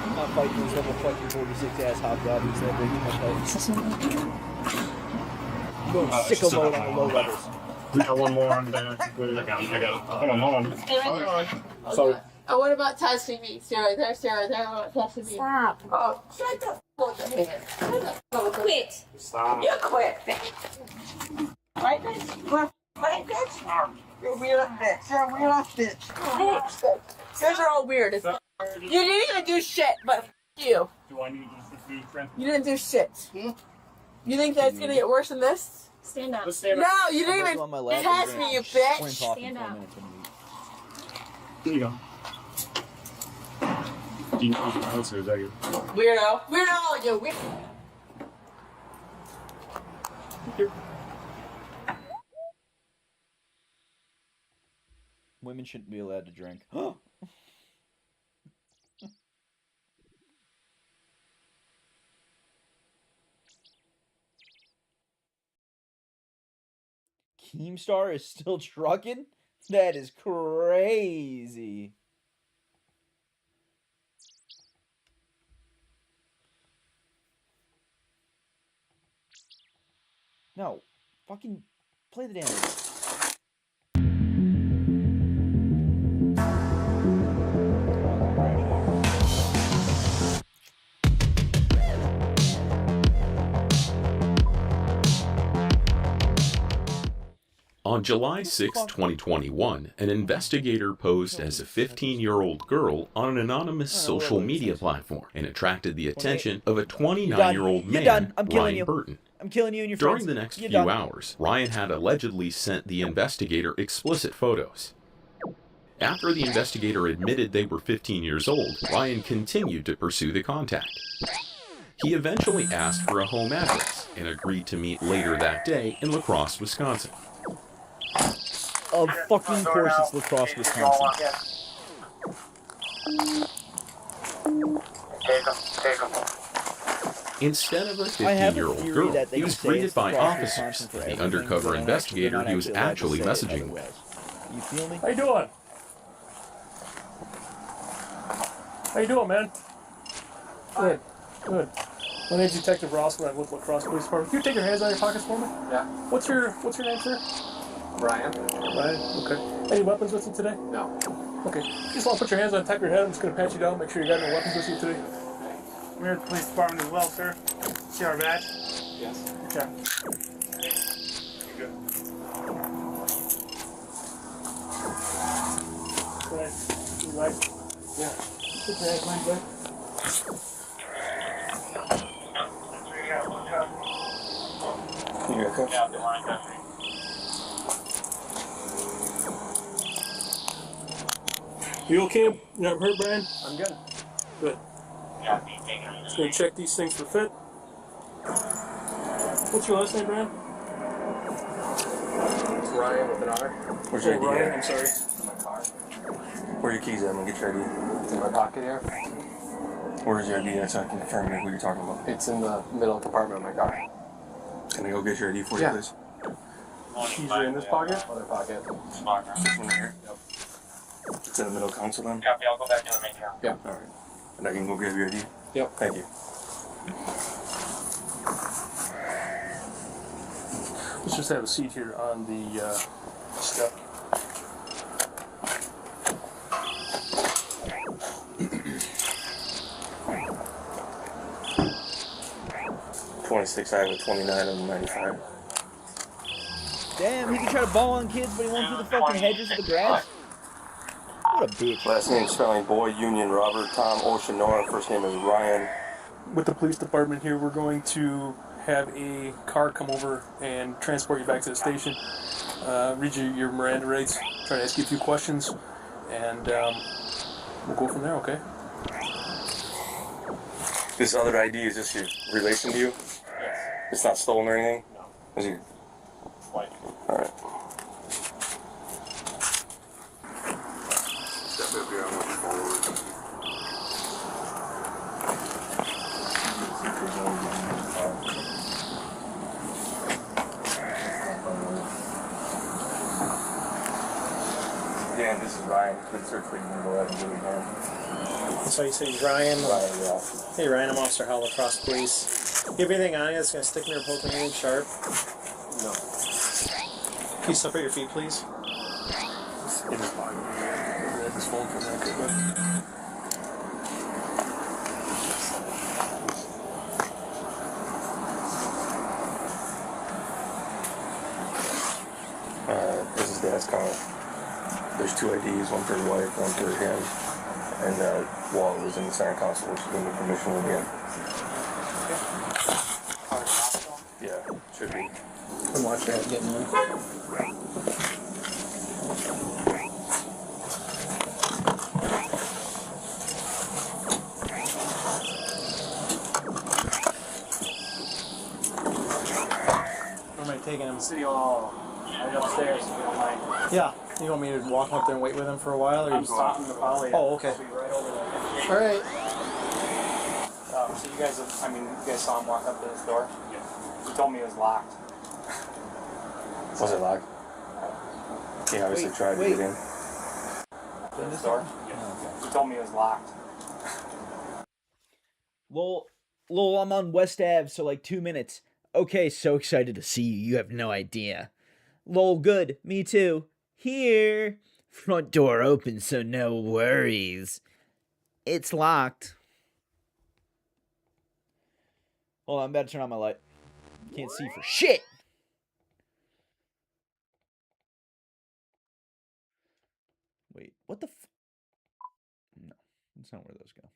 I'm not fighting these level fucking 46 ass hobgoblins that break my fights. I'm going sicko mode on the low levels. We got one more on there. I got it. Hold on. Sorry. Oh, what about testing me? Stay right there, what about testing me? Stop. Oh, shut the f*** up. Shut the f*** up. Quit. Stop. You quit, bitch. Right, bitch? Right, bitch? You're a weird bitch. You're a weird bitch. You guys are all weird. It's you didn't even do shit, but f*** you. Do I need to see friend? You didn't do shit. You think that's gonna get worse than this? Stand up. No, you didn't even test me, you bitch. Stand up. Here you go. Do you know the answer? Is that you? Weirdo. Weirdo, you weird. Women shouldn't be allowed to drink. Keemstar is still trucking? That is crazy. No. Fucking play the damn game. On July 6, 2021, an investigator posed as a 15-year-old girl on an anonymous social media platform and attracted the attention of a 29-year-old man, Ryan Burton. I'm killing you and your During friends. the next You're few done. hours, Ryan had allegedly sent the investigator explicit photos. After the investigator admitted they were 15 years old, Ryan continued to pursue the contact. He eventually asked for a home address and agreed to meet later that day in La Crosse, Wisconsin. Of fucking course it's La Crosse, Wisconsin. Instead of a I have a 15-year-old theory girl, that they he can was say greeted it's by La Crosse, officers, Wisconsin for the everything, undercover but they're investigator not he was allowed to actually say it messaging with. otherwise. You feel me? How you doing? How you doing, man? Good. Good. My name's Detective Ross, and I'm with La Crosse Police Department. Can you take your hands out of your pockets for me? Yeah. What's your name, sir? Ryan. Ryan. Okay. Any weapons with you today? No. Okay. Just want to put your hands on the top of your head. I'm just going to pat you down, make sure you got no weapons with you today. We're at the police department as well, sir. See our badge? Yes. Okay. Good. Right. You right? Yeah. Put your hands behind your back. You got coach? You okay? You not hurt, Brian? I'm good. Good. Just going to check these things for fit. What's your last name, Brian? It's Ryan with an R. Where's your ID? Ryan, I'm sorry. In my car. Where are your keys at? I'm going to get your ID. It's in my pocket here. Where's your ID at so I can confirm who you're talking about? It's in the middle compartment of my car. Can I go get your ID for you, Yeah. please? Keys are in this pocket? Other pocket. This one right here? Yep. It's in the middle console then? Copy, I'll go back in the main car. Yeah. Alright. And I can go grab your ID? Yep. Thank you. Let's just have a seat here on the step. I have a 29 and 95. Damn, he can try to ball on kids, but he won't do the fucking hedges of the grass. What a bitch. Last name spelling Boy, Union, Robert, Tom, Ocean, Nora. First name is Ryan. With the police department here, we're going to have a car come over and transport you back to the station. Read you your Miranda rights, try to ask you a few questions, and we'll go from there, okay? This other ID, is this your relation to you? Yes. It's not stolen or anything? No. Is it? White. Alright. Step up here, I'm looking forward. Dan, this is Ryan. Good search for you. Go ahead and do it again. So you say Ryan? Ryan, yeah. Hey Ryan, I'm Officer Howell, La Crosse Police. You have anything on you that's going to stick me or poke me anything sharp? No. Can you separate your feet, please? In his pocket. Grab his phone from that quick. This is Dad's car. There's two IDs, one for his wife, one for him. And Wall is in the center console, which is in the permission room again. Yeah, should be. I'm watching it getting in. Where am I taking him? City Hall. Right upstairs, if you don't mind. Yeah. You want me to walk up there and wait with him for a while? Or I'm you... talking to Polly. Oh, okay. I'll be right over there. All right. So you guys, you guys saw him walk up to this door? Yeah. He told me it was locked. Was it locked? He obviously tried to get in. This door? Yeah. He told me it was locked. Lol, I'm on West Ave, so like 2 minutes. Okay, so excited to see you. You have no idea. Lol, good. Me too. Here. Front door open, so no worries. It's locked. Hold on, I'm about to turn on my light. Can't see for shit. What the No, that's not where those go.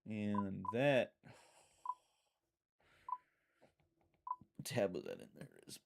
And that... What tab was that in? There it is.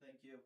Thank you.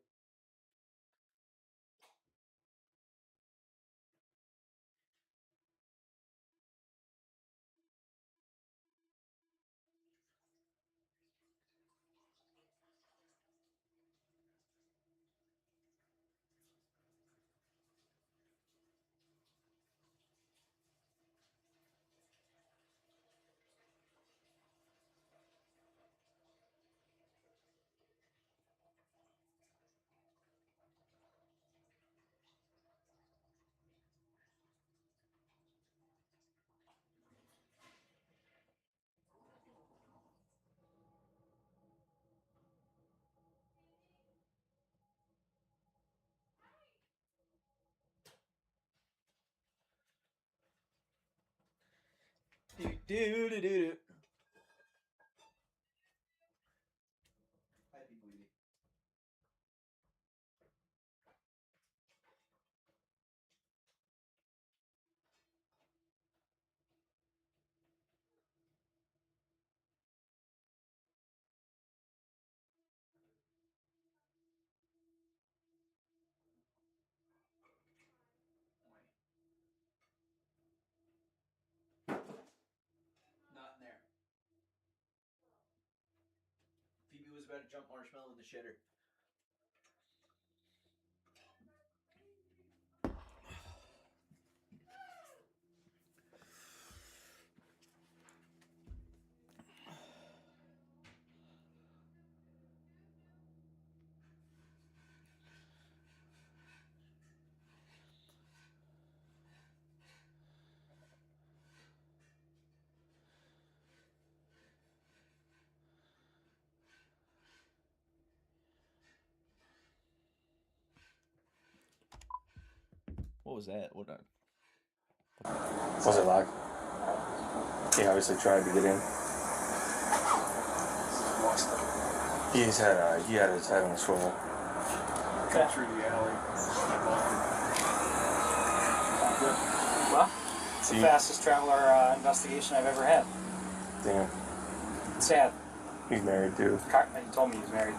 Do do do do. Happy Bleedy. Not in there. Phoebe was about to jump Marshmallow in the shitter. What was that? What? Was it locked? He obviously tried to get in. He had his head on a swivel. Okay. Through the alley. Well, it's the fastest traveler investigation I've ever had. Damn. Sad. He's married too. He told me he's married.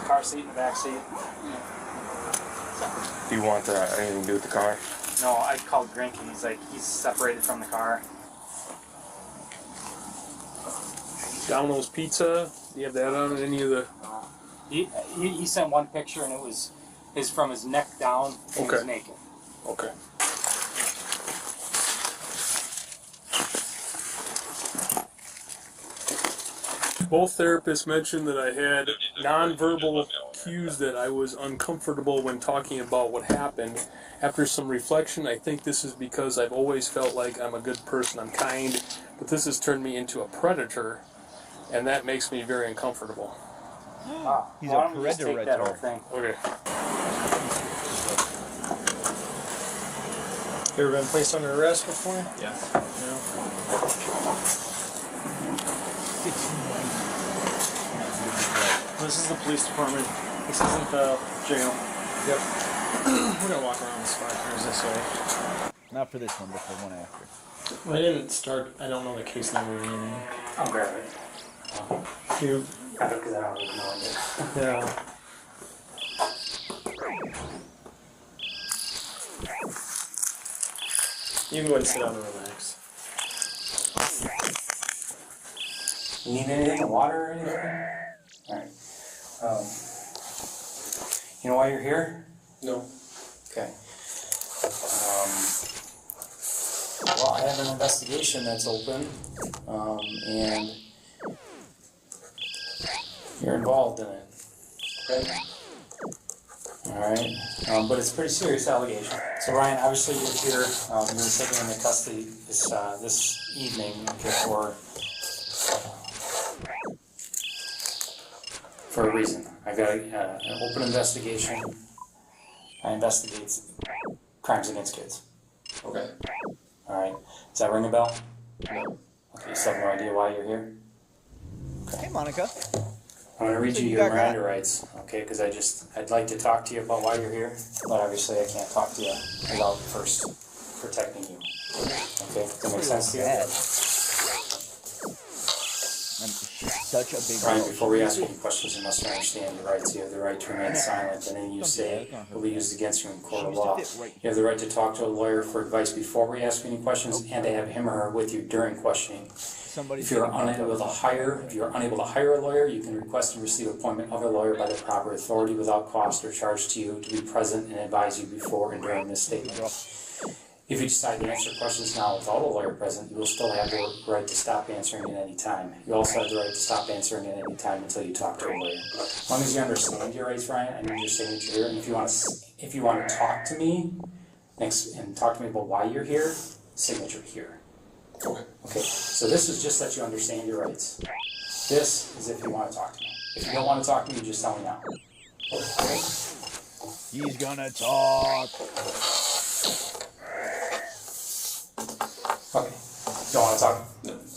Car seat in the back seat. Do you want anything to do with the car? No, I called Grinky. He's like, he's separated from the car. Domino's Pizza. Do you have that on any of the... He sent one picture and it was from his neck down and he was naked. Okay. Both therapists mentioned that I had nonverbal cues that I was uncomfortable when talking about what happened. After some reflection, I think this is because I've always felt like I'm a good person, I'm kind, but this has turned me into a predator, and that makes me very uncomfortable. He's a predator. Okay. You ever been placed under arrest before? Yeah. This is the police department. This isn't the jail. Yep. We're gonna walk around the spot cars this way. Not for this one, but for one after. Well, I didn't start. I don't know the case number or anything. I'll grab it. You. Because I don't really know it. Yeah. You can go ahead and sit down and relax. You need anything? Water or anything? Alright. You know why you're here? No. Okay. Well, I have an investigation that's open, and you're involved in it. Okay? Alright. But it's a pretty serious allegation. So Ryan, obviously you're here, you're taken into custody this evening for a reason. I got an open investigation. I investigate crimes against kids. Okay. Alright. Does that ring a bell? No. Okay, you still have no idea why you're here? Okay. Hey, Monica. I'm going to read you your Miranda rights, okay, because I'd like to talk to you about why you're here, but obviously I can't talk to you without first protecting you. Okay, does that make sense to you? She's such a big Ryan, girl. before we ask any questions, you must understand your rights. You have the right to remain silent, and anything you say will be used against you in court of law. You have the right to talk to a lawyer for advice before we ask any questions, and to have him or her with you during questioning. If you're unable to hire a lawyer, you can request and receive appointment of a lawyer by the proper authority without cost or charge to you to be present and advise you before and during this statement. If you decide to answer questions now without a lawyer present, you will still have the right to stop answering at any time. You also have the right to stop answering at any time until you talk to a lawyer. As long as you understand your rights, Ryan, I need your signature here. And if you want to talk to me and talk to me about why you're here, signature here. Okay, so this is just that you understand your rights. This is if you want to talk to me. If you don't want to talk to me, you just tell me now. Okay? He's gonna talk. Okay. Don't want to talk?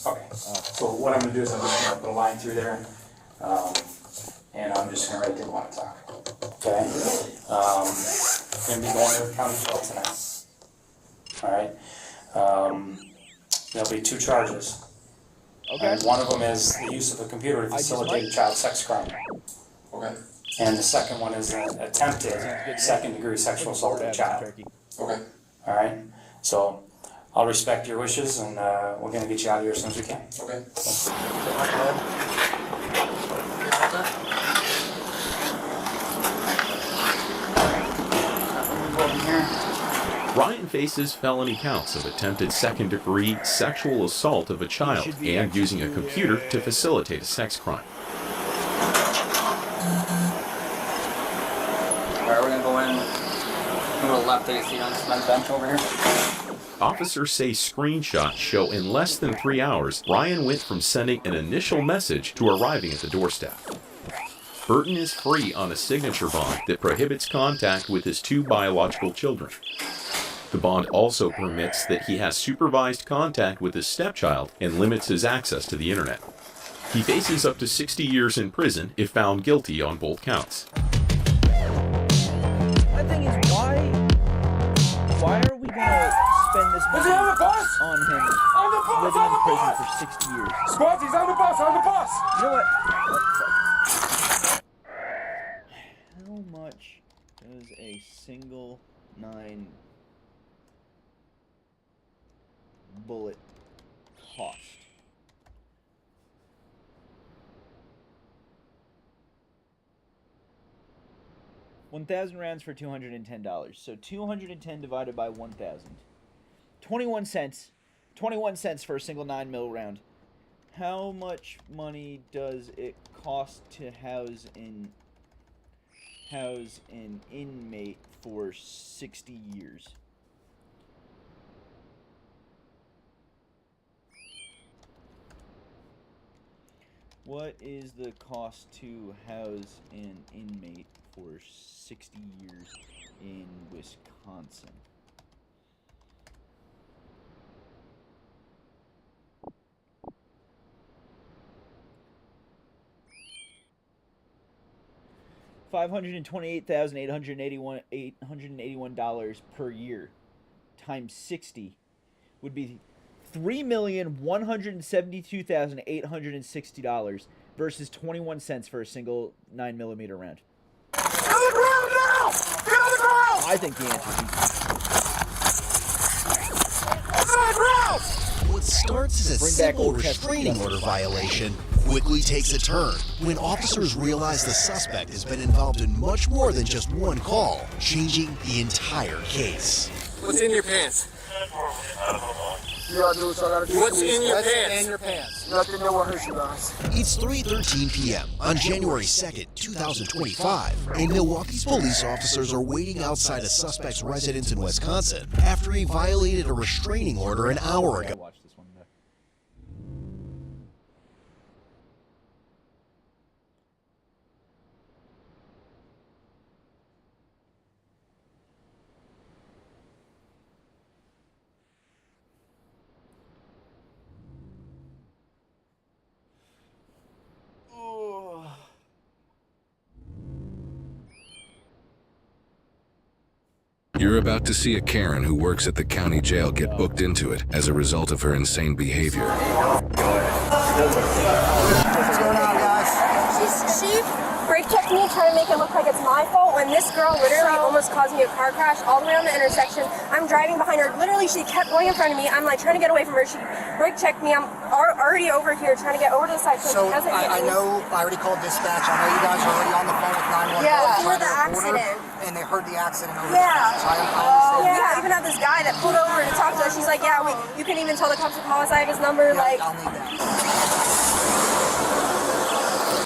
Okay. So what I'm going to do is I'm just going to put a line through there, and I'm just going to write didn't want to talk. Okay? Going to be going to the county jail tonight. Alright? There'll be 2 charges. Okay. And one of them is the use of a computer to facilitate a child sex crime. Okay. And the second one is an attempted second-degree sexual assault of a child. Okay. Alright? So I'll respect your wishes, and we're going to get you out of here as soon as we can. Okay. Ryan faces felony counts of attempted second-degree sexual assault of a child and using a computer to facilitate a sex crime. Alright, we're going to go in. Go to the left, take a seat on this bench over here. Officers say screenshots show in less than 3 hours, Ryan went from sending an initial message to arriving at the doorstep. Burton is free on a signature bond that prohibits contact with his 2 biological children. The bond also permits that he has supervised contact with his stepchild and limits his access to the internet. He faces up to 60 years in prison if found guilty on both counts. The thing is, why are we gonna spend this money on him living in prison for 60 years? Squad, he's on the bus, on the bus! You know what? How much does a single 9 bullet cost? $1,000 rounds for $210. So 210 divided by 1,000. 21 cents. 21 cents for a single 9mm round. How much money does it cost to house an inmate for 60 years? What is the cost to house an inmate for 60 years in Wisconsin? $528,881 per year times 60 would be $3,172,860 versus 21 cents for a single 9mm round. Get on the ground now! Get on the ground! I think the answer is What starts as a simple restraining order violation quickly takes a turn when officers realize the suspect has been involved in much more than just one call, changing the entire case. What's in your pants? What's in your pants? Nothing, no one hurt you guys. It's 3:13 p.m. on January 2nd, 2025, and Milwaukee's police officers are waiting outside a suspect's residence in Wisconsin after he violated a restraining order an hour ago. You're about to see a Karen who works at the county jail get booked into it as a result of her insane behavior. What's going on, guys? She brake checked me, trying to make it look like it's my fault when this girl literally almost caused me a car crash all the way on the intersection. I'm driving behind her. Literally, she kept going in front of me. I'm like trying to get away from her. She brake checked me. I'm already over here trying to get over to the side. So I know I already called dispatch. I know you guys are already on the phone with 911. Yeah, before the accident. And they heard the accident over Yeah. the phone. So I understand. Yeah, I even had this guy that pulled over to talk to us. She's like, yeah, you can even tell the cops to call us. I have his number. Yeah, like, I'll need that.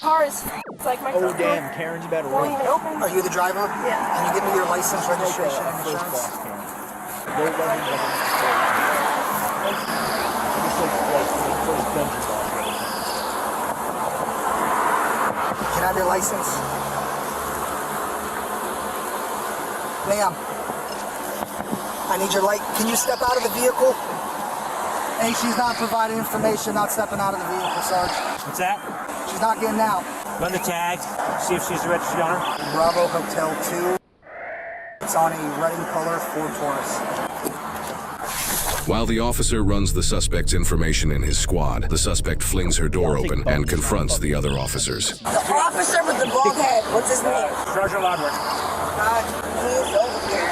car is like my Oh damn, Karen's about to won't run. even open. Are you the driver? Yeah. Can you give me your license, registration, and insurance? Can I have your license? Ma'am, I need your light. Can you step out of the vehicle? Hey, she's not providing information, not stepping out of the vehicle, Sarge. What's that? She's not getting out. Run the tag, see if she's a registered owner. Bravo Hotel 2. It's on a red and color Ford Taurus. While the officer runs the suspect's information in his squad, the suspect flings her door open and confronts the other officers. The officer with the bald head, what's his name? Sergeant Lodworth. He is over here.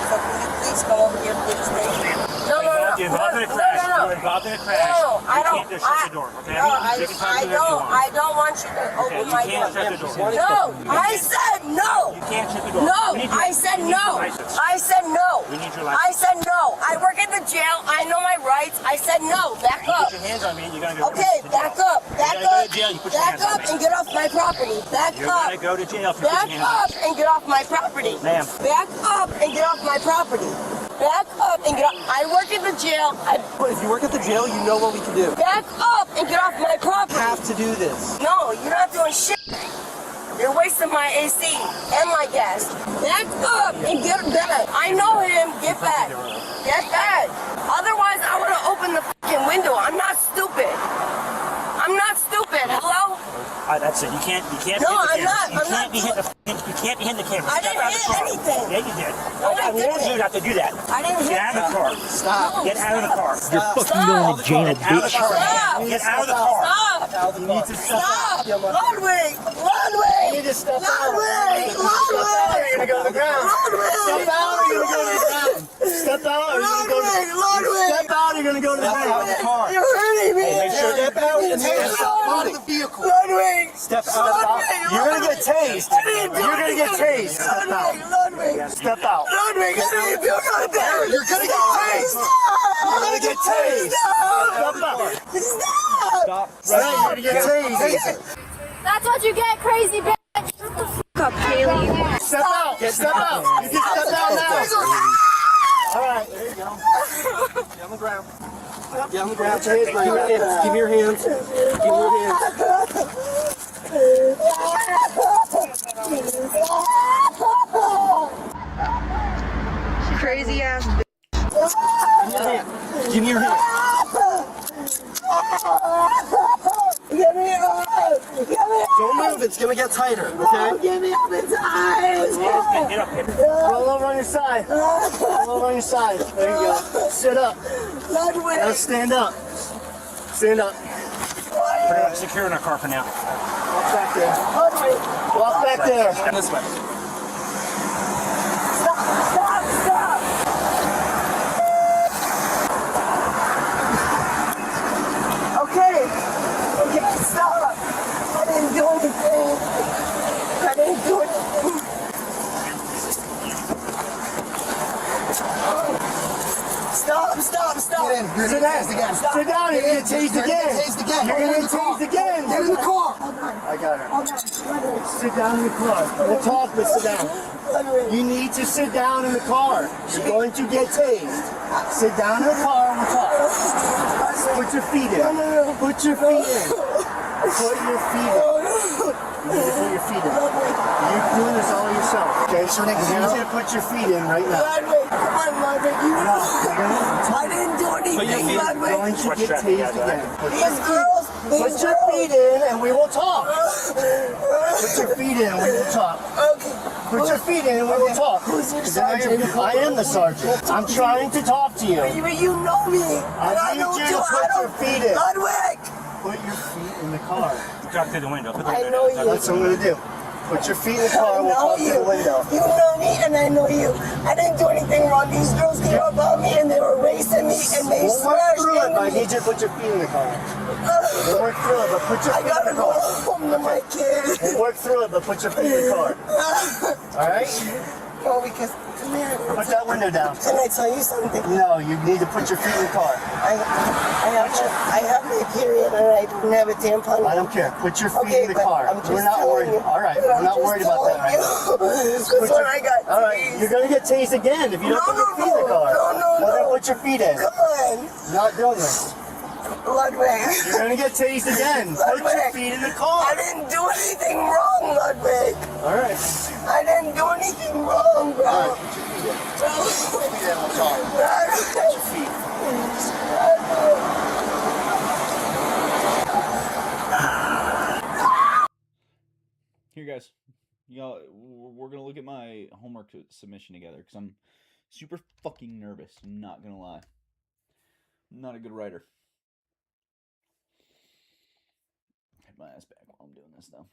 So can you please come over here to the station? No. You're involved in a crash. You're involved in a crash. No, I don't. You can't just shut the door, okay? No, You can talk to them if you want. I don't want you to open my you can't door. shut the door. No, I said no. You can't shut the door. No, We need your- I said we need no. your license. I said no. We need your I license. said no. I work at the jail. I know my rights. I said no. Back You up. put your hands on me, you're gonna go Okay, to jail. back up. Back You're gonna go up. to jail, you put your Back hands on up me. and get off my property. Back You're up. gonna go to jail if you put Back your hands on up and get off my property. Ma'am. Back up and get off my property. Back up and get off. I work at the jail. If you work at the jail, you know what we can do. Back up and get off my property. You have to do this. No, you're not doing shit. You're wasting my AC and my gas. Back up and get back. I know him. Get back. Get back. Otherwise, I would have opened the fucking window. I'm not stupid. I'm not stupid. Hello? That's it. You can't. No, I'm not. You can't be hitting the camera. I didn't hit anything. Yeah, you did. No, I warned you didn't. not to do that. I didn't Get out of the car. Stop. Get out of the car. You're fucking going to jail, bitch. Stop. Get out of the car. Stop. You need to step Stop. out. Ludwig. Ludwig. You need to step out. Ludwig. You're gonna go to the ground. Step out or you're gonna go to the ground. Step out or you're gonna go to the ground. Step out or you're gonna go to the ground. You're hurting me. Make sure step out and step out of the vehicle. Ludwig. Step out. You're gonna get tased. You're gonna get tased. Step out. Ludwig. Step out. Ludwig, I didn't do nothing. You're gonna get tased. You're gonna get tased. Step out. Stop. Right, you're gonna get tased. That's what you get, crazy bitch. Shut the fuck up, Haley. Step out. Step out. You can step out now. All right, there you go. Get on the ground. Get on the ground. Give me your hands. Give me your hands. Give me your hands. Crazy ass bitch. Give me your hand. Get me up! Get me up! Don't move, it's gonna get tighter, okay? Get me up, it's eyes! Get up here. Roll over on your side. Roll over on your side. There you go. Sit up. Now stand up. Stand up. Pretty much secure in our car for now. Walk back there. Walk back there. And this way. Stop! Okay, stop! I didn't do anything. I didn't do anything. Stop! Sit down. Sit down, you're gonna get tased again. You're gonna get tased again. Get in the car. I got her. Sit down in the car. We'll talk, but sit down. You need to sit down in the car. You're going to get tased. Sit down in the car and we'll talk. Put your feet in. Put your feet in. Put your feet in. You need to put your feet in. You're doing this all yourself. Okay, so you need to put your feet in right now. Ludwig, I didn't do anything, You're Ludwig. going to get tased again. Put your feet in and we will talk. Put your feet in and we will talk. Put your feet in and we will talk. Who's your sergeant? I am the sergeant. I'm trying to talk to you. But you know me. I need you to put your feet in. Ludwig! Put your feet in the car. Drop through the window. I know you. That's what I'm going to do. Put your feet in the car and we'll talk through the window. You know me and I know you. I didn't do anything wrong. These girls came up on me and they were racing me and they We'll work smashed through it, into but I me. need you to put your feet in the car. We'll work through it, but put your I feet in gotta the go car. home to my kids. We'll work through it, but put your feet in the car. Alright? No, because, come here. Put that window down. Can I tell you something? No, you need to put your feet in the car. I have my period and I don't have a tampon. I don't care. Put your feet Okay, in the but car. I'm just We're not telling worried. you. Alright, But we're I'm not just worried about that right now. Because when I got Alright, you're gonna get tased again if you don't put your feet in the car. Well, then put your feet in. Come on. Not doing this. Ludwig. You're gonna get tased again. Put your feet in the car. I didn't do anything wrong, Ludwig. Alright. I didn't do anything wrong, bro. Alright, put your feet in. Put your feet in, we'll talk. Put your feet. Here, guys. Y'all, we're gonna look at my homework submission together because I'm super fucking nervous. I'm not gonna lie. I'm not a good writer. Head my ass back while I'm doing this, though.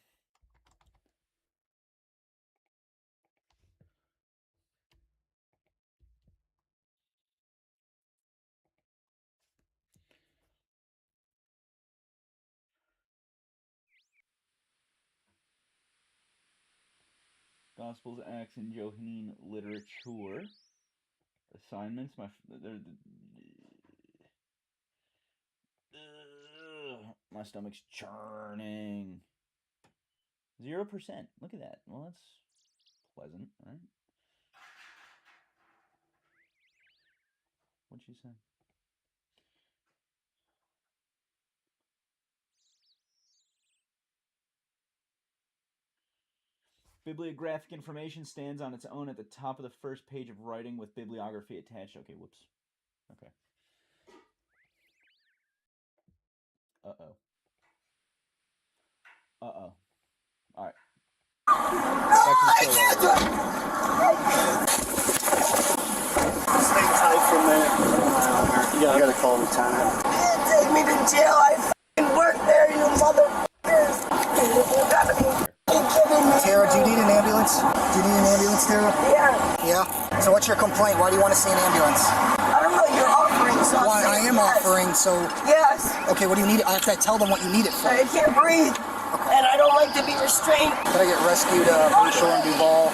Gospels, Acts, and Johannine literature. Assignments. My stomach's churning. 0%. Look at that. Well, that's pleasant, right? What'd she say? Bibliographic information stands on its own at the top of the first page of writing with bibliography attached. Okay, whoops. Okay. Uh-oh. Uh-oh. Alright. Stay tight for a minute. You gotta call the lieutenant. Take me to jail. I f***ing work there, you motherfuckers. You gotta be kidding me. Tara, do you need an ambulance? Do you need an ambulance, Tara? Yeah. Yeah? So what's your complaint? Why do you want to see an ambulance? I don't know, you're offering something. Well, I am offering, so... Yes. Okay, what do you need? I have to tell them what you need it for. I can't breathe. And I don't like to be restrained. Can I get rescued from Shore and Duval?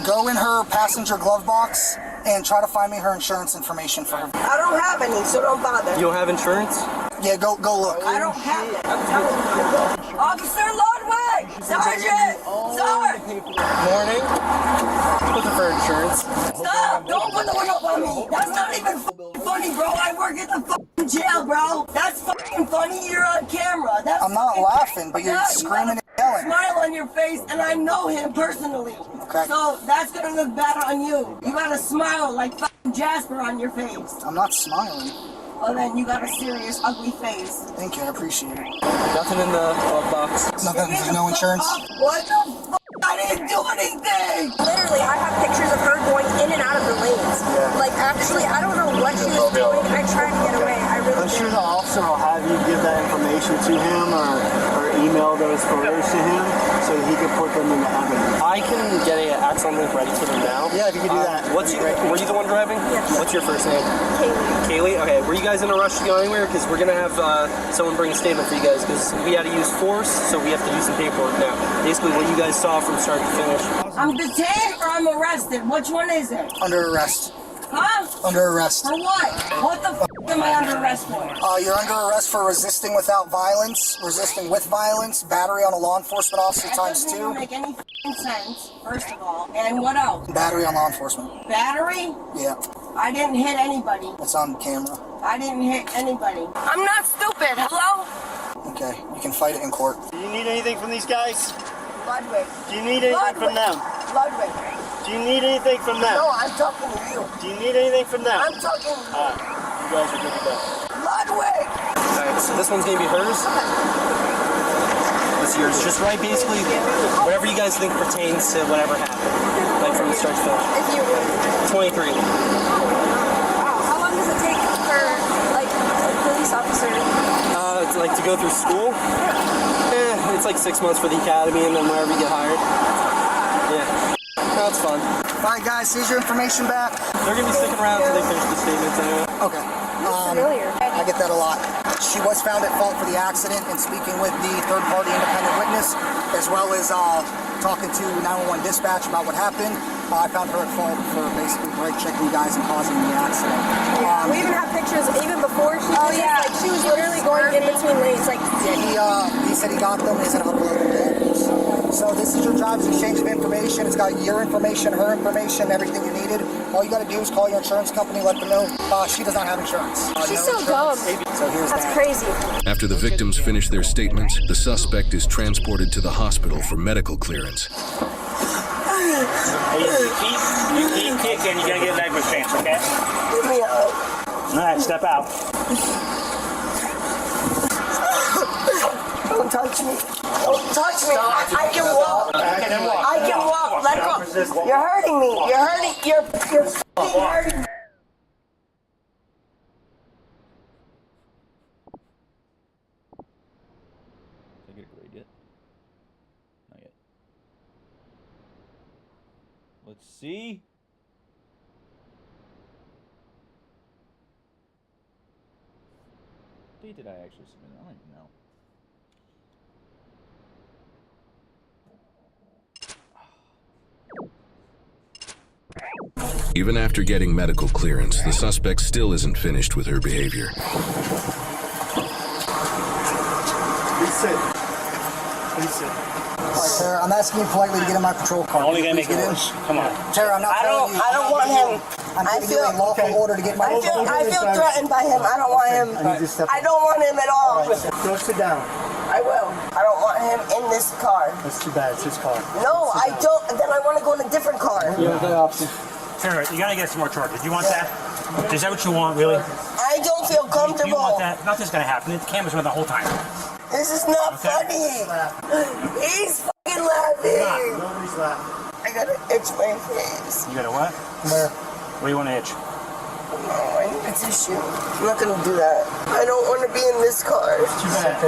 Go in her passenger glove box and try to find me her insurance information for her. I don't have any, so don't bother. You don't have insurance? Yeah, go look. I don't have it. I'm telling you. Officer Ludwig! Sergeant! Sir! Morning. Looking for insurance. Stop! Don't put the one up on me! That's not even funny, bro! I work at the fucking jail, bro! That's fucking funny, you're on camera! That's I'm not laughing, but you're screaming and yelling. Smile on your face, and I know him personally. Okay. So that's gonna look bad on you. You got a smile like fucking Jasper on your face. I'm not smiling. Well then, you got a serious, ugly face. Thank you, I appreciate it. Nothing in the box. Nothing, no insurance? What the fuck? I didn't do anything! Literally, I have pictures of her going in and out of the lanes. Yeah. Like, actually, I don't know what she was doing. I tried to get away. I really I'm sure the officer will have you give that information to him or email those photos to him so he can put them in the evidence. I can get an accident link ready for them now. Yeah, if you could do that. Were you the one driving? Yes. What's your first name? Kaylee. Kaylee? Okay, were you guys in a rush to go anywhere? Because we're going to have someone bring a statement for you guys because we had to use force, so we have to do some paperwork now. Basically, what you guys saw from start to finish. I'm detained or I'm arrested? Which one is it? Under arrest. Huh? Under arrest. For what? What the f*** am I under arrest for? You're under arrest for resisting without violence, resisting with violence, battery on a law enforcement officer That times doesn't 2. even make any f***ing sense, first of all. And what else? Battery on law enforcement. Battery? Yeah, I didn't hit anybody. it's on camera. I didn't hit anybody. I'm not stupid, hello? Okay, you can fight it in court. Do you need anything from these guys? Ludwig. Do you need anything from them? Ludwig. Do you need anything from them? No, I'm talking to you. Do you need anything from them? I'm talking to you. You guys are good to go. Ludwig! Alright, so this one's going to be hers. This is yours. Just write basically whatever you guys think pertains to whatever happened. Like from the start to finish. If you would. 23. How long does it take for, like, a police officer? It's like to go through school. It's like 6 months for the academy and then wherever you get hired. Yeah. That's fun. Alright guys, here's your information back. They're going to be sticking around until they finish the statements anyway. Okay. Familiar. I get that a lot. She was found at fault for the accident and speaking with the third-party independent witness, as well as talking to 911 dispatch about what happened. I found her at fault for basically brake checking you guys and causing the accident. Yeah, we even have pictures even before she did this, like she was literally going in between lanes. Like Yeah, he said he got them. He said upload them. So this is your driver's exchange of information. It's got your information, her information, everything you needed. All you got to do is call your insurance company, let them know she does not have insurance. She's so dumb. So here's That's that. crazy. After the victims finish their statements, the suspect is transported to the hospital for medical clearance. Hey, you keep kicking, you're gonna get leg restraints, okay? Alright, step out. Don't touch me. Don't touch me. I can walk. I can walk. Let go. You're hurting me. You're hurting. You're f***ing hurting me. Did I get a grade yet? Not yet. Let's see. What date did I actually submit? I don't even know. Even after getting medical clearance, the suspect still isn't finished with her behavior. Please sit. Please sit. Alright, Tara, I'm asking you politely to get in my patrol car. Only gonna make it worse. Come on. Tara, I'm not telling you. I don't want him. I'm giving you a lawful order to get in my patrol car. I feel threatened by him. I don't want him. I don't want him at all. Go sit down. I will. I don't want him in this car. That's too bad. It's his car. No, I don't. Then I want to go in a different car. You have that option. Tara, you gotta get some more charges. You want that? Is that what you want, really? I don't feel comfortable. You want that? Nothing's gonna happen. The camera's on the whole time. This is not funny. He's fucking laughing. Nobody's laughing. I gotta itch my face. You got a what? Where? What do you want to itch? No, I need a tissue. I'm not gonna do that. I don't want to be in this car. It's too bad.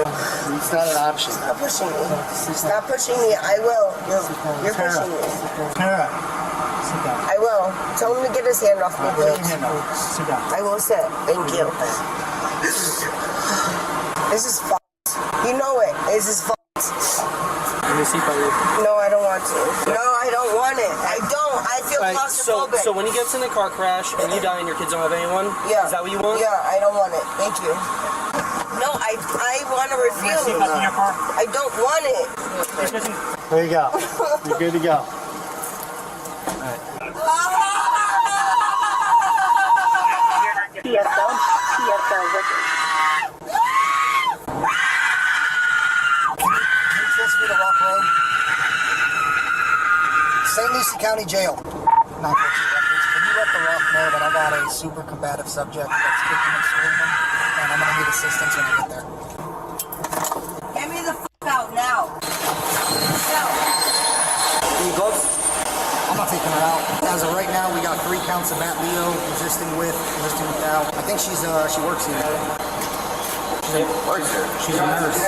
It's not an option. Stop pushing me. Stop pushing me. I will. You're pushing me. Tara, sit down. I will. Tell him to get his hand off me, please. Sit down. I will sit. Thank you. This is fucked. You know it. This is fucked. Let me see if I leave. No, I don't want to. No, I don't want it. I don't. I feel claustrophobic. So when he gets in a car crash and you die and your kids don't have anyone, yeah. Is that what you want? Yeah, I don't want it. Thank you. No, I want to refuse. I don't want it. There you go. You're good to go. TFL record. St. Lucie County Jail. Not guilty records. Can you let the Rock know that I got a super combative subject that's kicking and screaming, and I'm gonna need assistance when I get there. Get me the fuck out now. Any gloves? I'm not taking her out. As of right now, we got 3 counts of Matt Leo, resisting without. I think she works here. She works here. She's a nurse.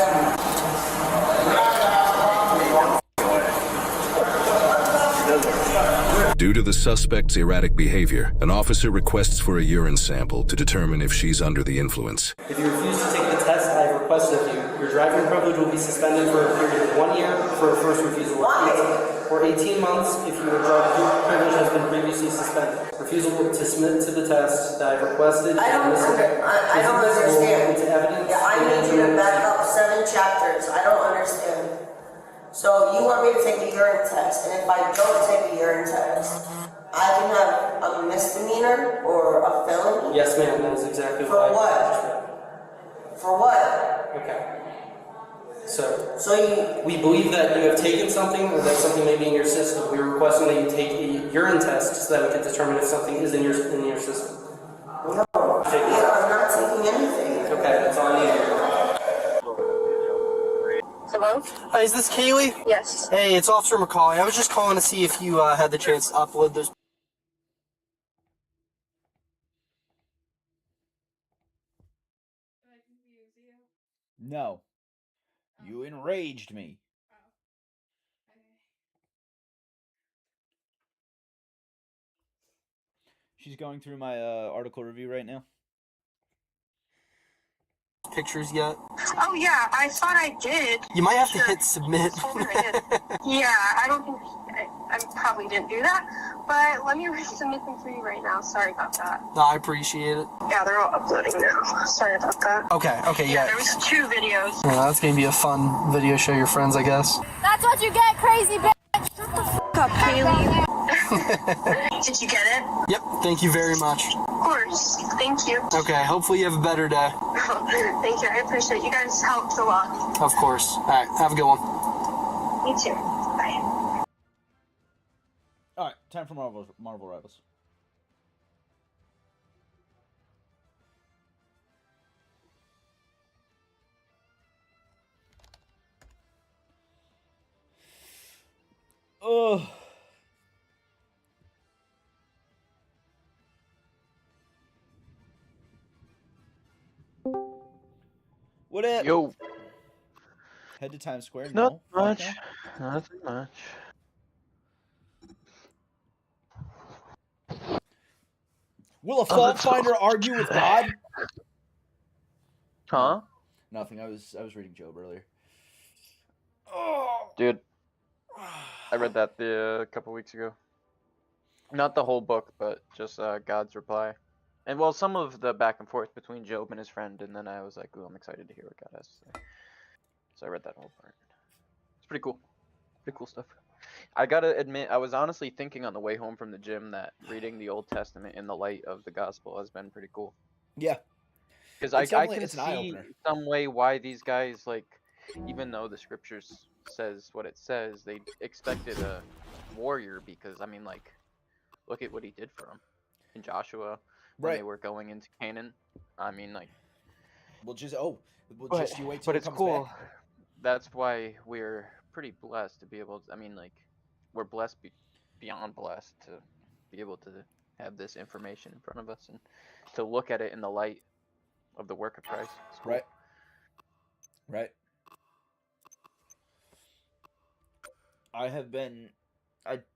Due to the suspect's erratic behavior, an officer requests for a urine sample to determine if she's under the influence. If you refuse to take the test I have requested of you, your driving privilege will be suspended for a period of 1 year for a first refusal, or 18 months if your driving privilege has been previously suspended. Refusal to submit to the test that I have requested. I don't understand. Yeah, I need you to back up 7 chapters. I don't understand. So you want me to take a urine test, and if I don't take a urine test, I can have a misdemeanor or a felony? Yes, ma'am, that is exactly For what? For what? Okay. So we believe that you have taken something, or that something may be in your system. We are requesting that you take a urine test so that we can determine if something is in your system. No. Yeah, I'm not taking anything. Okay, that's all I need. Hello? Hi, is this Kaylee? Yes. Hey, it's Officer McCauley. I was just calling to see if you had the chance to upload those. No. You enraged me. She's going through my article review right now. Pictures yet? Oh yeah, I thought I did. You might have to hit submit. Yeah, I don't think I probably didn't do that, but let me resubmit them for you right now. Sorry about that. No, I appreciate it. Yeah, they're all uploading now. Sorry about that. Okay, yeah. There was 2 videos. Yeah, that's gonna be a fun video. Show your friends, I guess. That's what you get, crazy bitch. Shut the fuck up, Haley. Did you get it? Yep. Thank you very much. Of course. Thank you. Okay. Hopefully you have a better day. Thank you. I appreciate it. You guys helped a lot. Of course. All right. Have a good one. Me too. Bye. Alright, time for Marvel Rivals. Oh. What up? Yo. Head to Times Square? Not No. much. Okay. Nothing much. Will a fault finder argue with God? Huh? Nothing. I was reading Job earlier. Dude, I read that a couple weeks ago. Not the whole book, but just God's reply. And well, some of the back and forth between Job and his friend, and then I was like, ooh, I'm excited to hear what God has to say. So I read that whole part. It's pretty cool. Pretty cool stuff. I gotta admit, I was honestly thinking on the way home from the gym that reading the Old Testament in the light of the Gospel has been pretty cool. Yeah. Because I can see some way why these guys, like, even though the scriptures says what it says, they expected a warrior because, I mean, like, look at what he did for them in Joshua when they were going into Canaan. I mean, like, just you wait till but it it's comes cool. back. That's why we're pretty blessed to be able to, I mean, like, we're blessed beyond blessed to be able to have this information in front of us and to look at it in the light of the work of Christ. It's cool. Right.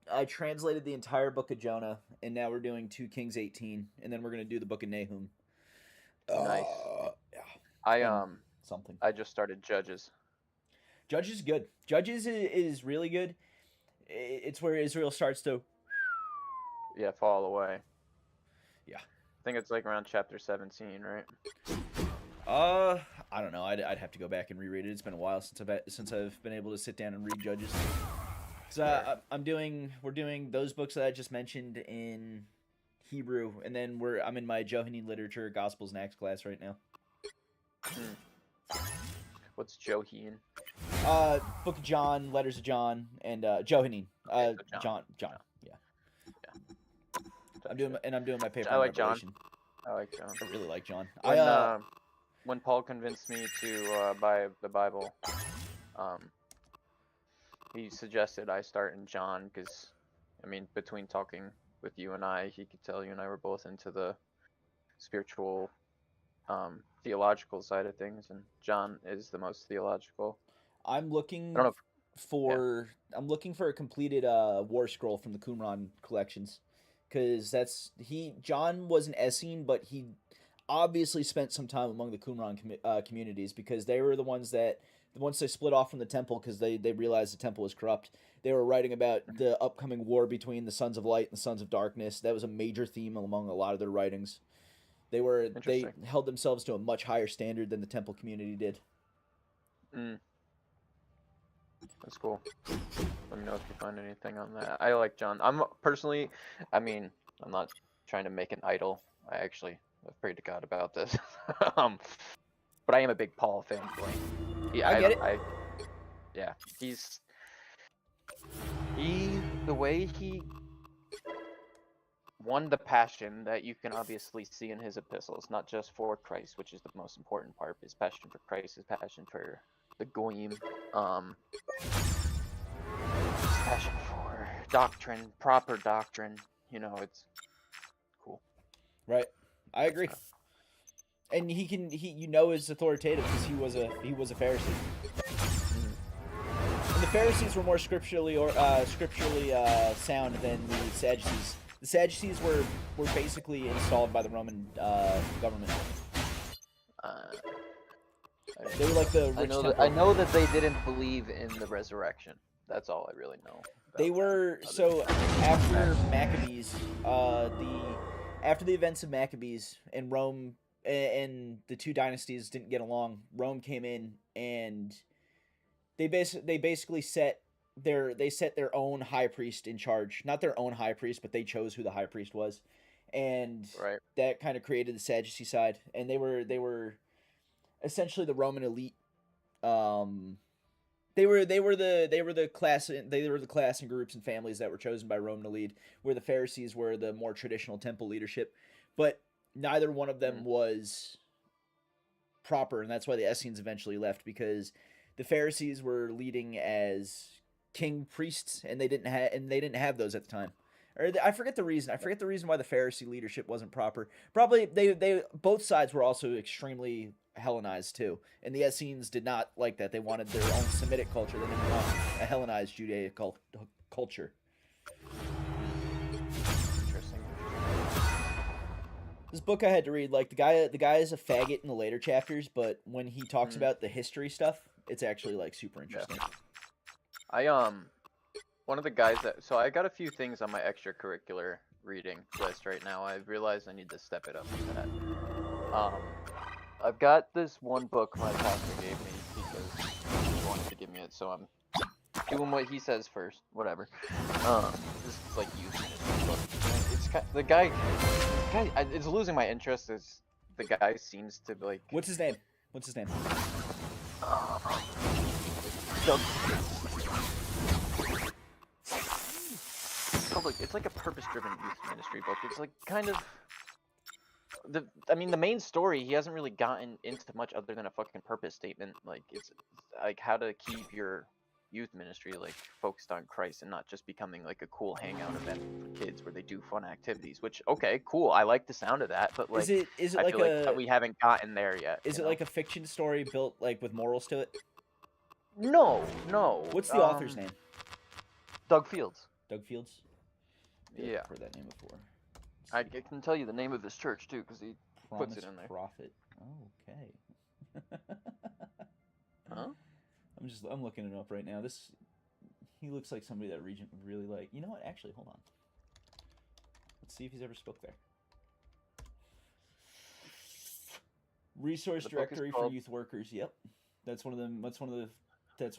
I translated the entire book of Jonah, and now we're doing 2 Kings 18, and then we're gonna do the book of Nahum. Nice. Yeah. I just started Judges. Judges is good. Judges is really good. It's where Israel starts to fall away. Yeah. I think it's like around chapter 17, right? I don't know. I'd have to go back and reread it. It's been a while since I've been able to sit down and read Judges. So we're doing those books that I just mentioned in Hebrew, and then I'm in my Johannine literature, Gospels and Acts class right now. What's Johannine? Book of John, Letters of John, and Johannine. John. Yeah. I'm doing my paper. I like on Revelation. John. I like John. I really like John. When Paul convinced me to buy the Bible, he suggested I start in John because, I mean, between talking with you and I, he could tell you and I were both into the spiritual, theological side of things, and John is the most theological. I'm looking for a completed War Scroll from the Qumran collections, because John was an Essene, but he obviously spent some time among the Qumran communities, because they were the ones they split off from the temple because they realized the temple was corrupt. They were writing about the upcoming war between the Sons of Light and the Sons of Darkness. That was a major theme among a lot of their writings. They held themselves to a much higher standard than the temple community did. That's cool. Let me know if you find anything on that. I like John. I'm not trying to make an idol. I've prayed to God about this. But I am a big Paul fanboy. Yeah, I get it. The way he won the passion that you can obviously see in his epistles, not just for Christ, which is the most important part, his passion for Christ, his passion for the Goyim, his passion for doctrine, proper doctrine, it's cool. Right. I agree. And he is authoritative because he was a Pharisee. And the Pharisees were more scripturally sound than the Sadducees. The Sadducees were basically installed by the Roman government. They were like the rich temple. I know that they didn't believe in the resurrection. That's all I really know. They were after Maccabees, after the events of Maccabees and Rome and the two dynasties didn't get along. Rome came in and they basically set their own high priest in charge. Not their own high priest, but they chose who the high priest was, and that kind of created the Sadducee side. And they were essentially the Roman elite. They were the class and groups and families that were chosen by Rome to lead, where the Pharisees were the more traditional temple leadership. But neither one of them was proper, and that's why the Essenes eventually left, because the Pharisees were leading as king priests, and they didn't have those at the time. Or I forget the reason. I forget the reason why the Pharisee leadership wasn't proper. Probably they both sides were also extremely Hellenized too, and the Essenes did not like that. They wanted their own Semitic culture. They didn't want a Hellenized Judaic culture. Interesting. This book I had to read, like the guy is a faggot in the later chapters, but when he talks about the history stuff, it's actually like super interesting. Yeah. One of the guys so I got a few things on my extracurricular reading list right now. I realized I need to step it up with that. I've got this one book my pastor gave me because he wanted to give me it, so I'm doing what he says first. Whatever. This is like using it. It's the guy. It's losing my interest. As the guy seems to be like. What's his name? It's like a purpose-driven youth ministry book. It's like kind of I mean, the main story, he hasn't really gotten into much other than a fucking purpose statement. Like, it's like how to keep your youth ministry like focused on Christ and not just becoming like a cool hangout event for kids where they do fun activities. Which, okay, cool, I like the sound of that, but like, is it I like feel a like we haven't gotten there yet. Is it like a fiction story built like with morals to it? No. What's the author's name? Doug Fields. Doug Fields. Yeah. I've heard that name before. I can tell you the name of his church too, because he puts it in there. Prophet. Okay. Huh? I'm looking it up right now. He looks like somebody that Regent would really like. You know what? Actually, hold on. Let's see if he's ever spoke there. Resource directory for youth workers. Yep, that's one of them. That's one of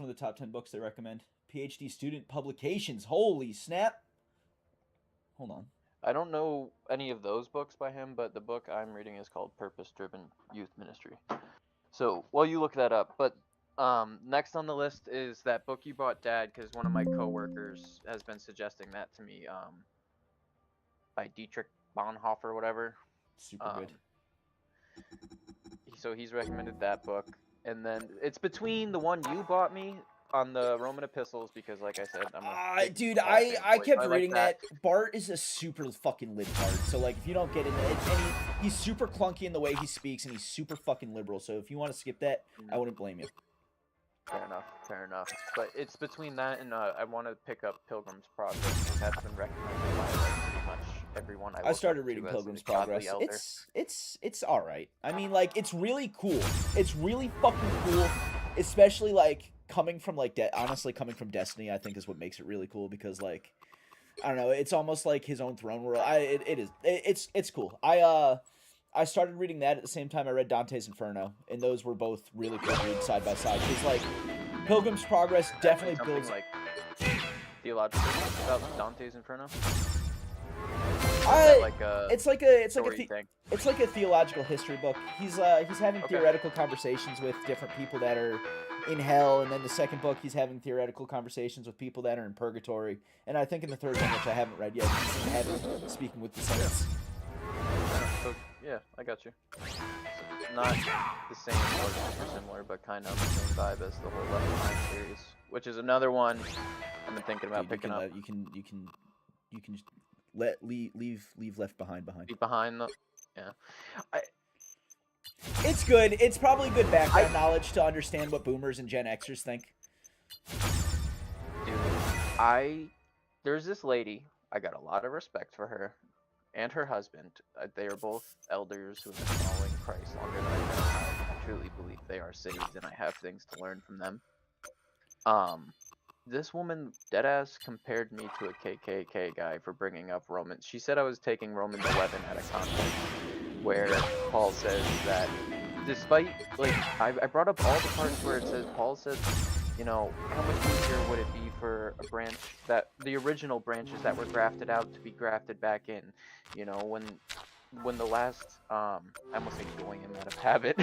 the top 10 books they recommend. PhD student publications. Holy snap! Hold on. I don't know any of those books by him, but the book I'm reading is called Purpose Driven Youth Ministry. So, while you look that up, but next on the list is that book you bought, Dad, because one of my coworkers has been suggesting that to me, by Dietrich Bonhoeffer or whatever. Super good. So he's recommended that book, and then it's between the one you bought me on the Roman epistles, because like I said, dude, I kept reading that. Bart is a super fucking libtard, so like if you don't get into it, and he's super clunky in the way he speaks, and he's super fucking liberal, so if you want to skip that, I wouldn't blame you. Fair enough. But it's between that and I want to pick up Pilgrim's Progress, because that's been recommended by like pretty much everyone I started reading Pilgrim's Progress. It's all right. I mean, like, it's really cool. It's really fucking cool, especially like coming from like honestly coming from Destiny. I think is what makes it really cool, because like, I don't know, it's almost like his own throne world. It's cool. I started reading that at the same time I read Dante's Inferno, and those were both really cool reads side by side. Because like, Pilgrim's Progress definitely builds like theological about Dante's Inferno. It's like a theological history book. He's having theoretical conversations with different people that are in hell, and then the second book he's having theoretical conversations with people that are in purgatory, and I think in the third one, which I haven't read yet, he's in heaven speaking with the saints. So, yeah, I got you. So, not the same or super similar, but kind of the same vibe as the whole Left Behind series, which is another one I've been thinking about picking up. You can leave Left Behind behind. Leave behind the, yeah. It's good. It's probably good background knowledge to understand what boomers and Gen Xers think. Dude, there's this lady, I got a lot of respect for her and her husband. They are both elders who have been following Christ longer than I've been alive. I truly believe they are saved, and I have things to learn from them. This woman deadass compared me to a KKK guy for bringing up Romans. She said I was taking Romans 11 out of context, where Paul says that despite, like, I brought up all the parts where it says, Paul says, you know, how much easier would it be for a branch that, the original branches that were grafted out to be grafted back in, you know, when the last, I almost say going him out of habit,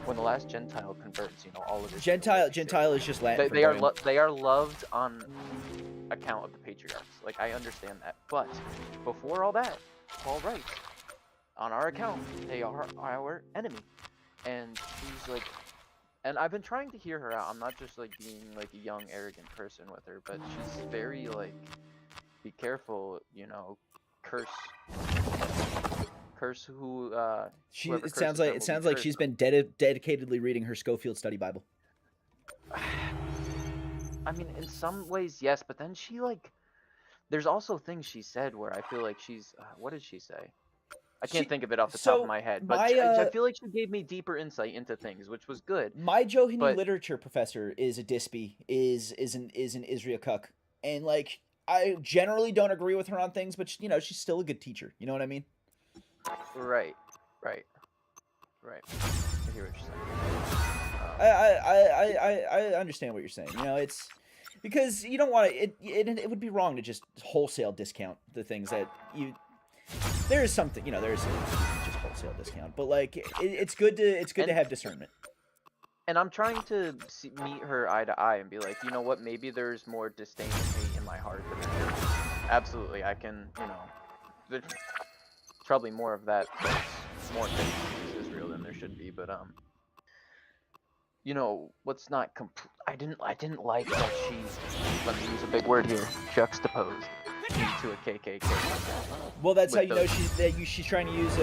when the last Gentile converts, you know, all of it. Gentile is just Latin. They are loved on account of the patriarchs. Like, I understand that, but before all that, Paul writes, on our account, they are our enemy, and he's like, and I've been trying to hear her out. I'm not just like being like a young, arrogant person with her, but she's very like, be careful, you know, curse who. It sounds like she's been dedicatedly reading her Schofield Study Bible. I mean, in some ways, yes, but then she like, there's also things she said where I feel like she's. What did she say? I can't think of it off the top of my head, but I feel like she gave me deeper insight into things, which was good. My Johannine literature professor is a Dispy, is an Israel Cook, and like, I generally don't agree with her on things, but you know, she's still a good teacher. You know what I mean? Right. I hear what you're saying. I understand what you're saying. You know, it's because you don't want to. It would be wrong to just wholesale discount the things that you. There is something, you know, there is something just wholesale discount, but like it's good to have discernment. And I'm trying to meet her eye to eye and be like, you know what, maybe there's more disdain and hate in my heart than there is. Absolutely, I can, you know, there's probably more of that that's more fake is real than there should be, but you know, what's not I didn't like that she, let me use a big word here, juxtaposed me to a KKK. Well, that's how With you know those- she's trying to use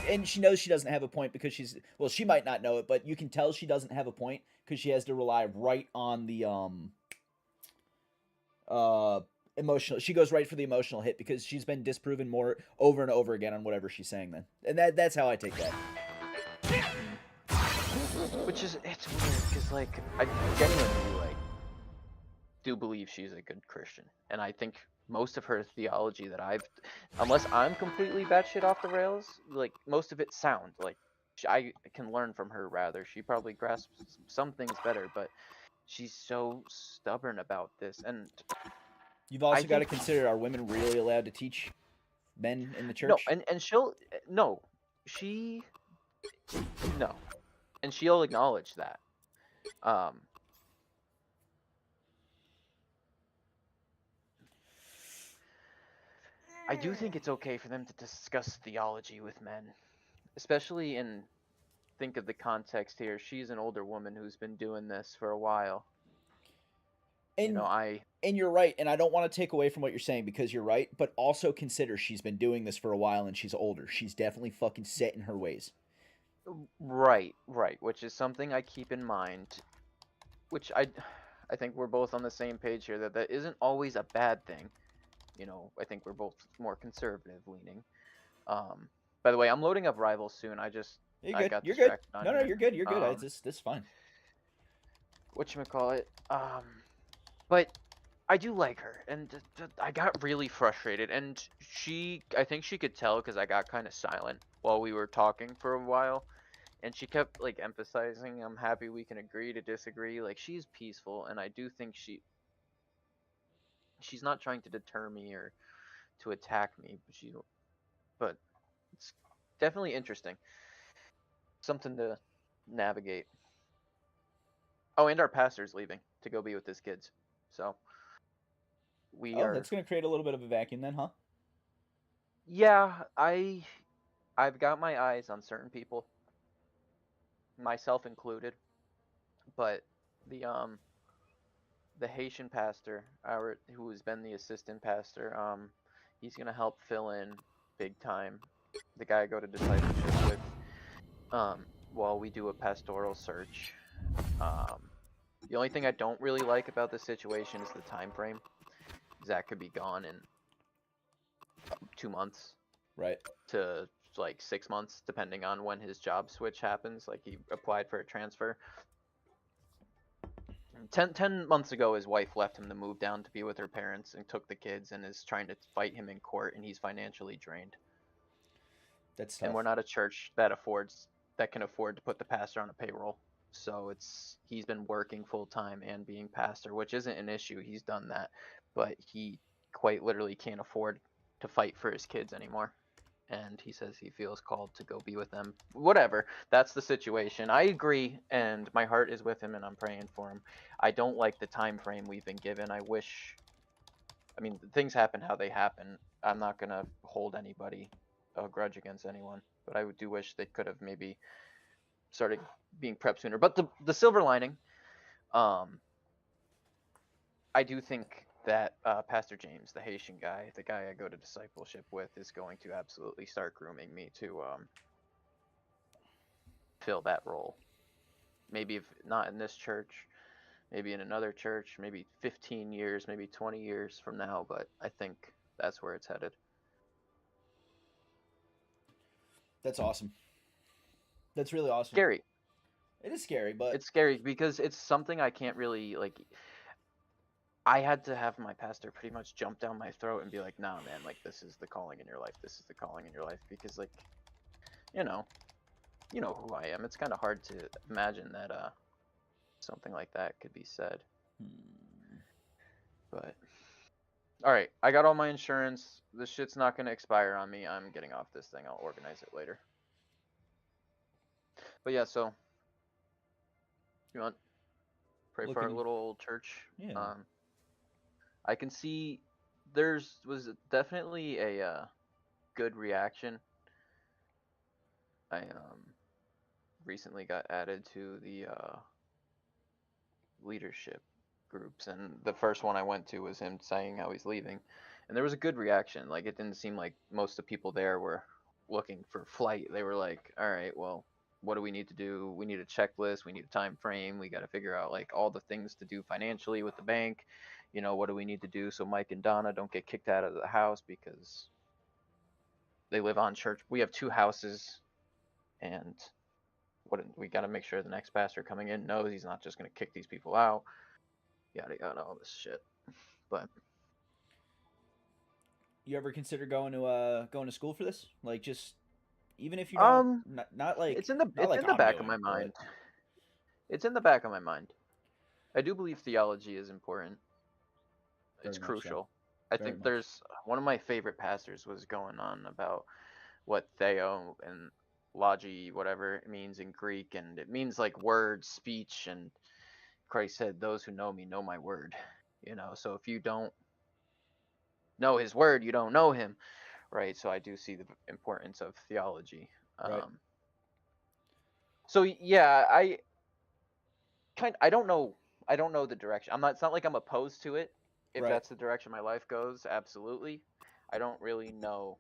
and she knows she doesn't have a point because she might not know it, but you can tell she doesn't have a point because she has to rely right on the emotional. She goes right for the emotional hit because she's been disproven more over and over again on whatever she's saying then. And that's how I take that. Which is, it's weird because like I genuinely like do believe she's a good Christian, and I think most of her theology that unless I'm completely batshit off the rails, like most of it sound like I can learn from her. Rather, she probably grasps some things better, but she's so stubborn about this, and You've also got to consider, are women really allowed to teach men in the church? No, and she'll no, she no, and she'll acknowledge that. I do think it's okay for them to discuss theology with men, especially in, think of the context here. She's an older woman who's been doing this for a while. And, and you're right, and I don't want to take away from what you're saying because you're right, but also consider she's been doing this for a while and she's older. She's definitely fucking set in her ways. Right, which is something I keep in mind, which I think we're both on the same page here, that isn't always a bad thing. You know, I think we're both more conservative leaning. By the way, I'm loading up Rivals soon. I got You're good. distracted on No, here. you're good. You're good. This is fine. Whatchamacallit? But I do like her, and I got really frustrated, and I think she could tell because I got kind of silent while we were talking for a while, and she kept like emphasizing, I'm happy we can agree to disagree. Like, she's peaceful, and I do think she's not trying to deter me or to attack me, but it's definitely interesting. Something to navigate. Oh, and our pastor's leaving to go be with his kids. So that's going to create a little bit of a vacuum then, huh? Yeah, I've got my eyes on certain people, myself included, but the Haitian pastor, who has been the assistant pastor, he's gonna help fill in big time. The guy I go to discipleship with, while we do a pastoral search. The only thing I don't really like about this situation is the time frame. Zach could be gone in 2 months, right, to like 6 months, depending on when his job switch happens. Like, he applied for a transfer. 10 months ago, his wife left him to move down to be with her parents and took the kids and is trying to fight him in court, and he's financially drained. That's tough. And we're not a church that can afford to put the pastor on a payroll. So he's been working full time and being pastor, which isn't an issue. He's done that, but he quite literally can't afford to fight for his kids anymore. And he says he feels called to go be with them. Whatever, that's the situation. I agree, and my heart is with him, and I'm praying for him. I don't like the time frame we've been given. I mean, things happen how they happen. I'm not gonna hold anybody a grudge against anyone, but I do wish they could have maybe started being prepped sooner. But the silver lining, I do think that Pastor James, the Haitian guy, the guy I go to discipleship with, is going to absolutely start grooming me to fill that role. Maybe if not in this church, maybe in another church, maybe 15 years, maybe 20 years from now, but I think that's where it's headed. That's awesome. That's really awesome. Scary. It is scary, but it's scary because it's something I can't really like. I had to have my pastor pretty much jump down my throat and be like, nah, man, like, this is the calling in your life. This is the calling in your life. Because, like, you know who I am. It's kind of hard to imagine that something like that could be said. But, all right, I got all my insurance. This shit's not going to expire on me. I'm getting off this thing. I'll organize it later. But yeah, so You want pray for our little old church? Yeah. I can see was definitely a good reaction. I recently got added to the leadership groups, and the first one I went to was him saying how he's leaving, and there was a good reaction. Like, it didn't seem like most of the people there were looking for flight. They were like, all right, well, what do we need to do? We need a checklist, we need a time frame, we got to figure out like all the things to do financially with the bank. You know, what do we need to do so Mike and Donna don't get kicked out of the house because they live on church. We have 2 houses, and we got to make sure the next pastor coming in knows he's not just going to kick these people out. Yada yada, all this shit. But you ever consider going to school for this? Like, just even if you don't, not like it's in the back of my mind. It's in the back of my mind. I do believe theology is important. It's crucial. I think there's one of my favorite pastors was going on about what theo and logi, whatever it means in Greek, and it means like word, speech, and Christ said, "Those who know me know my word." You know, so if you don't know his word, you don't know him, right? So I do see the importance of theology. Right. So yeah, I don't know the direction. It's not like I'm opposed to it. If that's the direction my life goes, absolutely. I don't really know.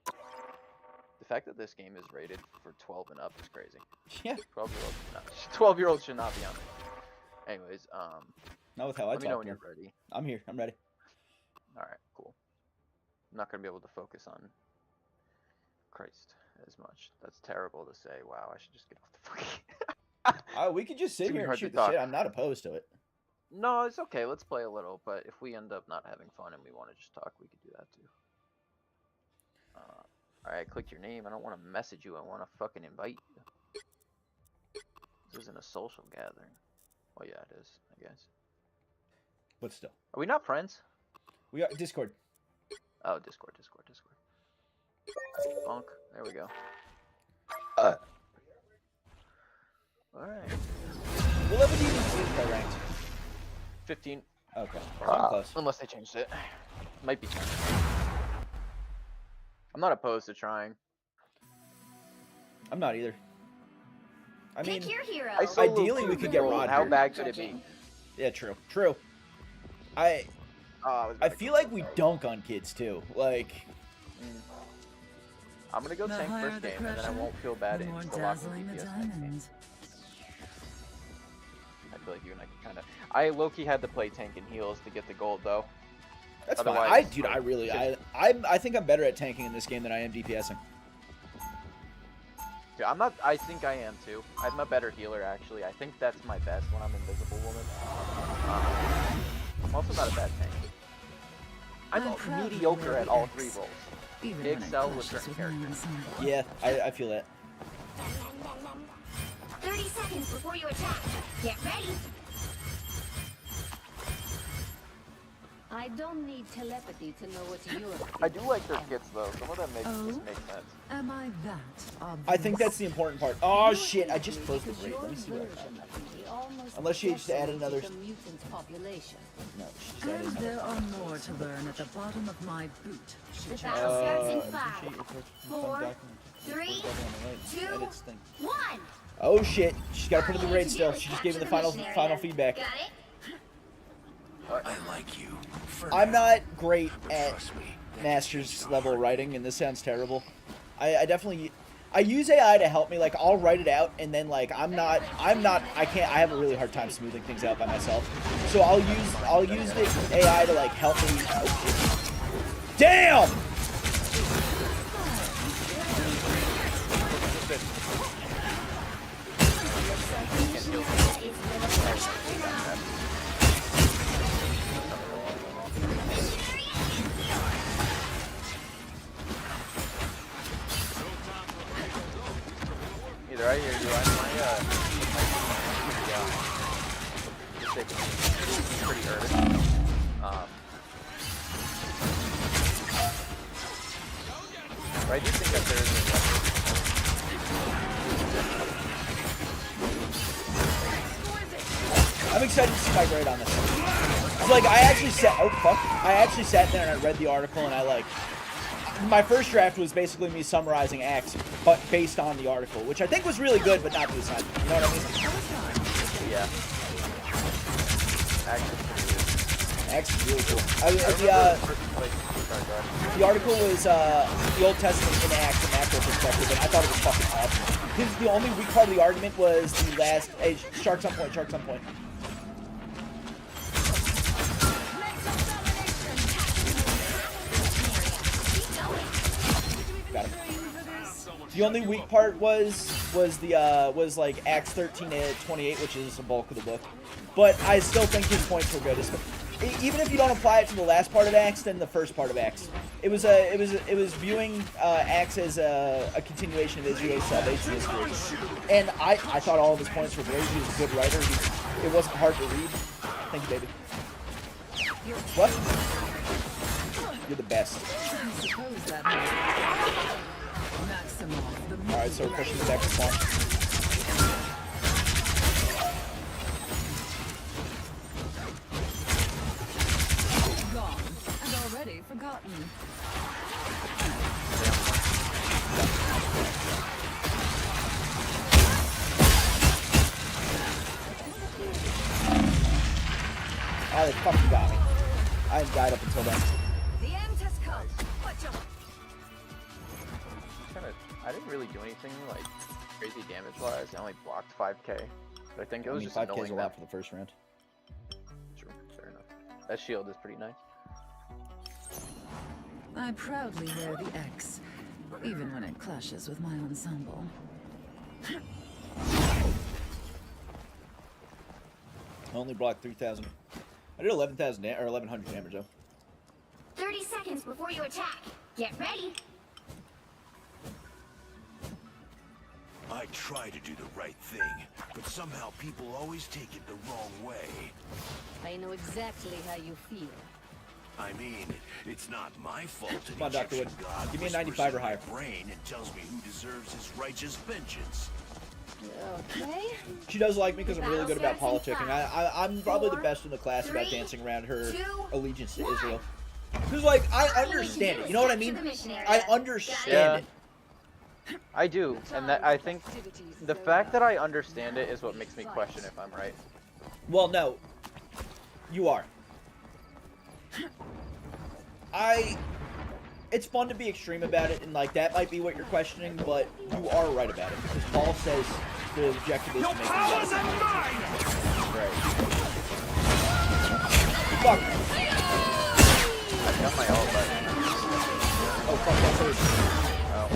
The fact that this game is rated for 12 and up is crazy. Yeah. 12-year-olds should not be on it. Anyways, not with how I let me know talk. when you're ready. I'm here. I'm ready. All right, cool. I'm not gonna be able to focus on Christ as much. That's terrible to say. Wow, I should just get off the fucking. We could just sit here and shoot the shit. I'm not opposed to it. No, it's okay. Let's play a little. But if we end up not having fun and we want to just talk, we could do that too. All right, click your name. I don't want to message you. I want to fucking invite you. This isn't a social gathering. Well, yeah, it is, I guess. But still. Are we not friends? We are Discord. Oh, Discord. Bonk. There we go. Alright. What level do you need to ranked? 15. Okay. Close. Unless they changed it. Might be 10. I'm not opposed to trying. I'm not either. I mean, Pick your hero. Ideally, we could get Roger. How bad could it be? Yeah, true. I feel like we dunk on kids too. Like, I'm gonna go tank first game, and then I won't feel bad in the locker room DPS next game. I feel like you and I can kind of. I low-key had to play tank and heals to get the gold though. That's fine. I think I'm better at tanking in this game than I am DPSing. Yeah, I think I am too. I'm a better healer actually. I think that's my best when I'm Invisible Woman. I'm also not a bad tank. I'm mediocre at all 3 roles. Excel with certain characters. Yeah, I feel that. 30 seconds before you attack. Get ready. I don't need telepathy to know what you're up to. I do like their skits though. Some of them just make sense. Am I that obvious? I think that's the important part. Oh shit! I just closed the grate. Let me see what I found. Unless she just added another. No, she just added another. There are more to learn at the bottom of my boot. The battle starts in 5, 4, 3, 2, 1. Oh shit! She's got to put in the grade still. She just gave me the final feedback. Got it? I like you. I'm not great at master's level writing, and this sounds terrible. I definitely, I use AI to help me. Like, I'll write it out, and then like I have a really hard time smoothing things out by myself. So I'll use the AI to like help me. Oh, damn! Either I hear you, pretty urban. But I do think that there is excited to see my grade on this. So, like, I actually sat there and I read the article and I, like, my first draft was basically me summarizing Axe, but based on the article, which I think was really good, but not to this end. You know what I mean? Yeah. Axe is really cool. The article was the Old Testament in Axe from macro perspective, and I thought it was fucking awesome. Because the only weak part of the argument was the last. Hey, sharks on point, sharks on point. Got him. The only weak part was like Acts 13 to 28, which is the bulk of the book. But I still think his points were good. Even if you don't apply it to the last part of Acts, then the first part of Acts. It was viewing Acts as a continuation of Israel's salvation history. And I thought all of his points were great. He was a good writer. It wasn't hard to read. Thank you, baby. What? You're the best. Alright, so we're pushing it back to spawn. Gone and already forgotten. Oh, they fucking got me. I died up until then. The end has come. Watch out. I didn't really do anything like crazy damage wise. I only blocked 5k. But I think it was just 5K is annoying a lot for the first round. True, fair enough. That shield is pretty nice. I proudly wear the X, even when it clashes with my ensemble. I only blocked 3,000. I did 11,000 or 1,100 damage though. 30 seconds before you attack. Get ready. I try to do the right thing, but somehow people always take it the wrong way. I know exactly how you feel. I mean, it's not my fault. Come on, Dr. Wood. Give me a 95 or higher. Brain and tells me who deserves his righteous vengeance. Okay. She does like me because I'm really good about politicking. I'm probably the best in the class about dancing around her allegiance to Israel. Because, like, I understand it. You know what I mean? I understand it. I do, and that I think the fact that I understand it is what makes me question if I'm right. Well, no. You are. It's fun to be extreme about it, and like that might be what you're questioning, but you are right about it because Paul says the objective is to make him right. Fuck. I've got my ult, but oh fuck, that's hers. Oh.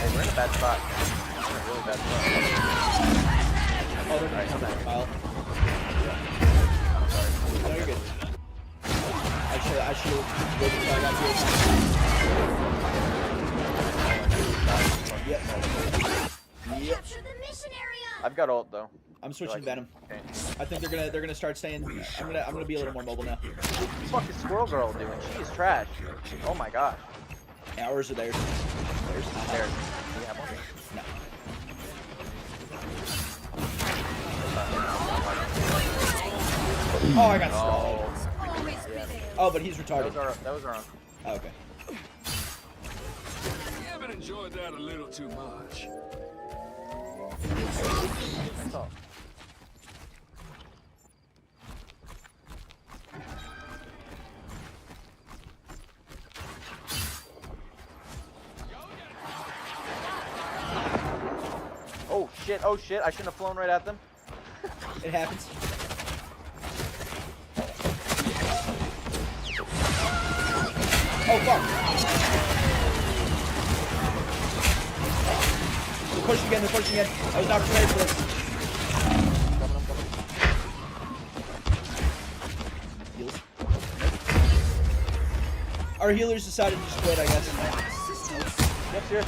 Hey, we're in a bad spot. We're in a really bad spot. Oh, they're gonna come back, Kyle. I'm sorry. No, you're good. I should wait until I got to Yep. I've got ult though. I'm switching Venom. Okay. I think they're gonna start staying. I'm gonna be a little more mobile now. What the fuck is Squirrel Girl doing? She is trash. Oh my gosh. Ours or theirs? Theirs. Theirs. Do you have one? No. Oh, I got stalled. Oh, but he's retarded. That was our uncle. Oh, okay. You haven't enjoyed that a little too much. That's all. Oh shit, I shouldn't have flown right at them. It happens. Oh fuck! They're pushing again, they're pushing again. I was not prepared for this. Heals. Our healers decided to just quit, I guess. Yep, here.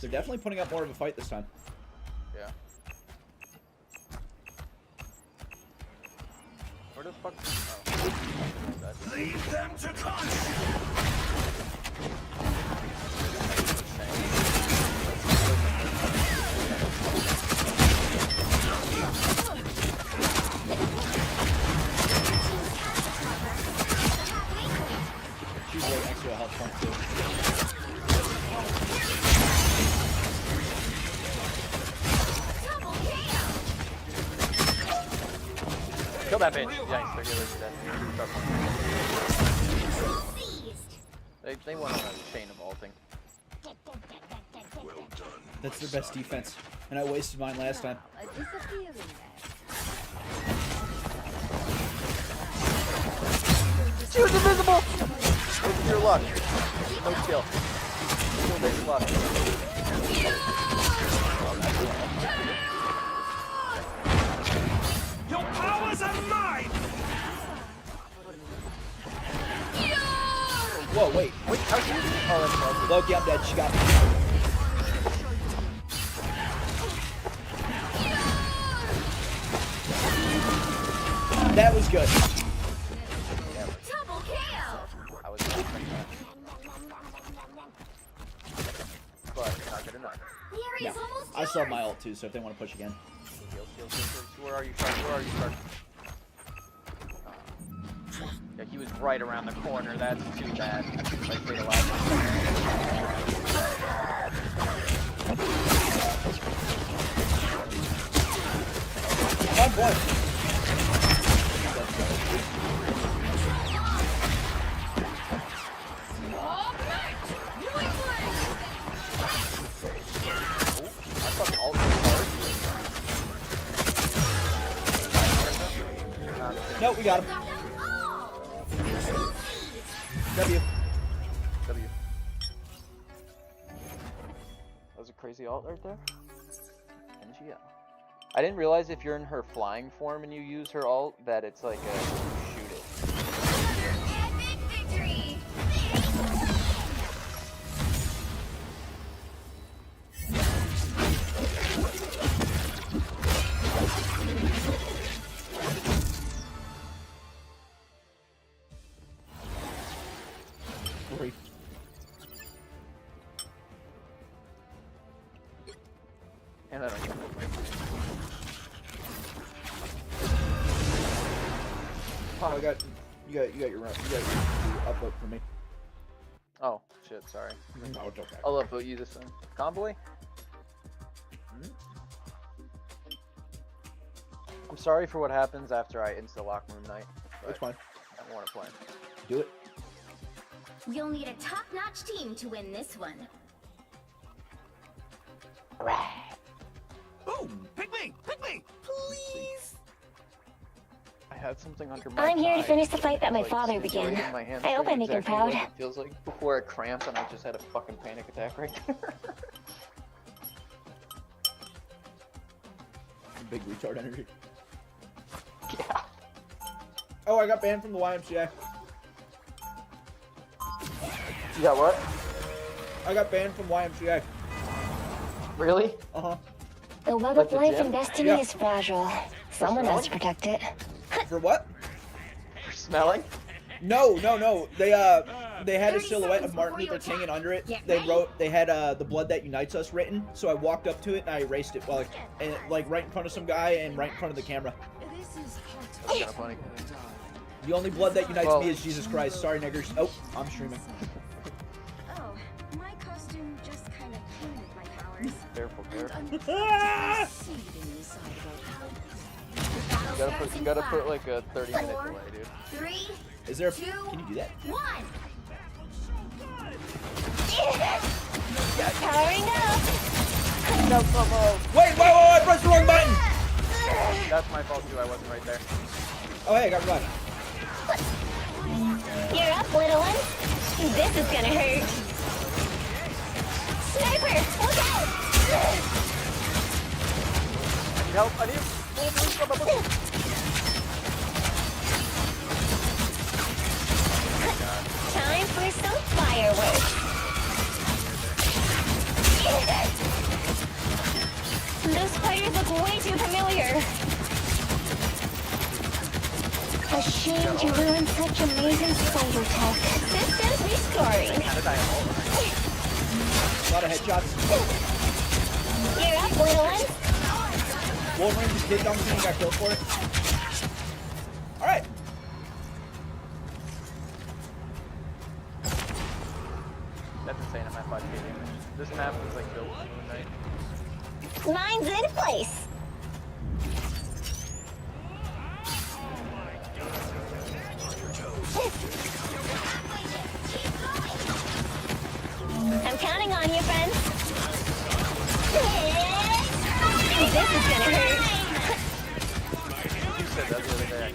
They're definitely putting up more of a fight this time. Yeah. Where the fuck? Oh. Lead them to that bitch. Yikes, they're gonna They went on a chain of vaulting. That's their best defense. And I wasted mine last time. She was invisible! It's your luck. No skill. Skill-based luck. Your powers are mine! Whoa, wait. Wait, how's she using it? Oh, that's Loki. Loki, I'm dead. She got me. That was good. Double kill! I was expecting that. But not good enough. No, I saw my ult too, so if they want to push again. Where are you, Shark? Where are you, Shark? Yeah, he was right around the corner. That's too bad. Like, stayed alive. Oh boy. No, we got him. W. W. That was a crazy ult right there. NGL. I didn't realize if you're in her flying form and you use her ult that it's like a shoot it. Victory! And then Oh, you got your upvote for me. oh shit, sorry. No, it's okay. I'll upvote you this time. Convoy? I'm sorry for what happens after I insta-lock Moon Knight. It's fine. I don't want to play. Do it. You'll need a top-notch team to win this one. Ooh, pick me, please. I had something under my I'm here to thigh. finish the fight that my Like, father situated began. in my hand. I hope I make him Exactly proud. what it feels like before I cramped and I just had a fucking panic attack right there. Big retard energy. Yeah. Oh, I got banned from the YMCA. You got what? I got banned from YMCA. Really? Uh-huh. The web Like of the life gym? and destiny Yeah. is fragile. Someone has to protect it. For what? For smelling? No. They had a silhouette of Martin Luther King, and under it they had the blood that unites us written. So I walked up to it and I erased it, like right in front of some guy and right in front of the camera. That's kind of funny. The only blood that unites me is Jesus Christ. Sorry, niggers. Oh, I'm streaming. Oh, my costume just kind of came with my powers. Careful, careful. Ah! You gotta put like a 30-minute delay, dude. 3, Is there? 2, Can you do that? 1. Powering up. Wait! I pressed the wrong button. That's my fault too. I wasn't right there. Oh, hey, I got revived. You're up, little one. This is gonna hurt. Sniper, look out! I need help. I need. Time for some fireworks. Those spiders look way too familiar. A shame to ruin such amazing spider tech. Systems restoring. A lot of headshots. You're up, little one. Wolverine just did something and got killed for it. Alright. That's insane. I'm at 5k damage. This map is like built for Moon Knight. Mine's in place. I'm counting on you, friends. This is gonna hurt. You said that the other day.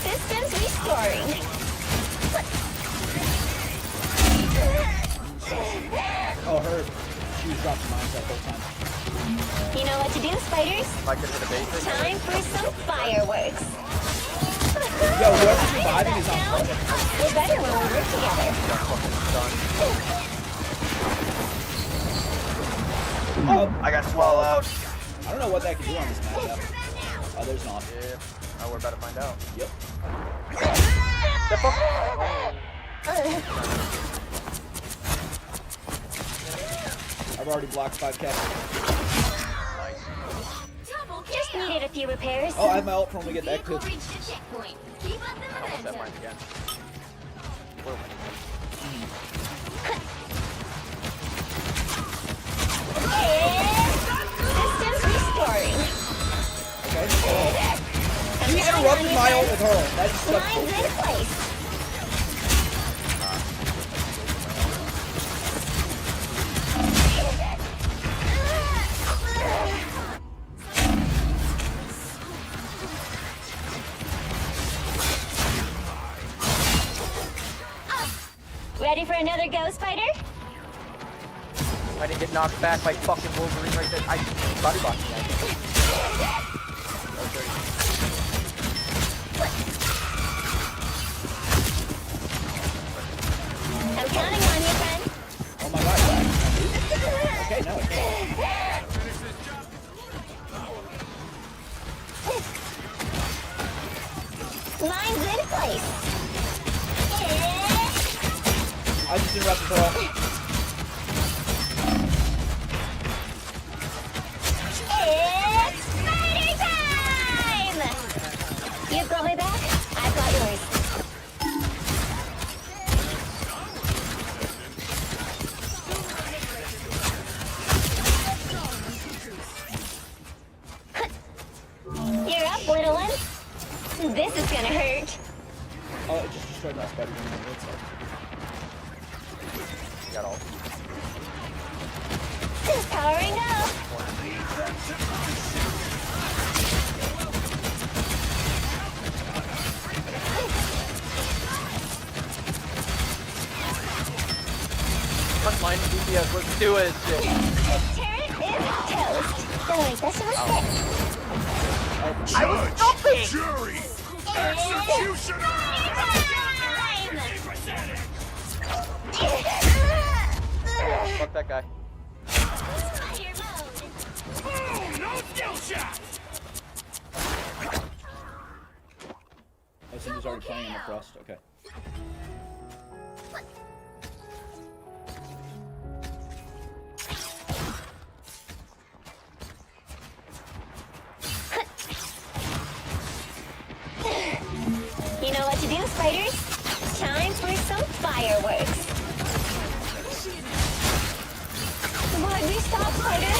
Systems restoring. Oh, her. She was dropping mines that whole time. You know what to do, spiders? If I could hit a basic. Time for some fireworks. Yo, whoever's surviving is on fire. We're better when we work together. I got swallowed. I don't know what that can do on this matchup. Oh, there's not. Yeah. Oh, we're about to find out. Yep. I've already blocked 5 cats. Just needed a few repairs. Oh, I have my ult for when we get back to. Almost at mine again. Systems restoring. Okay. She interrupted my ult with her. That's so Lines cool. in place. Ready for another go, Spider? I didn't get knocked back by fucking Wolverine right there. I body blocked me. I'm counting on you, friend. Oh my god. Okay, no, it can't. Lines in place. I just interrupted her ult. It's spider time! You've got my back, I've got yours. You're up, little one. This is gonna hurt. Oh, it just destroyed my spider on the inside. Got all. Powering up. Come on, DPS, let's do it. Shit. Turret is toast. Don't wait, that's a mistake. I was stopping! Jury! Fuck that guy. No skill shot! Oh, somebody's already playing in the frost. Okay. You know what to do, spiders? Time for some fireworks. Would we stop, spider?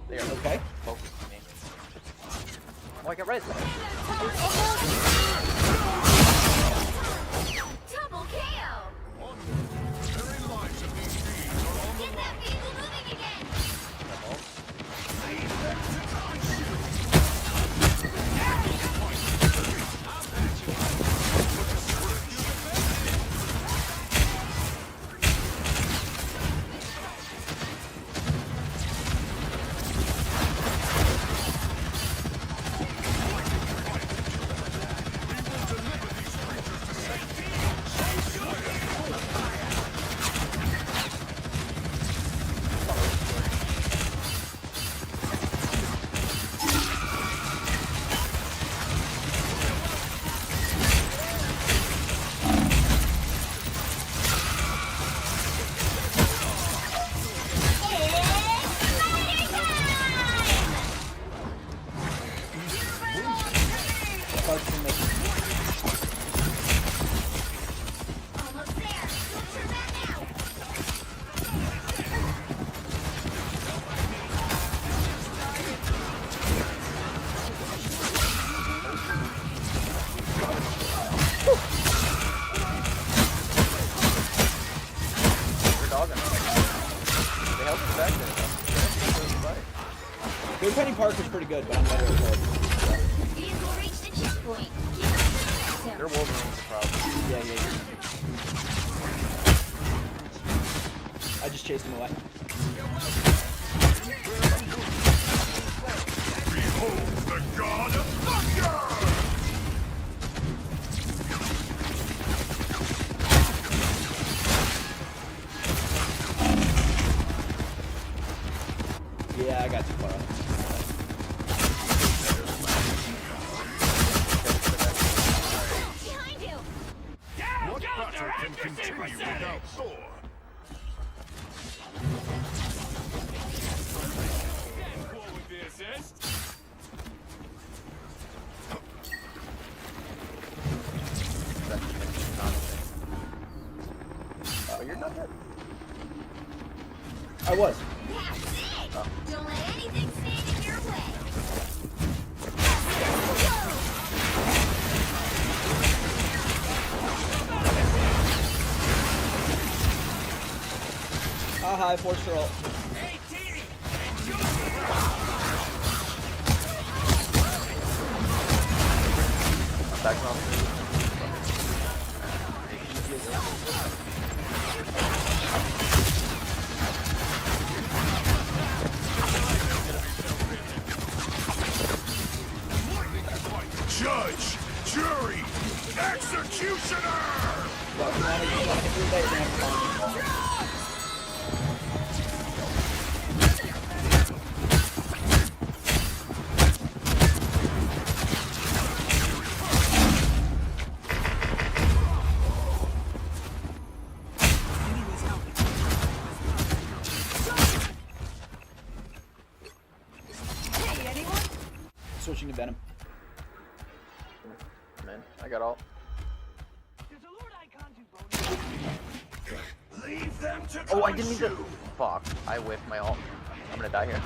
They are okay. Focus on me. Oh, I got red. Double KO. Get that vehicle moving again. Good Penny Park was pretty good, but I'm better at Park. Vehicle reached the checkpoint. They're Wolverine's a problem. Yeah. I just chased him away. Behold the god of thunder! Yeah, I got too far. Behind you! What battle can continue without Thor? Oh, you're not dead. I was. That's it! Don't let anything stand in your way. Hi, force roll. Back around. Judge, jury, executioner! Switching to Venom. Man, I got all. Leave them to Oh, I didn't need to. Fuck, I whiffed my ult. I'm gonna die here.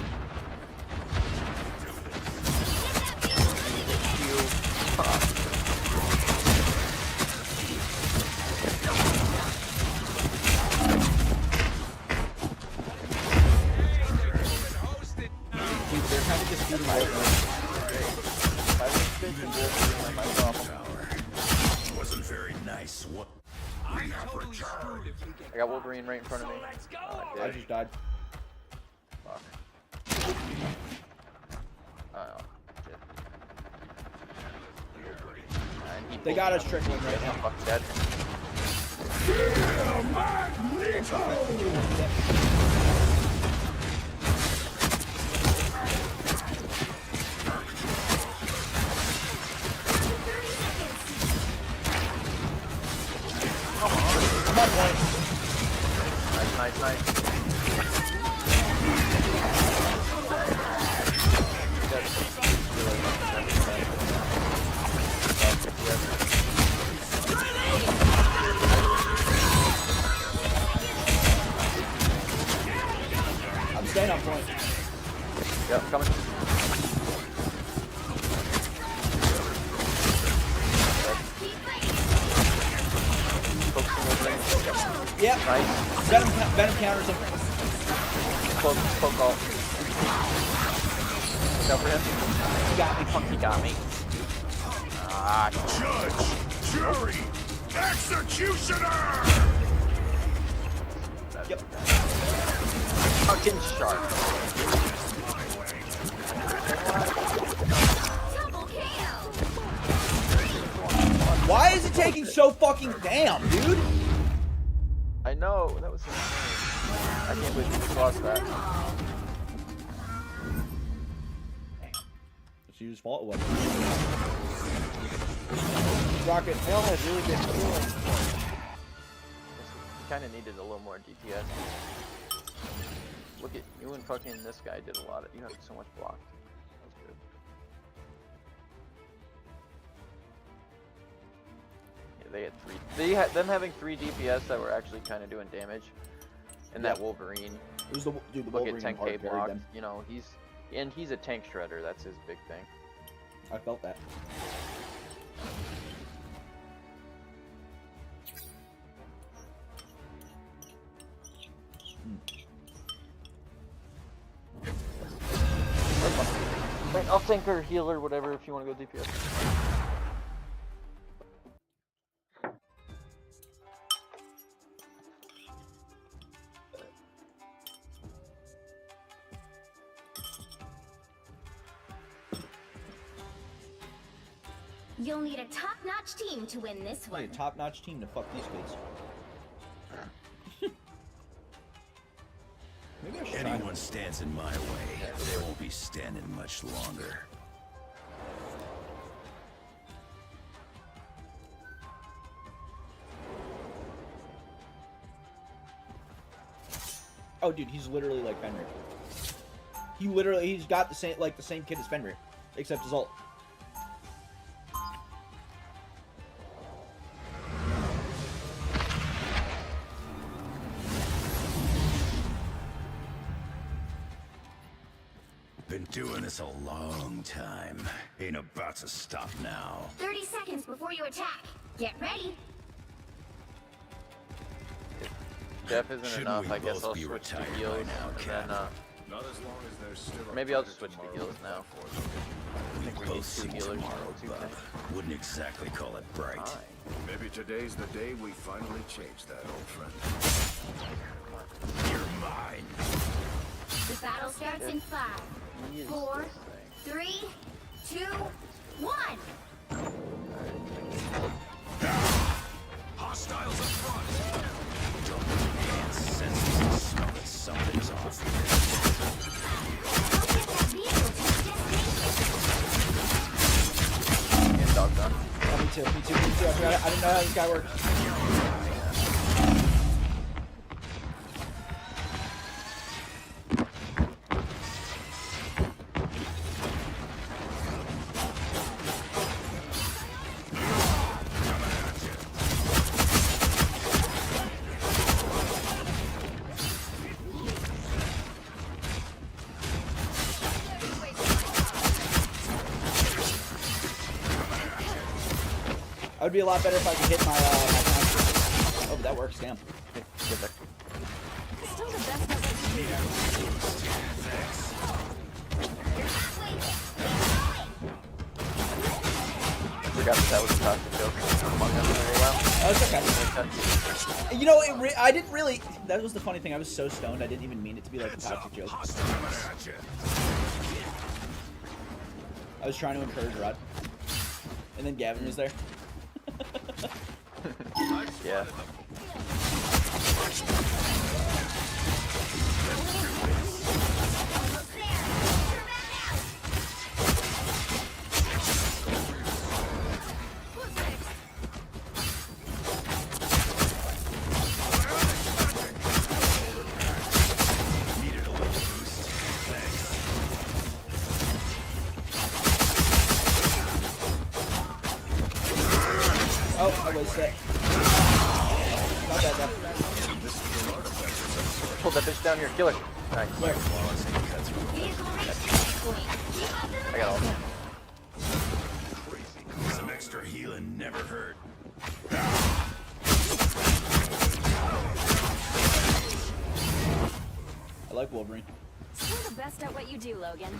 Dude, they're kind of just beating Wasn't very nice. What? We have returned. I got Wolverine right in front of me. I just died. Fuck. Oh, shit. And he They got us trickling right now. Fuck, dead. I'm on point. Nice. I'm staying on point. Yep, coming. Yep. Nice. Venom counters him. Poke ult. Look out for him. He got me. Fuck, he got me. Ah, Judge, jury, executioner! Yep. Fucking shark. Why is it taking so fucking damn, dude? I know, that was insane. I can't believe we just lost that. It's his fault it wasn't. Rocket. Hell has really good healing. Kind of needed a little more DPS. Look at you and fucking this guy did a lot of. You had so much blocked. That was good. Yeah, they had three. They had them having 3 DPS that were actually kind of doing damage. And that Wolverine. It was the dude. The look Wolverine at 10k block. them. You know he's a tank shredder. That's his big thing. I felt that. Alright, I'll tank or heal or whatever if you want to go DPS. You'll need a top-notch team to win this one. A top-notch team to fuck these kids. Maybe I should try. Anyone stands in my way, they won't be standing much longer. Oh, dude, he's literally like Fenrir. He's got the same kid as Fenrir, except his ult. Been doing this a long time. Ain't about to stop now. 30 seconds before you attack. Get ready. Jeff isn't enough, I guess I'll switch to heals, and then, maybe I'll just switch to heals now. I think we need 2 healers. Wouldn't exactly call it bright. Maybe today's the day we finally change that, old friend. You're mine. The battle starts in 5, 4, 3, 2, 1. Hostiles up front. Can't sense the smell that something's off here. Get dog done. Oh, me too. I didn't know how this guy works. It would be a lot better if I could hit my counter. Oh, but that works, damn. Get back. Still the best of Forgot that was a toxic joke among them very well. Oh, it's okay. You know, I didn't really... That was the funny thing. I was so stoned, I didn't even mean it to be like a toxic joke. I was trying to encourage Rod. And then Gavin was there. Yeah. Oh, I was sick. Not bad, though. Pull that bitch down here, kill her. Nice. Where? I got all of them. Some extra healing never hurt. I like Wolverine. Still the best at what you do, Logan.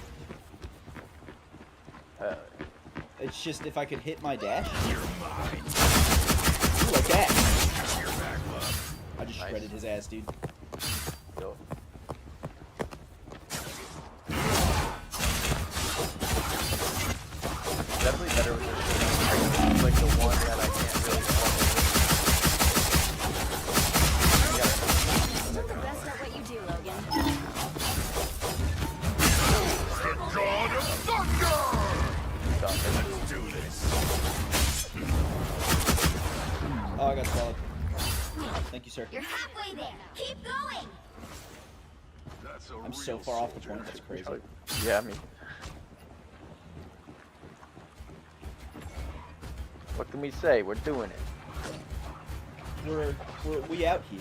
It's just if I could hit my dash. Ooh, like that. I just shredded his ass, dude. Go. Definitely better with this. Like the one that I can't really Still the best at what you do, Logan. God of Thunder! Let's do this. Oh, I got swallowed. Thank you, sir. You're halfway there. Keep going. I'm so far off the point. That's crazy. Yeah, me. What can we say? We're doing it. We out here.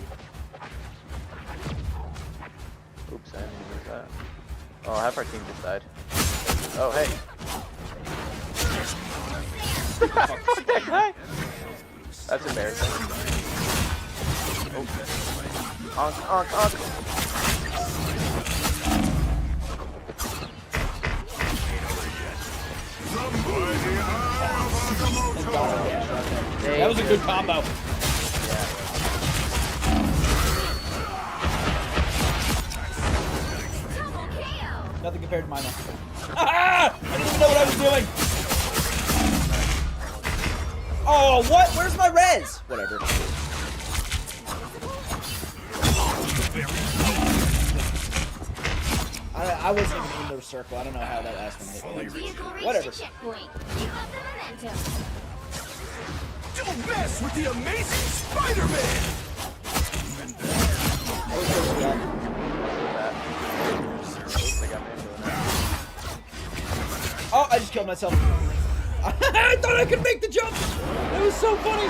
Oops, I didn't use that. Oh, half our team just died. Oh, hey. That's embarrassing. Oh. Onk, onk, onk. That was a good combo. Nothing compared to mine. Ah! I didn't even know what I was doing. Oh, what? Where's my res? Whatever. I wasn't even in their circle. I don't know how that last one hit me. Whatever. Don't mess with the amazing Spider-Man! Oh, I just killed myself. I thought I could make the jump. It was so funny.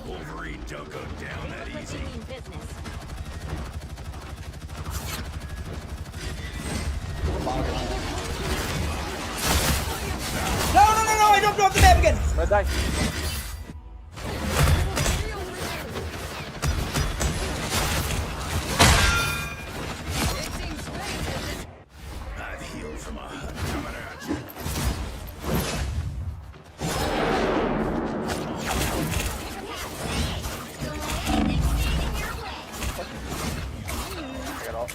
Wolverine don't go down that easy. No, I jumped off the map again. Red die. I've healed from a hunt coming at you. I got all.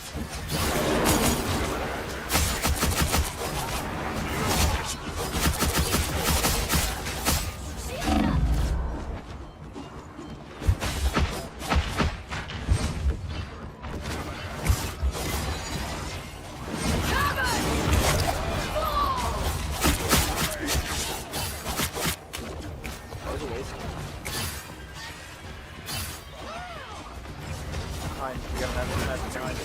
Behind, you got another message behind you.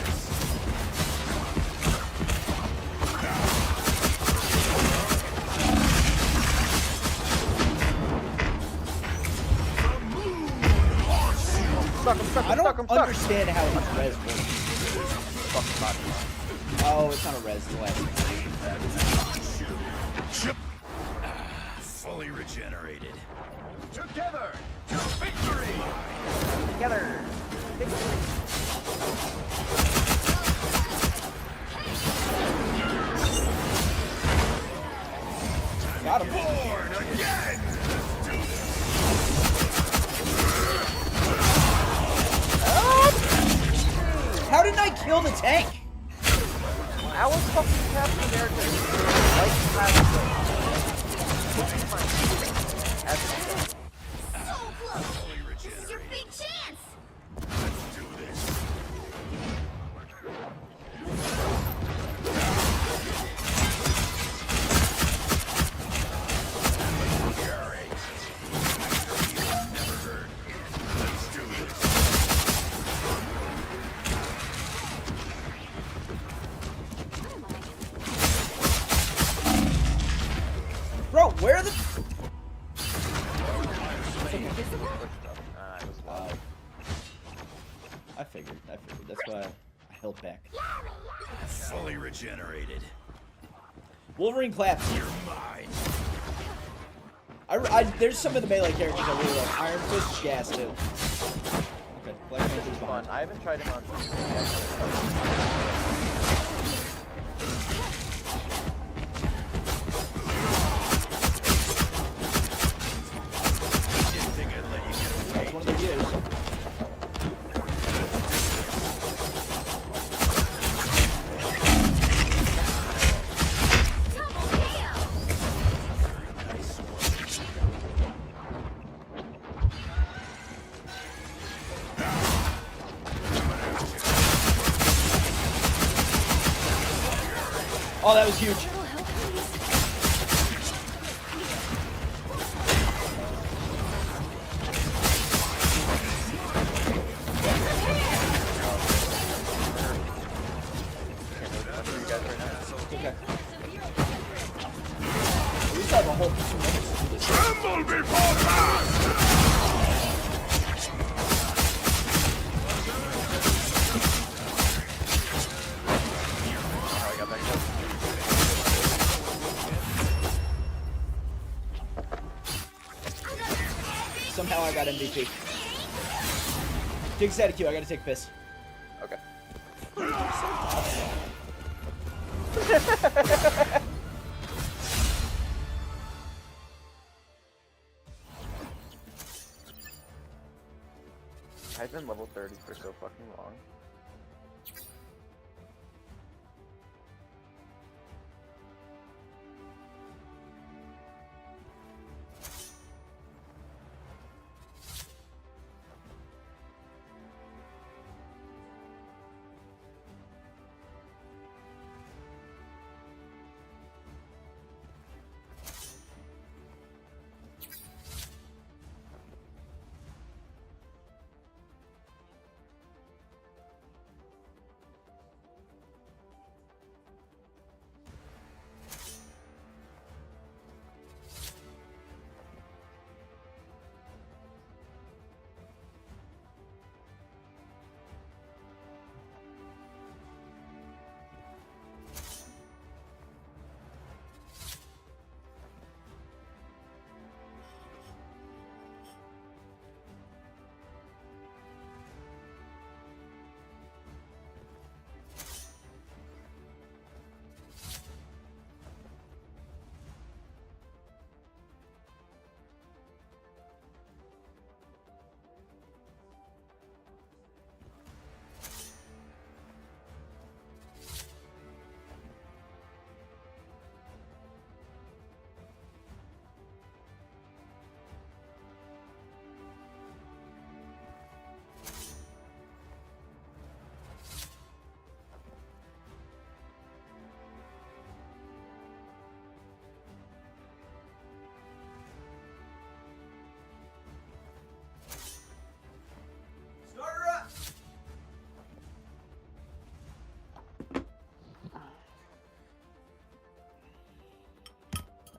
I don't understand how his res works. Oh, it's not a res, it's a last. Fully regenerated. Together to victory! Together. Got him. Born again! How did I kill the tank? I was fucking Captain America. Like This is your big chance. Let's do this. Never heard. Let's do this. Bro, where are the... I figured. That's why I held back. Fully regenerated. Wolverine claps. You're mine. There's some of the melee characters I really like. Iron Fist, gas too. Okay, Black Panther's behind. I haven't tried him on. That's one of their gears. Oh, that was huge. Okay. We still have a whole 2 minutes to do this. Tremble before that! Somehow I got MVP. Jig's out of queue. I gotta take a piss. Okay. I've been level 30 for so fucking long.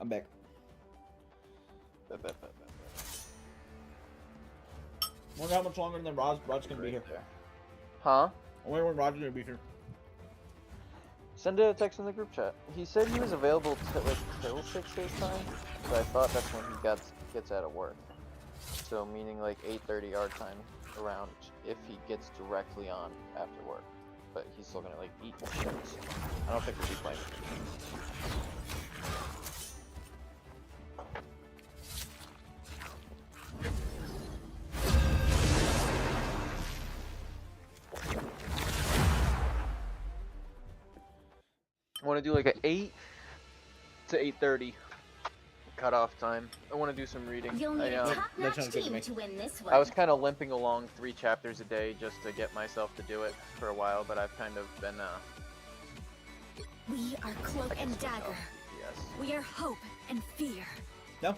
I'm back. Wonder how much longer than Rod's gonna be here. Huh? I wonder when Rod's gonna be here. Send a text in the group chat. He said he was available till 6 his time, but I thought that's when he gets out of work. So meaning like 8:30 our time around if he gets directly on after work. But he's still gonna like eat and shit. So I don't think we'll be playing. I want to do like a 8 to 8:30 cutoff time. I want to do some reading. You'll need a top-notch team to win this one. I was kind of limping along 3 chapters a day just to get myself to do it for a while, but I've kind of been We are Cloak and Dagger. Yes. We are hope and fear. No.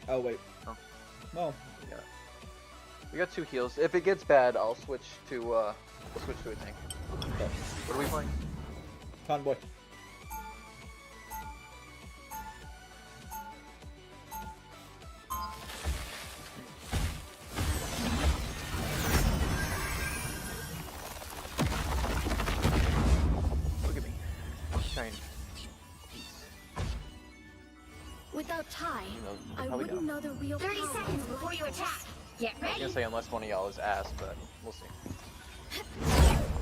Oh wait. Oh. No. We got 2 heals. If it gets bad, I'll switch to a tank. Okay. What are we playing? Convoy. Look at me. Trying. Without Ty, I wouldn't know the real 30 power. seconds before you attack. Get I was ready. gonna say unless one of y'all is ass, but we'll see.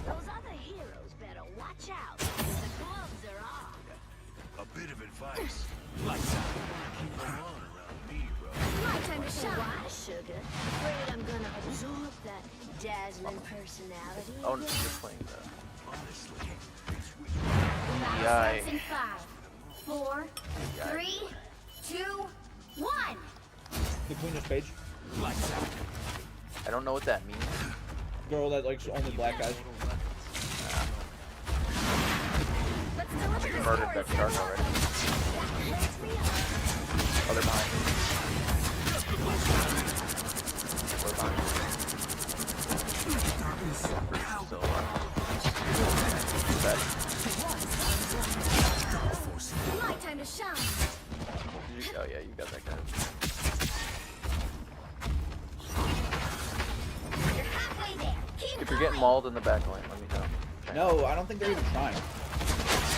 Those other heroes better watch out. The gloves are on. A bit of advice. Lights out. Keep them on around me, bro. My time to shine. Why, sugar? Afraid I'm gonna absorb that dazzling personality. Oh, no, you're playing that. Honestly, Starts in 5, 4, 3, 2, 1. The Queen of Spades. I don't know what that means. Girl that likes only black guys. You murdered that shark already. Oh, they're behind. We're behind. So, My time to shine. oh yeah, you got that guy. If you're getting mauled in the back lane, let me know. No, I don't think they're even trying.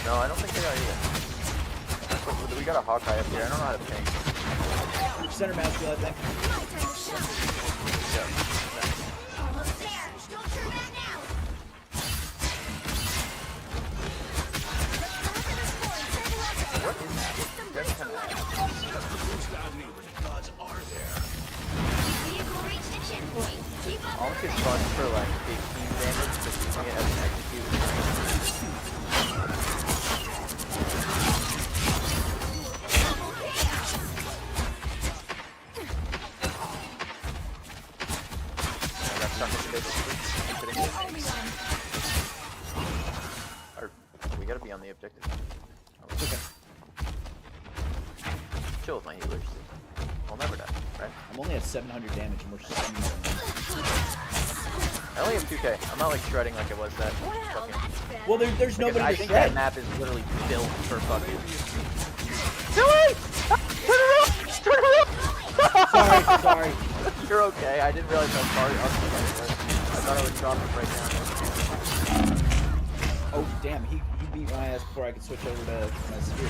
No, I don't think they are either. We got a Hawkeye up here. I don't know how to ping. Center mouse wheel, I think. Yeah. Almost there. Don't turn back now. What is that? That's kind of All gets fun for like 15 damage, but using it as an execute. I got stuck in space. We gotta be on the objective. Okay. Chill with my healers. I'll never die, right? I'm only at 700 damage and we're still I only have 2k. I'm not like shredding like it was that fucking... Well, there's nobody I to think shred. that map is literally built for fucking... Billy! Turn around! Sorry. You're okay. I didn't realize how far up you guys were. I thought I would drop it right now. Oh, damn. He beat my ass before I could switch over to my spear.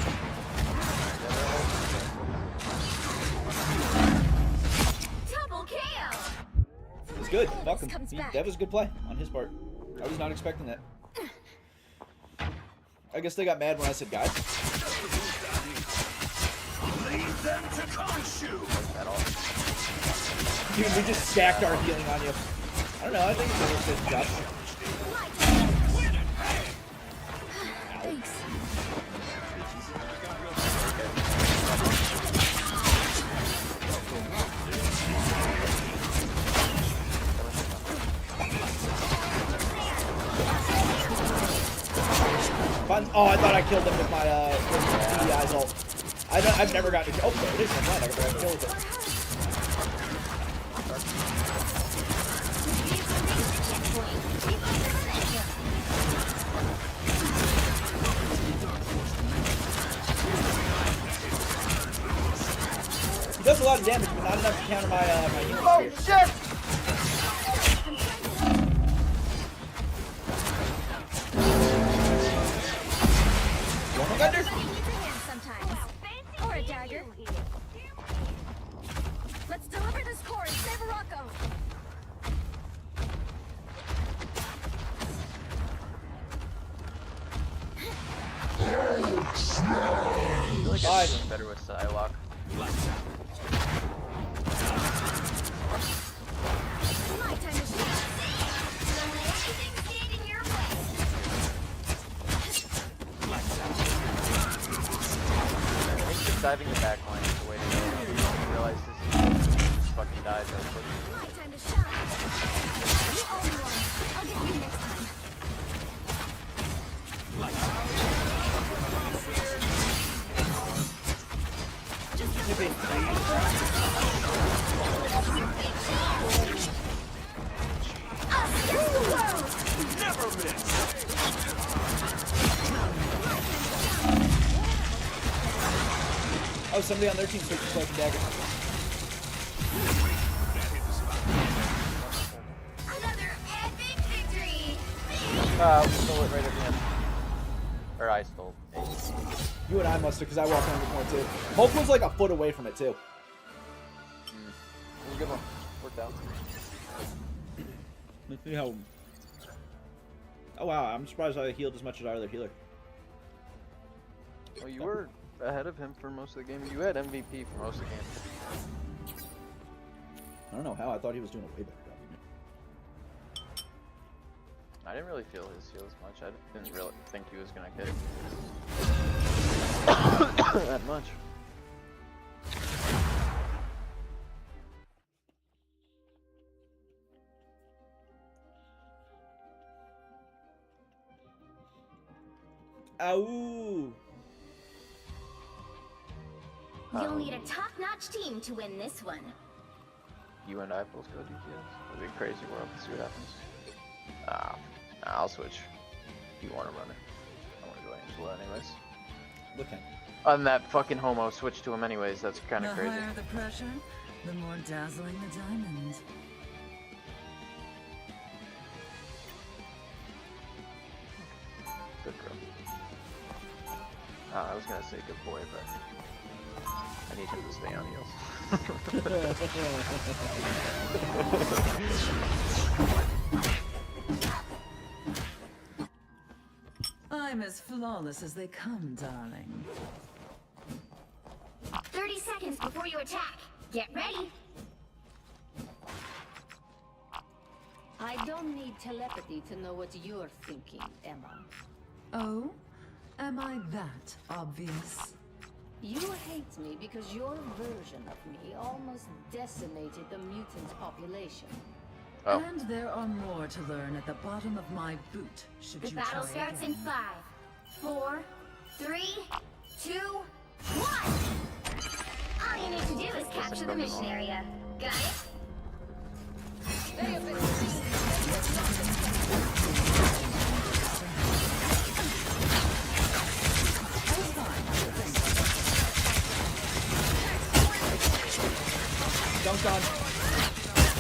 Double KO. It was good. Fuck him. That was a good play on his part. I was not expecting that. I guess they got mad when I said guys. Leave them to Khonshu. At all. Dude, we just stacked our healing on you. I don't know. I think it's a good job. Thanks. Oh, I thought I killed him with my DDI's ult. I've never gotten to kill. Oh, there it is. I'm glad I got to kill with it. He does a lot of damage, but not enough to counter my healing. Oh, shit! Thunder? Or a dagger. Let's deliver this core and save Morocco. I feel like I'm doing better with Psylocke. My time to shine. Don't let anything stand in your way. I think just diving the back line is the way to go. I realize this fucking dies real quick. My time to shine. You owe me one. I'll get you next time. Never miss. Oh, somebody on their team switched to Slicing Dagger. Another epic victory. We stole it right at the end. Or I stole it. You and I must have, because I walked on the point too. Hulk was like a foot away from it too. It was a good one. Worked out. Let's see how... Oh wow, I'm surprised I healed as much as our other healer. Well, you were ahead of him for most of the game. You had MVP for most of the game. I don't know how, I thought he was doing a way better job. I didn't really feel his heals much. I didn't really think he was gonna get that much. Ow! You'll need a top-notch team to win this one. You and I both go DPS. It'll be a crazy world. Let's see what happens. I'll switch. You want to run it? I want to go Angela anyways. Look at him. On that fucking homo, switch to him anyways. That's kind of crazy. The higher the pressure, the more dazzling the diamonds. Good girl. I was gonna say good boy, but I need him to stay on heels. I'm as flawless as they come, darling. attack. Get ready. I don't need telepathy to know what you're thinking, Emma. Oh? Am I that obvious? You hate me because your version of me almost decimated the mutant population. Oh. And there are more to learn at the bottom of my boot, should The you battle try starts again. in 5, 4, 3, 2, 1. All you need to do is capture the mission area. Got it? Dunked on.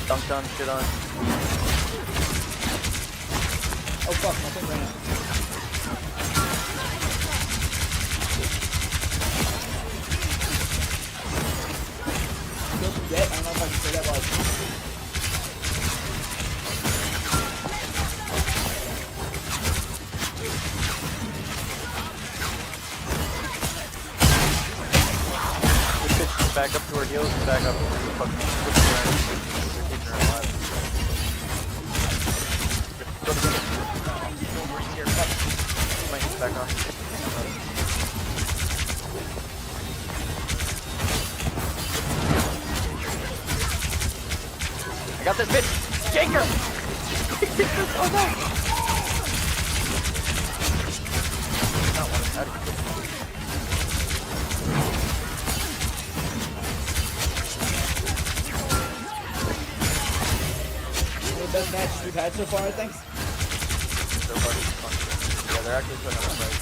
Dunked on, shit on. Oh fuck, my thing ran out. Killed some dead. I don't know if I can say that while Back up to her heels and back up. Fucking pushing her in. They're keeping her alive. Go to the here. Fuck. Might need to back off. I got this bitch! Shake her! Oh no! Not one. How do you best matches we've had so far, I think. So far, it's fun. Yeah, they're actually putting up a fight.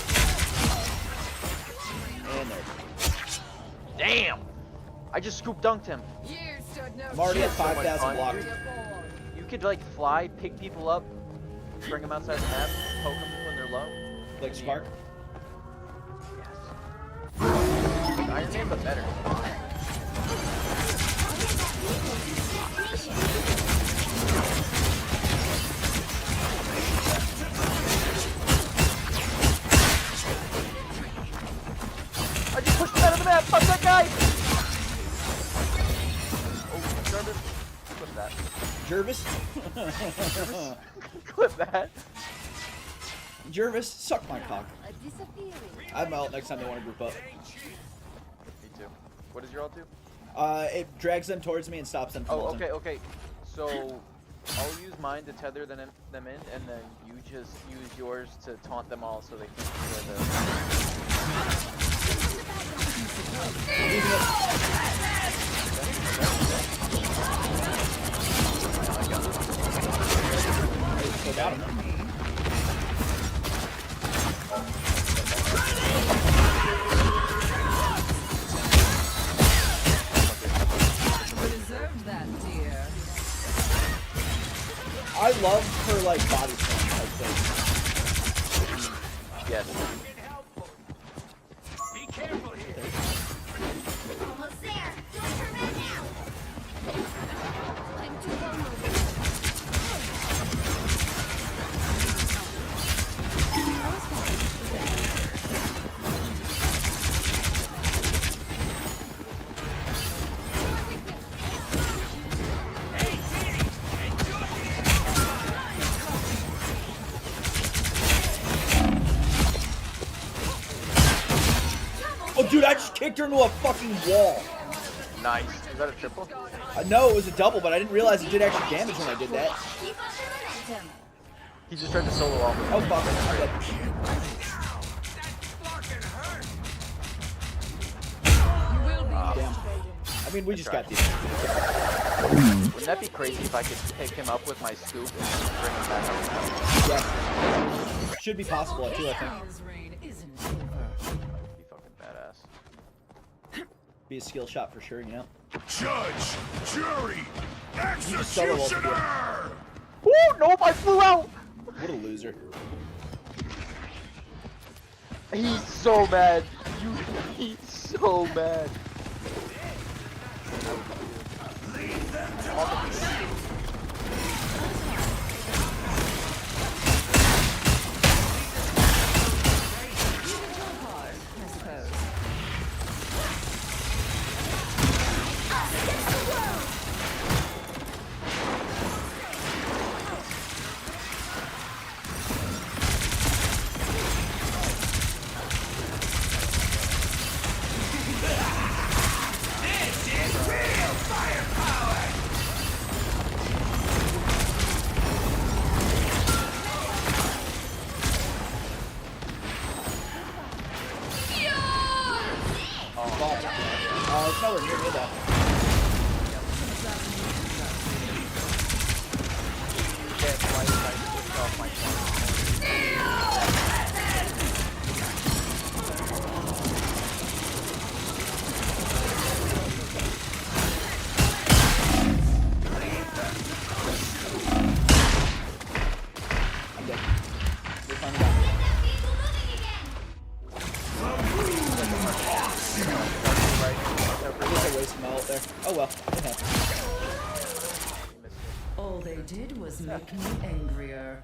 And there. Damn! I just scoop dunked him. I'm already at 5,000 blocked. You could like fly, pick people up, bring them outside the map, poke them when they're low. Like Spark? Yes. Iron Man, but better. I just pushed him out of the map! Fuck that guy! Oh, Jarvis. Clip that. Jervis? Jervis? Clip that. Jervis, suck my cock. I'm out next time they want to group up. Me too. What does your ult do? It drags them towards me and stops them from Oh, ulting. okay. So, I'll use mine to tether them in, and then you just use yours to taunt them all so they can destroy the... Still got him. Deserved that, dear. I love her like body slam, I think. Yes. Be careful here. Almost there. Don't turn back now. I'm too vulnerable. Oh, dude, I just kicked her into a fucking wall. Nice. Is that a triple? No, it was a double, but I didn't realize it did actually damage when I did that. Keep up the momentum. He just tried to solo off. Oh, fuck. I'm dead. Damn. I mean, we just got these. Wouldn't that be crazy if I could pick him up with my scoop and bring him back up? Yeah. Should be possible, too, I think. Be fucking badass. Be a skill shot for sure, you know? Judge, jury, You just solo ult to do it. executioner! Woo! Nope, I flew out! What a loser. He's so mad. He's so mad. Leave them to us! I suppose. nowhere near that. I'm dead. They finally got me. There's a waste of out there. Oh well, it happens. All they did was make me angrier.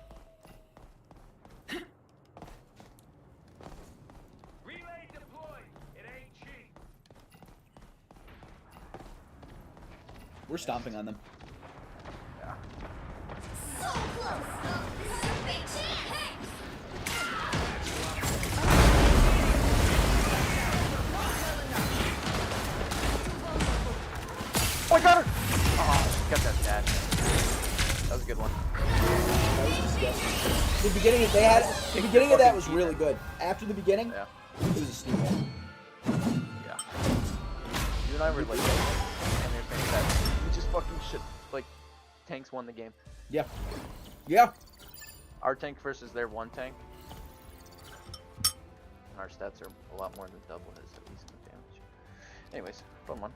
We're stomping on them. So close! This is a big chance! Oh, I got her! Oh, got that dash. That was a good one. That was disgusting. The beginning of the beginning of that was really good. After the beginning, it was a steamroll. Yeah. You and I were like, and they're saying that we just fucking should, like, tanks won the game. Yeah. Yeah. Our tank versus their one tank. And our stats are a lot more than double his, at least in the damage. Anyways, fun one.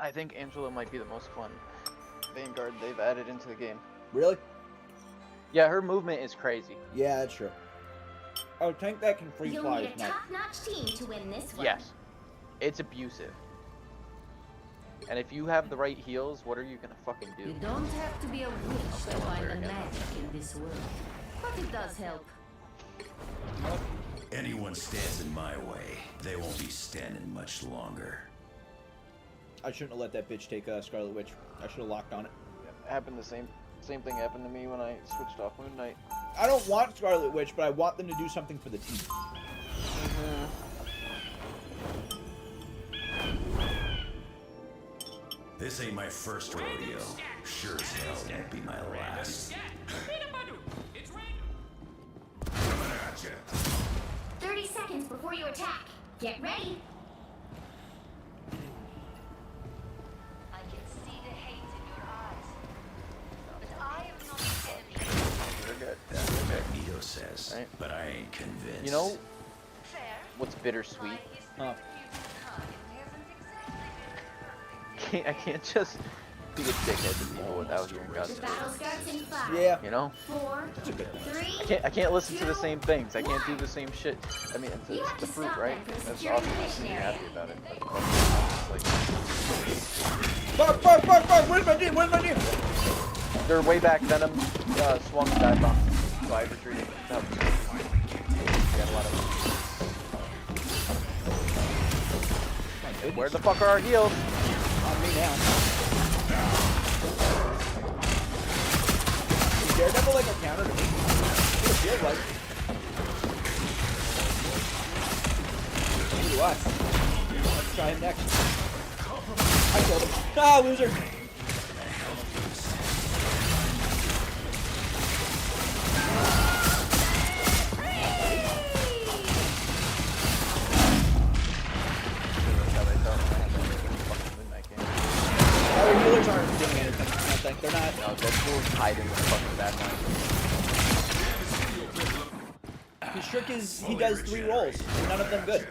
I think Angela might be the most fun Vanguard they've added into the game. Really? Yeah, her movement is crazy. Yeah, that's true. Oh, tank that can free You'll fly need is a not. top-notch team to win this one. Yes. It's abusive. And if you have the right heals, what are you gonna fucking do? You don't have to be a witch to find the magic in this world, but it does help. Anyone stands in my way, they won't be standing much longer. I shouldn't have let that bitch take Scarlet Witch. I should have locked on it. Happened the same thing happened to me when I switched off Moon Knight. I don't want Scarlet Witch, but I want them to do something for the team. This ain't my first rodeo. Sure as hell won't be my last. Coming at ya. 30 seconds before you attack. Get ready. I can see the hate in your eyes. But I am not the enemy. They're good. That's what Magneto says, Right. but I ain't convinced. You know what's bittersweet? Huh. I can't just be a dickhead to people without hearing God's The battle voice. starts in 5. Yeah. You know? 4, 3. I can't listen to the same things. I can't do the same shit. I mean, it's You have the to fruit, stop right? them from That's securing awesome the to be mission happy area. about it. But Fuck! Where's my team? Where's my team? they're way back. Venom swung dive bomb, so I retreated. That was got a lot of. Where the fuck are our heals? On me now. Is Daredevil like a counter to me? It feels like. Maybe what? Let's try him next. I killed him. Ah, loser! Our healers aren't doing anything. I don't think they're not. No, Deadpool's hiding the fucking bad line. His trick is he does 3 rolls, and none of them good.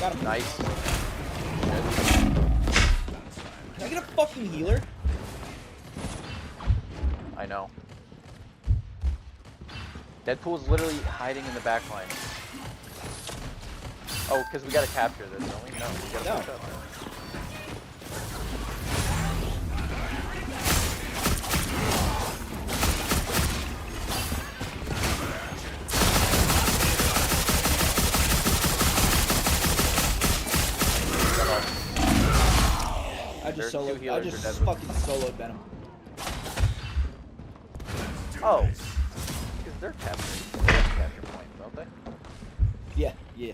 Got him. Nice. Can I get a fucking healer? I know. Deadpool's literally hiding in the back line. Oh, because we gotta capture this, don't we? No, we gotta push up. soloed. I healers just are dead with- fucking soloed Venom. Oh, because they're capture point, don't they? Yeah, yeah.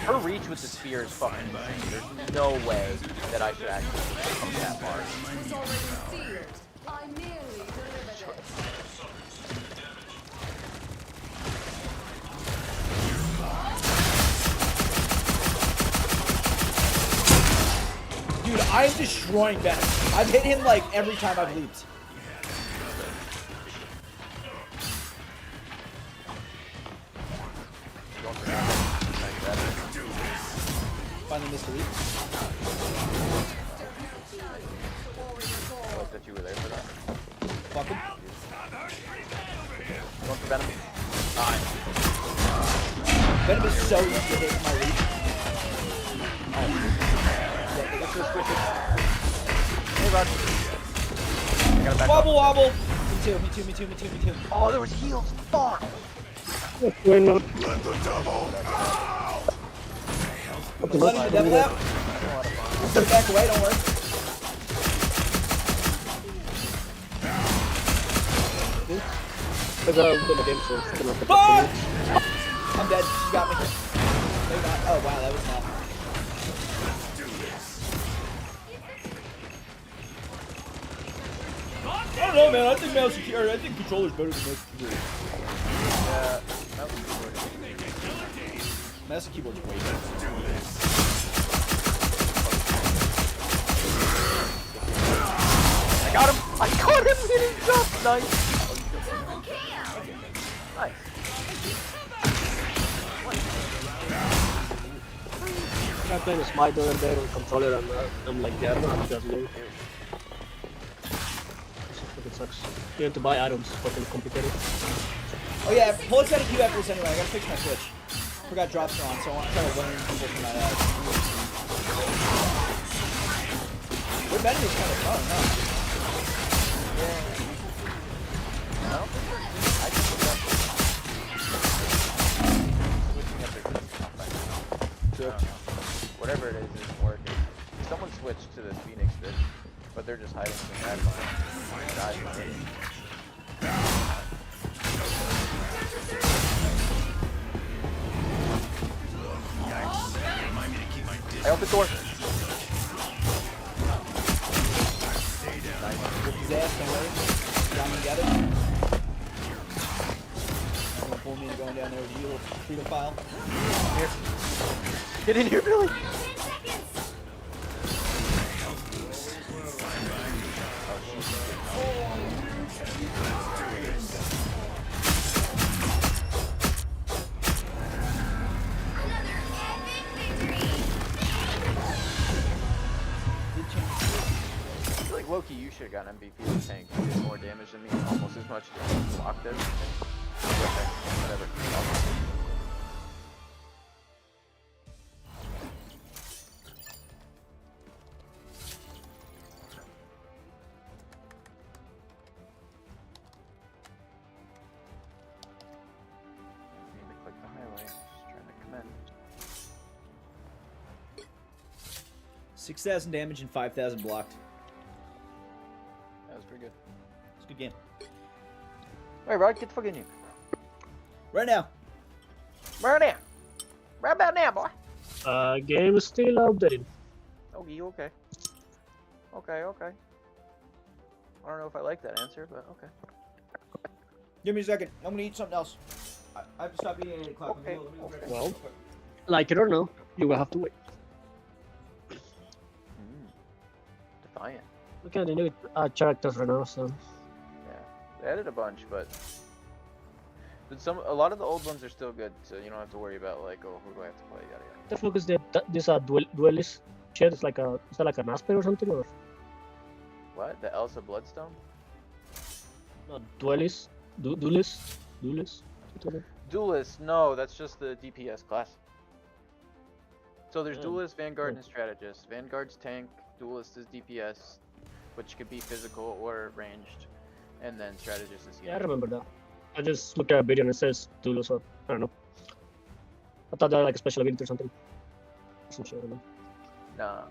Her reach with the spear is fucking insane. There's no way that I should actually come that far. Was already sealed. I merely delivered it. Dude, I'm destroying Venom. I've hit him like every time I've leaped. Finally missed a leap. I like that you were there for that. Fuck him. Going for Venom. Nice. Venom is so easy to hit my leap. Hey, Rod. I gotta back Wobble, up. wobble. Me too. Oh, there was heals. Fuck. What's going on? Let him the devil out. Put it back away, don't worry. Fuck! I'm dead. You got me. Maybe not. Oh, wow, that was not. I don't know, man. I think controller's better than mouse and keyboard. Yeah, mouse and keyboard. Mouse and keyboard's way better. I got him! I caught him hitting jump! Nice! Nice. I'm playing a Smite over there on controller and I'm like, yeah, I don't know how to just move. It sucks. You have to buy items, fucking complicated. Oh yeah, pull us out of queue after this anyway. I gotta fix my Switch. Forgot drops are on, so I want to try to learn people from my Their Venom is kind of fun, huh? I don't think I can put that. Switching up their stuff right now. True. Whatever it is isn't working. Someone switched to the Phoenix bit, but they're just hiding some bad money. I opened the door. His ass, don't worry. Got me together. I'm gonna pull me and going down there with you, little pedophile. Here. Get in here, Billy! Loki, you should have gotten MVP of the tank. You did more damage than me, almost as much damage. Blocked everything. Okay, whatever. Need to click the highlight. Just trying to commend. 6,000 damage and 5,000 blocked. That was pretty good. It's a good game. Alright, Rod, get the fuck in here. Right now. Right now. Right about now, boy. Game is still updating. Okay, okay. Okay. I don't know if I like that answer, but okay. Give me a second. I'm gonna eat something else. I have to stop eating at 8 o'clock. Okay. Well, like it or no, you will have to wait. Defiant. Look at the new characters right now, so. Yeah, they added a bunch, but a lot of the old ones are still good, so you don't have to worry about like, oh, who do I have to play, yada yada. The focus this duelist shit is like is that like an Aspen or something or? What? The Elsa Bloodstone? No, duelist, duelist. Duelist? No, that's just the DPS class. So there's Duelist, Vanguard, and Strategist. Vanguard's tank, Duelist is DPS, which could be physical or ranged, and then Strategist is healing. Yeah, I remember that. I just looked at a video and it says Duelist, so I don't know. I thought that was like a special ability or something. Some shit, I don't know. Nah.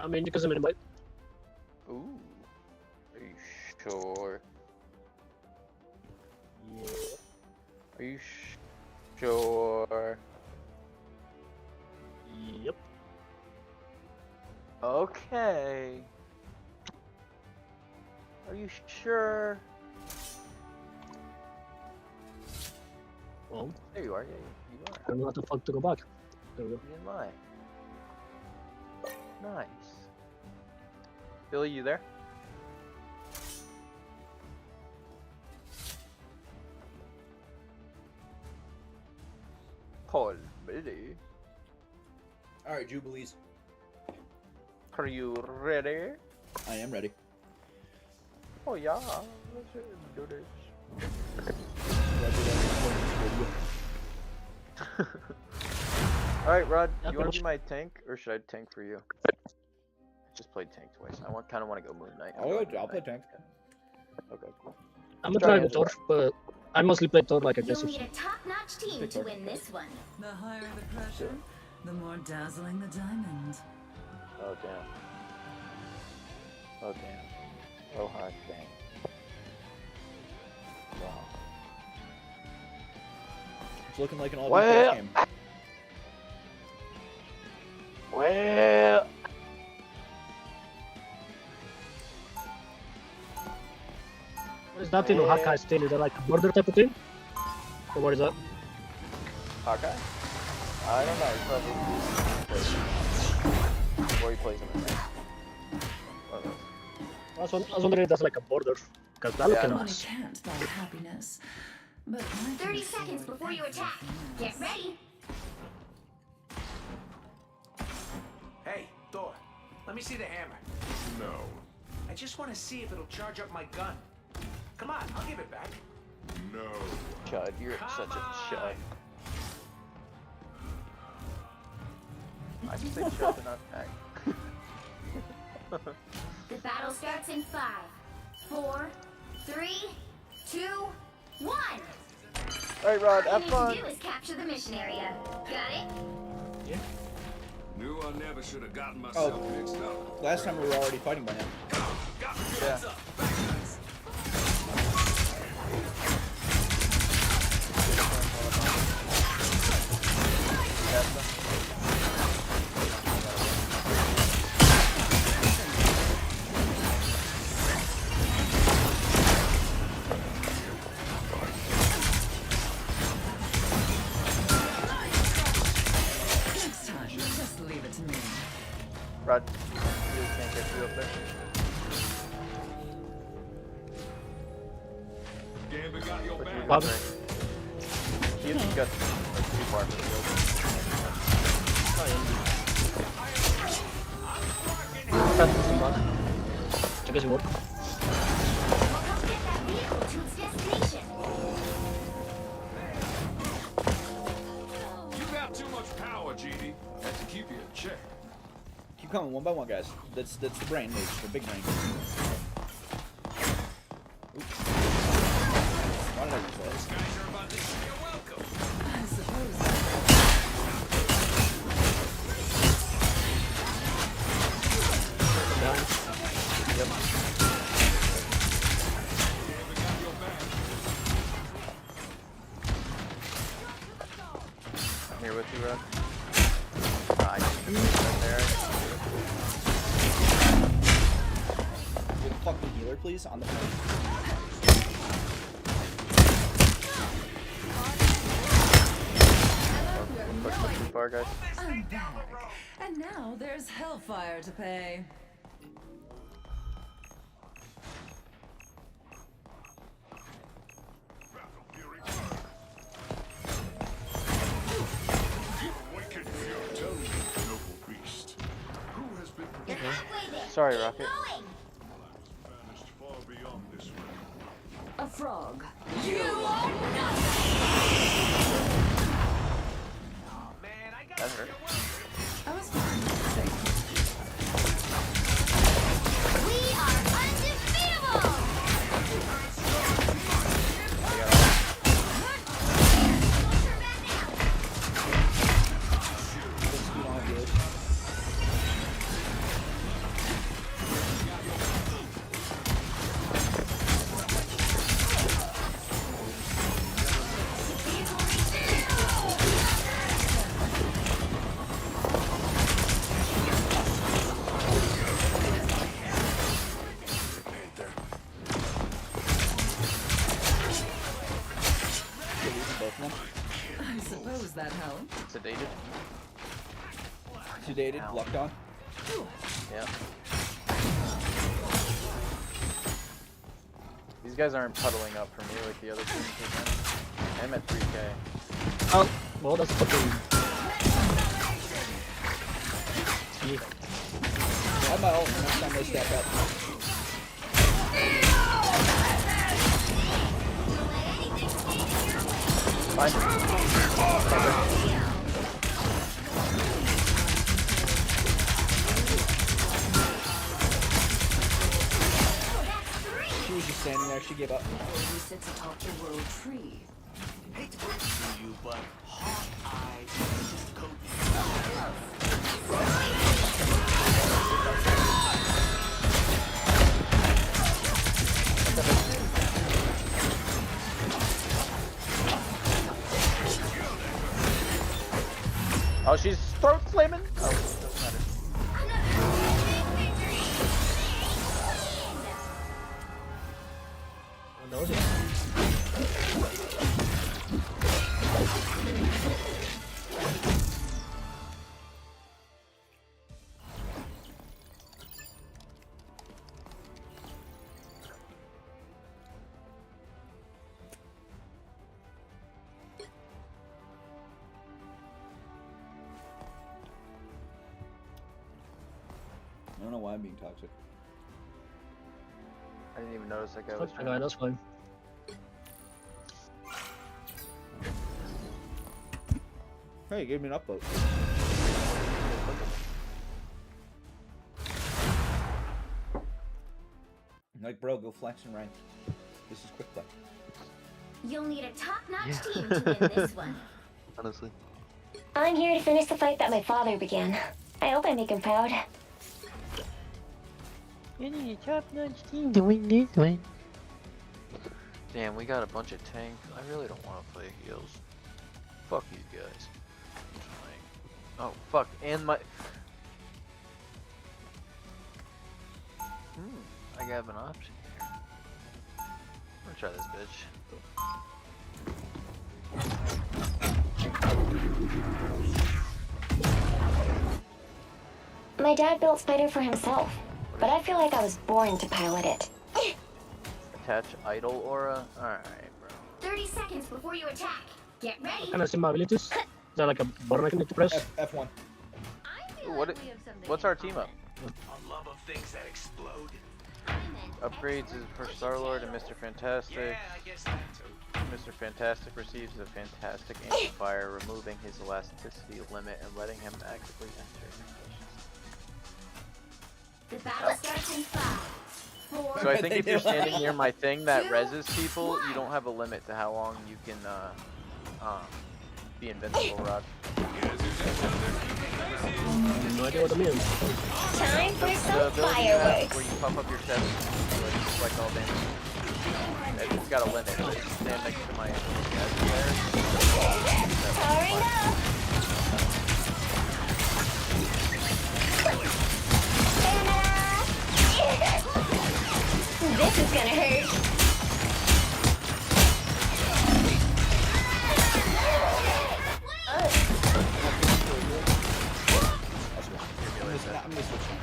I mean, you can zoom in, but Ooh. Are you sure? yeah. Are you sure? Yep. Okay. Are you sure? Well, there you are. Yeah, you are. I don't know how the fuck to go back. There we go. You didn't lie. Nice. Billy, you there? Paul, Billy. Alright, Jubilees. Are you ready? I am ready. Oh yeah, let's do this. Alright, Rod, you want to be my tank, or should I tank for you? I just played tank twice. I kind of want to go Moon Knight. I'll play tank. Okay, cool. I'm gonna try the Thor, but I mostly play Thor like You'll aggressive. need a top-notch team to win this one. The higher the pressure, the more dazzling the diamond. Oh damn. Oh damn. Oh hot dang. Wow. It's looking like an all Well. game. Well. What is that thing or Hawkeye's thing? Is that like a murder type of thing? Or what is that? Hawkeye? I don't know. He probably or he plays in the tank. One of those. I was wondering if that's like a border. Because that looking Money nice. can't buy happiness, but 30 seconds before you attack. Get ready. Hey, Thor, let me see the hammer. No. I just want to see if it'll charge up my gun. Come on, I'll give it back. No. Chud, you're such a chud. I just say chud and not act. The battle starts in 5, 4, 3, 2, 1. Alright, Rod, All have you fun. need to do is capture the mission area. Got it? Knew I never should have gotten myself mixed up. Last time we were already fighting by now. Yeah. Next time, just leave it to me. Rod, you can't get you up there. Gambit got your back. Bob. You got like, too far from the I guess it worked. Get that vehicle to its destination. You got too much power, GD. Have to keep you in check. Keep coming one by one, guys. That's the brain move, the big brain. Oops. Why did I use that? Those guys are about to show you welcome. I suppose. Yep. Gambit got your back. I'm here with you, Rod. I just right there. Get the fucking healer, please, on the phone. Push too far, guys. I'm back. And now there's hellfire to pay. Awaken your toad, noble beast. Who has been You're halfway there. Sorry, Keep Rocket. going. banished far beyond this realm? A frog. You are That hurt. I was fine. We are undefeatable. Sedated. Sedated, locked on. Yeah. These guys aren't puddling up for me like the other teams are. I'm at 3K. Oh, well, that's fucking. Yeah. I have my ult next time they stack up. Fine. She was just standing there, she gave up. He sits atop the world tree. Hate to break it to you, but Hawkeye just coat Oh, she's throat slamming. Oh, doesn't matter. I don't know why I'm being toxic. I didn't even notice that guy was. Okay, that's fine. Hey, you gave me an upvote. Like, bro, go flex and rank. This is quick play. You'll need a top-notch team to win this one. Honestly. I'm here to finish the fight that my father began. I hope I make him proud. You need a top-notch team to win this one. Damn, we got a bunch of tanks. I really don't want to play heals. Fuck you guys. Oh, fuck. And my... I have an option here. I'm gonna try this bitch. My dad built Spider for himself, but I feel like I was born to pilot it. Attach idle aura? Alright, bro. 30 seconds before you attack. Get ready. Can I see my abilities? Is that like a button I can need to press? F1. What's our team up? a love of things that explode. Upgrades is for Star-Lord and Mr. Fantastic. Yeah, I guess that too. Mr. Fantastic receives a fantastic amplifier, removing his elasticity limit and letting him actively enter. The battle starts in 5, 4. So I think if you're standing near my thing that reses people, you don't have a limit to how long you can be invincible, Rod. No idea what I mean. Time for The some ability you have fireworks. where you pump up your chest to deflect all damage. It's got a limit. So if you stand next to my gas player. Powering up. This is gonna hurt. I'm gonna switch now.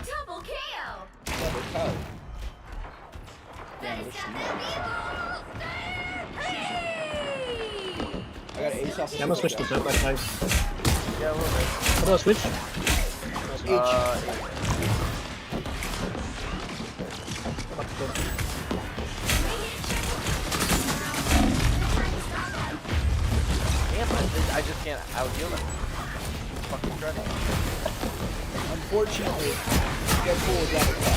Double KO. Double KO. Damn, That there's is Steam gonna on be there. I got an ace off the Yeah, I'm gonna switch to Zerg, that's fine. Yeah, a little bit. How do I switch? I just can't out-heal them. Fucking dreading. Unfortunately, get full of double KO.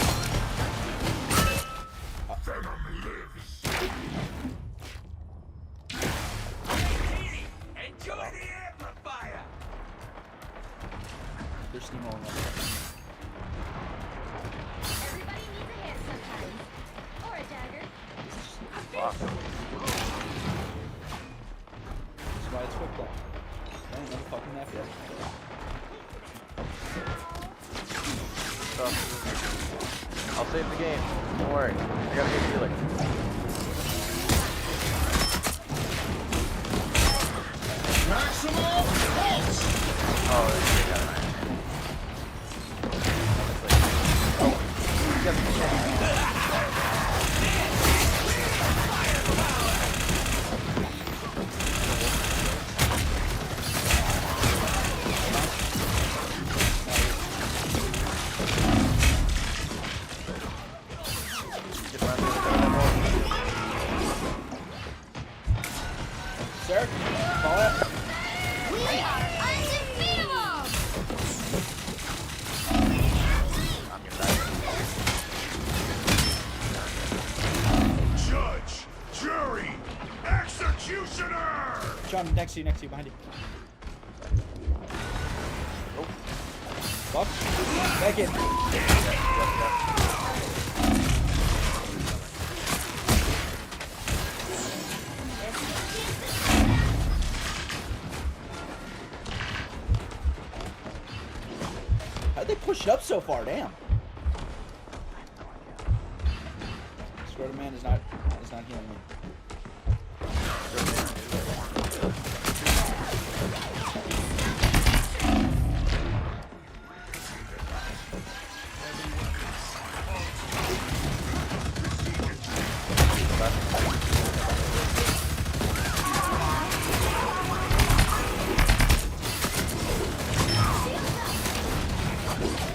Enjoy the amplifier. They're steamrolling on Everybody needs a hand sometimes. Or a dagger. Fuck. That's why it's quick play. I ain't never fucking that yet. I'll save the game. Don't worry. I gotta get healer. Oh, they got it. Sir, fall out. We are undefeatable! Judge, jury, executioner! John, next to you, behind you. Oh. Fuck. Back in. How'd they push it up so far? Damn. Scrotum man is not healing me.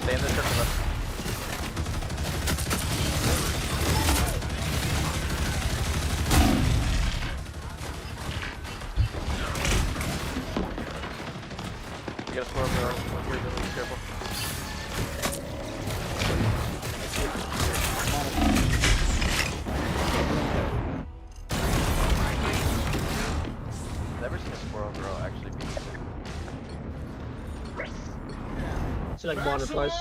Stay in the circle. You gotta swerve there. You're really careful. Never seen a squirrel girl actually be. It's like butterflies.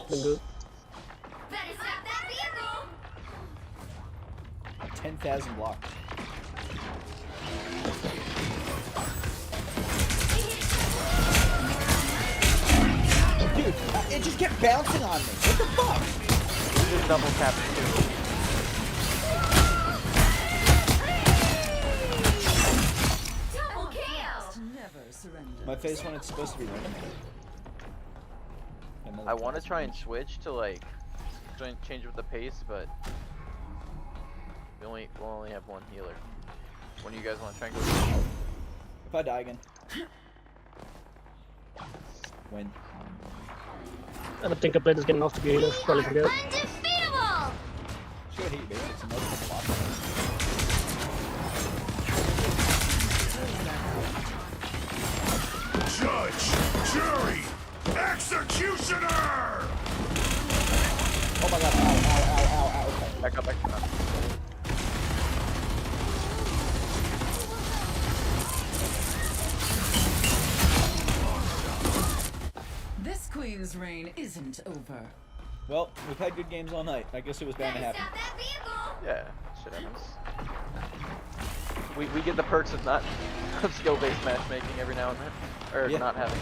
Been good. 10,000 blocks. Dude, it just kept bouncing on me. What the fuck? You just double tap it too. Double kill! Never surrender. My face when it's supposed to be right. I want to try and switch to like change with the pace, but we'll only have one healer. When do you guys want to try and go? If I die again. When? I don't think I played this game enough to be a healer. Probably forget. Undefeatable! Should hit you, baby. It's another block. Judge, jury, executioner! Oh my god, ow. Okay. Back up. This queen's reign isn't over. Well, we've had good games all night. I guess it was bound to happen. Yeah, shit happens. We get the perks of not skill-based matchmaking every now and then, or Yeah. not having.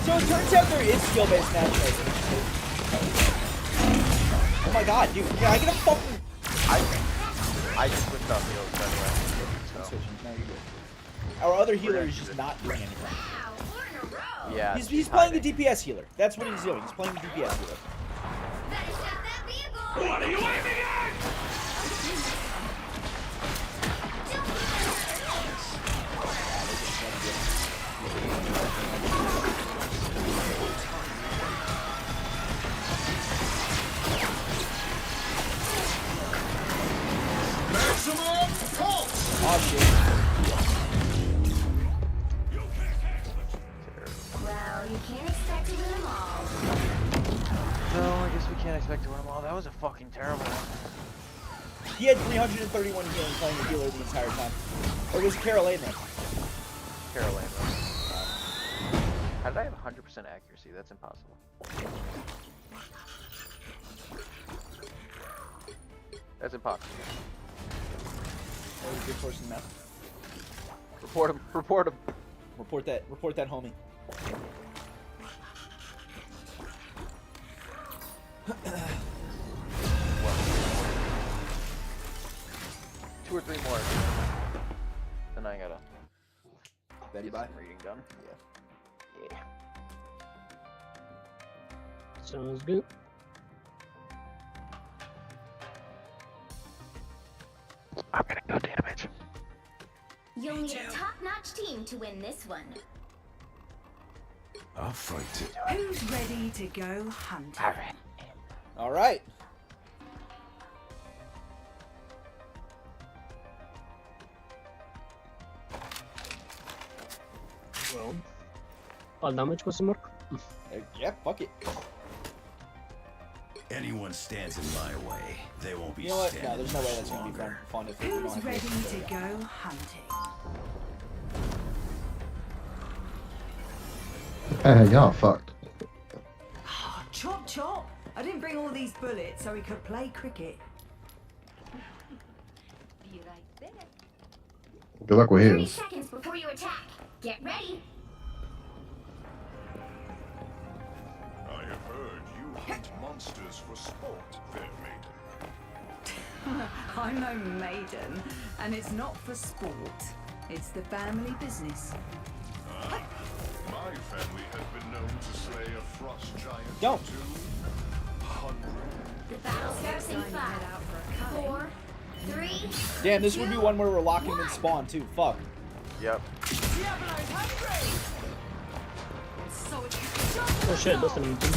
So it turns out there is skill-based matchmaking. Oh my god, dude! Can I get a fucking? I just switched off heals anyway. I'm So. switching. No, you're good. Our other healer is just not doing anything. Yeah. He's playing the DPS healer. That's what he's doing. He's playing the DPS healer. What are you aiming at? Maximum pulse! Oh shit. Well, you can't expect to win them all. No, I guess we can't expect to win them all. That was a fucking terrible one. He had 331 healing playing the healer the entire time. Or was it Caroline? Caroline. How did I have 100% accuracy? That's impossible. That's impossible. That was a good person now. Report him. Report him. Report that homie. Two or three more. and I gotta Betty get bye. some reading done. Yeah. Sounds good. I'm gonna go damage. You'll need a top-notch team to win this one. I'll fight it. Who's ready to go hunting? All right. Well, all damage question mark. Yeah, fuck it. Anyone stands in my way, they won't be You know what? standing No, there's no way much that's gonna be longer. fun if we don't Who's have ready to. to go hunting? Y'all fucked. Oh, chop chop! I didn't bring all these bullets so we could play cricket. Be right there. Good luck with 30 his. seconds before you attack. Get ready. I have heard you hunt monsters for sport, fair maiden. I'm no maiden, and it's not for sport. It's the family business. My family has been known to slay a frost giant Don't. for 200. The battle starts in 5, 4, 3. Damn, this would be one where we're locking in spawn too. Fuck. Yep. Oh shit, that's an empty.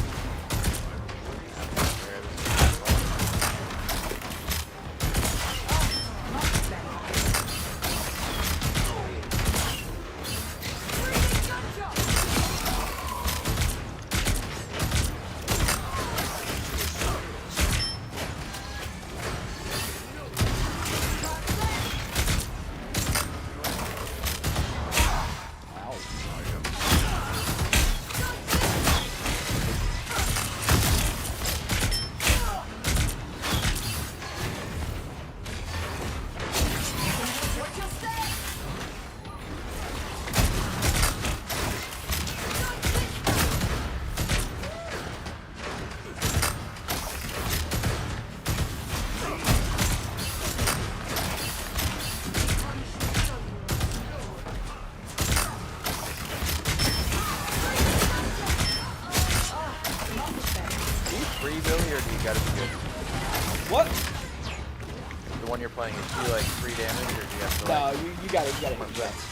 Free Billy, or do you gotta be good? What? The one you're playing, is she like free damage, or do you have to No, like... you gotta hit shots.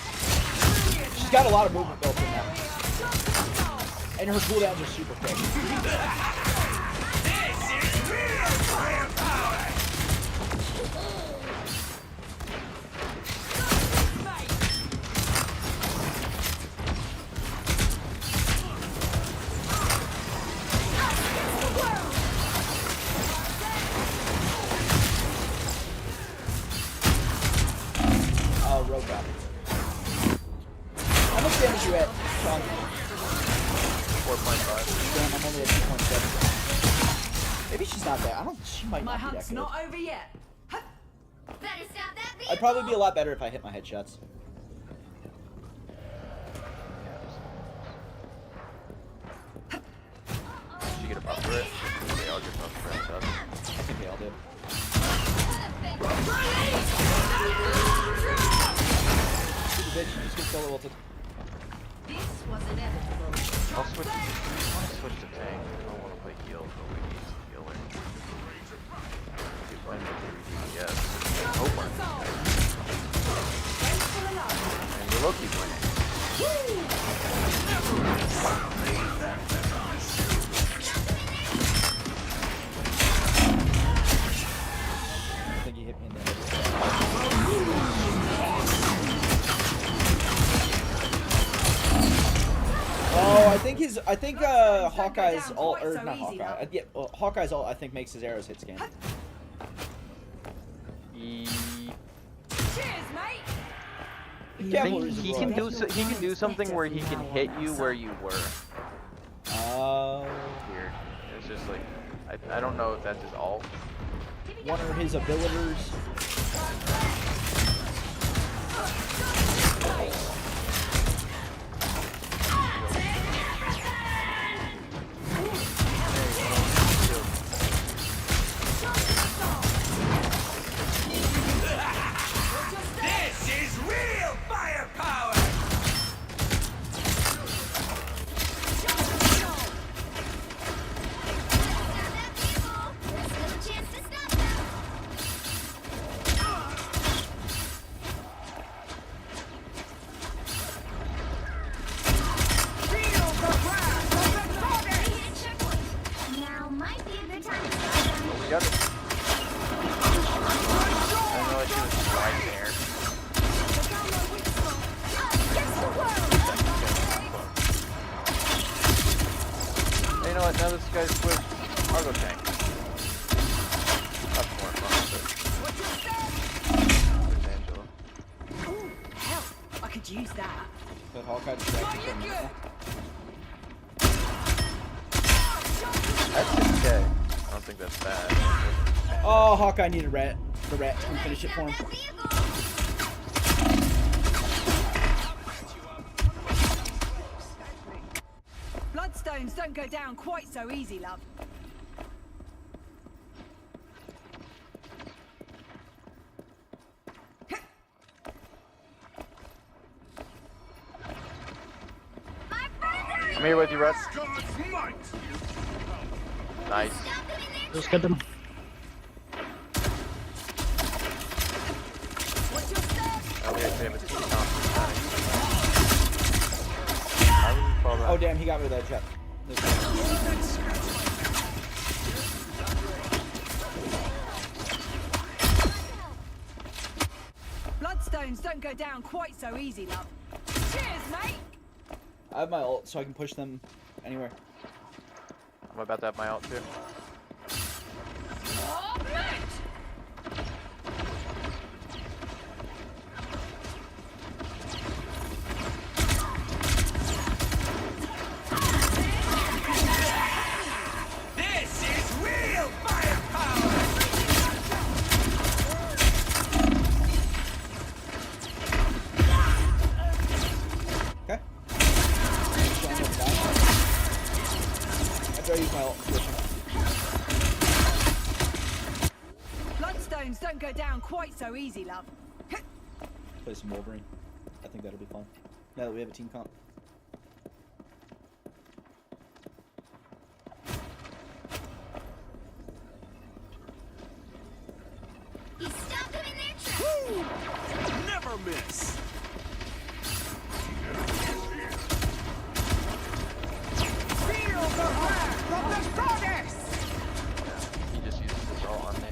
She's got a lot of movement built in now. And her cooldowns are super quick. Oh, robot. How much damage you at, Sean? 4.5. Damn, I'm only at 2.7. Maybe she's not that. I don't. She might My not be that hunt's good. not over yet. Better stop that I'd probably be a lot better if I hit my headshots. Did you get a buff for it? They all get buff for it. I think they all did. Stupid bitch, you just get solo ulted. This was inevitable. I'll switch to tank. I don't want to play heal, but we need some healer. Keep playing with DPS. Hope I'm and you're Loki winning. I think he hit me in the head. Oh, I think Hawkeye's ult, or not Hawkeye. Yeah, well, Hawkeye's ult I think makes his arrows hit scan. I think he can do something where he can hit you where you were. Weird. It's just like I don't know if that's his ult. One of his abilities. This is real now this guy's switched cargo tank. That's more fun, but... There's Angela. Ooh, hell, I could use that. But Hawkeye distracted from me. That's 6K. I don't think that's bad. Oh, Hawkeye needed rat. The rat can finish it for him. Bloodstones don't go down quite so easy, love. I'm here with you, Red. Nice. Just get them. Oh, yeah, damn it. Oh damn, he got me with that jet. Bloodstones don't go down quite so easy, love. Cheers, mate! I have my ult, so I can push them anywhere. I'm about to have my ult too. Oh, mate! This is real firepower! Okay. After I use my ult, Bloodstones don't go down quite so easy, love. play some Wolverine. I think that'll be fun. Now that we have a team comp. You stopped them in their tracks. Never miss. Feel the wrath of the goddess! He just uses his ult on me.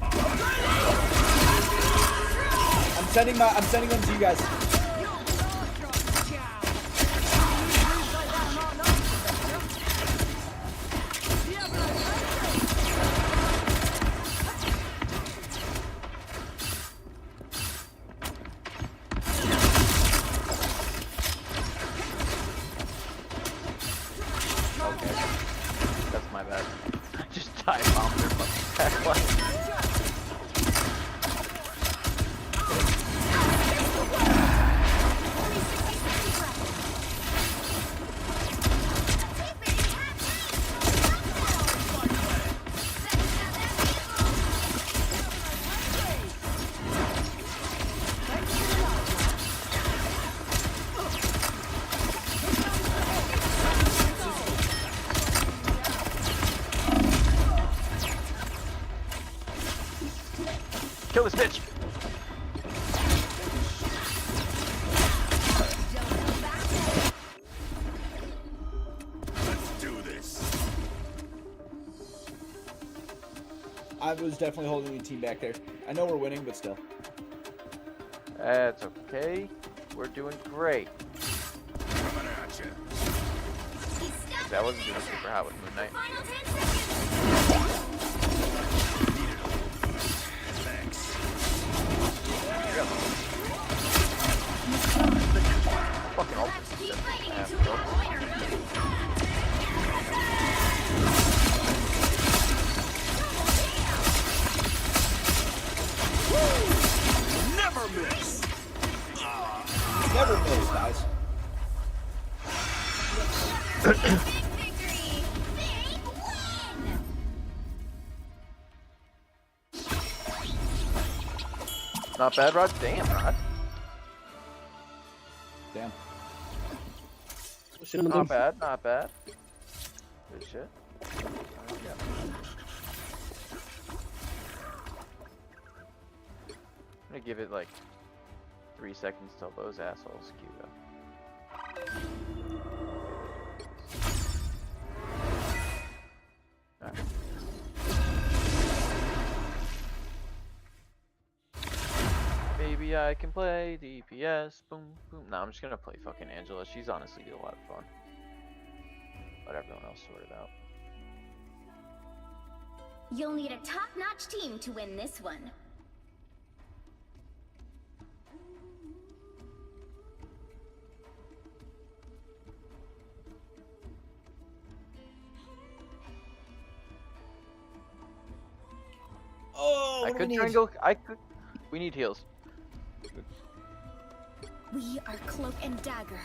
I'm sending them to you guys. Okay. That's my bad. I just dive bombed their fucking backline. Kill this bitch! Let's do this. I was definitely holding the team back there. I know we're winning, but still. That's okay. We're doing great. Coming at you. That wasn't doing super hot with Moon Knight. Thanks. Fucking ult. Never miss. Never miss, guys. Not bad, Rod. Damn, Rod. Damn. Not bad, not bad. Good shit. Yeah. I'm gonna give it like 3 seconds till those assholes queue up. Alright. Maybe I can play DPS. Boom, boom. No, I'm just gonna play fucking Angela. She's honestly a lot of fun. Let everyone else sort it out. You'll need a top-notch team to win this one. Oh, I could try and go. I could. We need heals. We are Cloak and Dagger.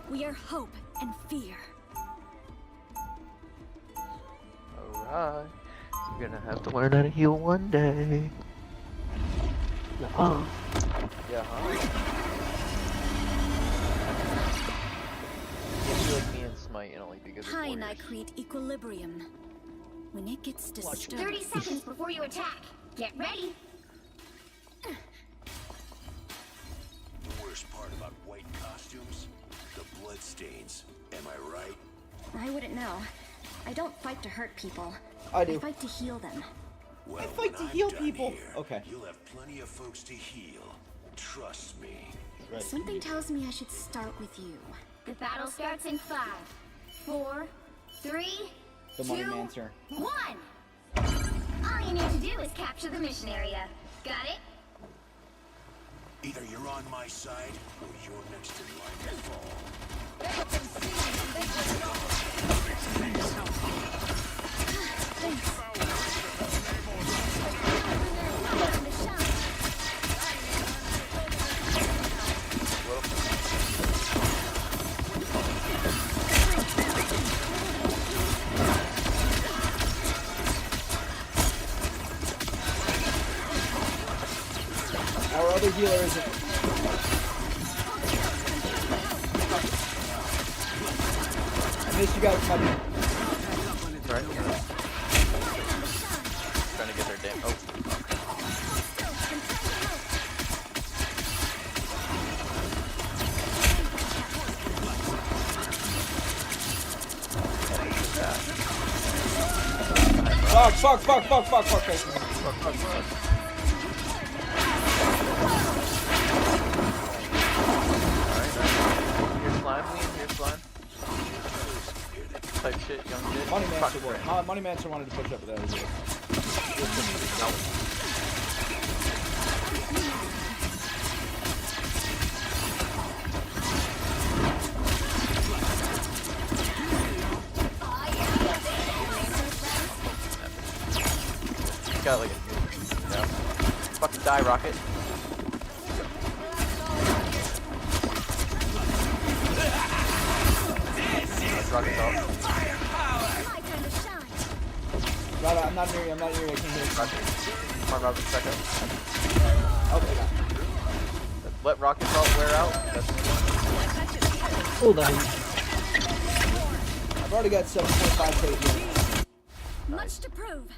We are hope and fear. Alright. You're gonna have to learn how to heal one day. Oh. Yeah, huh? Can't be like me and Smite and only because of Hi, and I warriors. create equilibrium. When it gets disturbed. 30 seconds before you attack. Get ready. The worst part about white costumes? The blood stains. Am I right? I wouldn't know. I don't fight to hurt people. I do. I fight to heal them. Well, I fight to when I'm heal done people. here, Okay. You'll have plenty of folks to heal. Trust me. Right. Something tells me I should start with you. The battle starts in 5, 4, 3, The 2, Money Mancer. 1. All you need to do is capture the mission area. Got it? Either you're on my side, or you're next in line to fall. Our other healer isn't. I missed you guys, buddy. Right. Trying to get their damn. Oh. Fuck. Here's slime, Liam. Here's slime. Type shit, young shit. Money Mancer won. Money Mancer wanted to push up, but that was it. Got like a yeah. Fucking die, Rocket. Rocket's off. Right, I'm not near you. I can't hear you. Come on, Rocket, second. Okay, got it. Let Rocket Salt wear out. That's Hold on. I've already got 7.5 pages. Much to prove.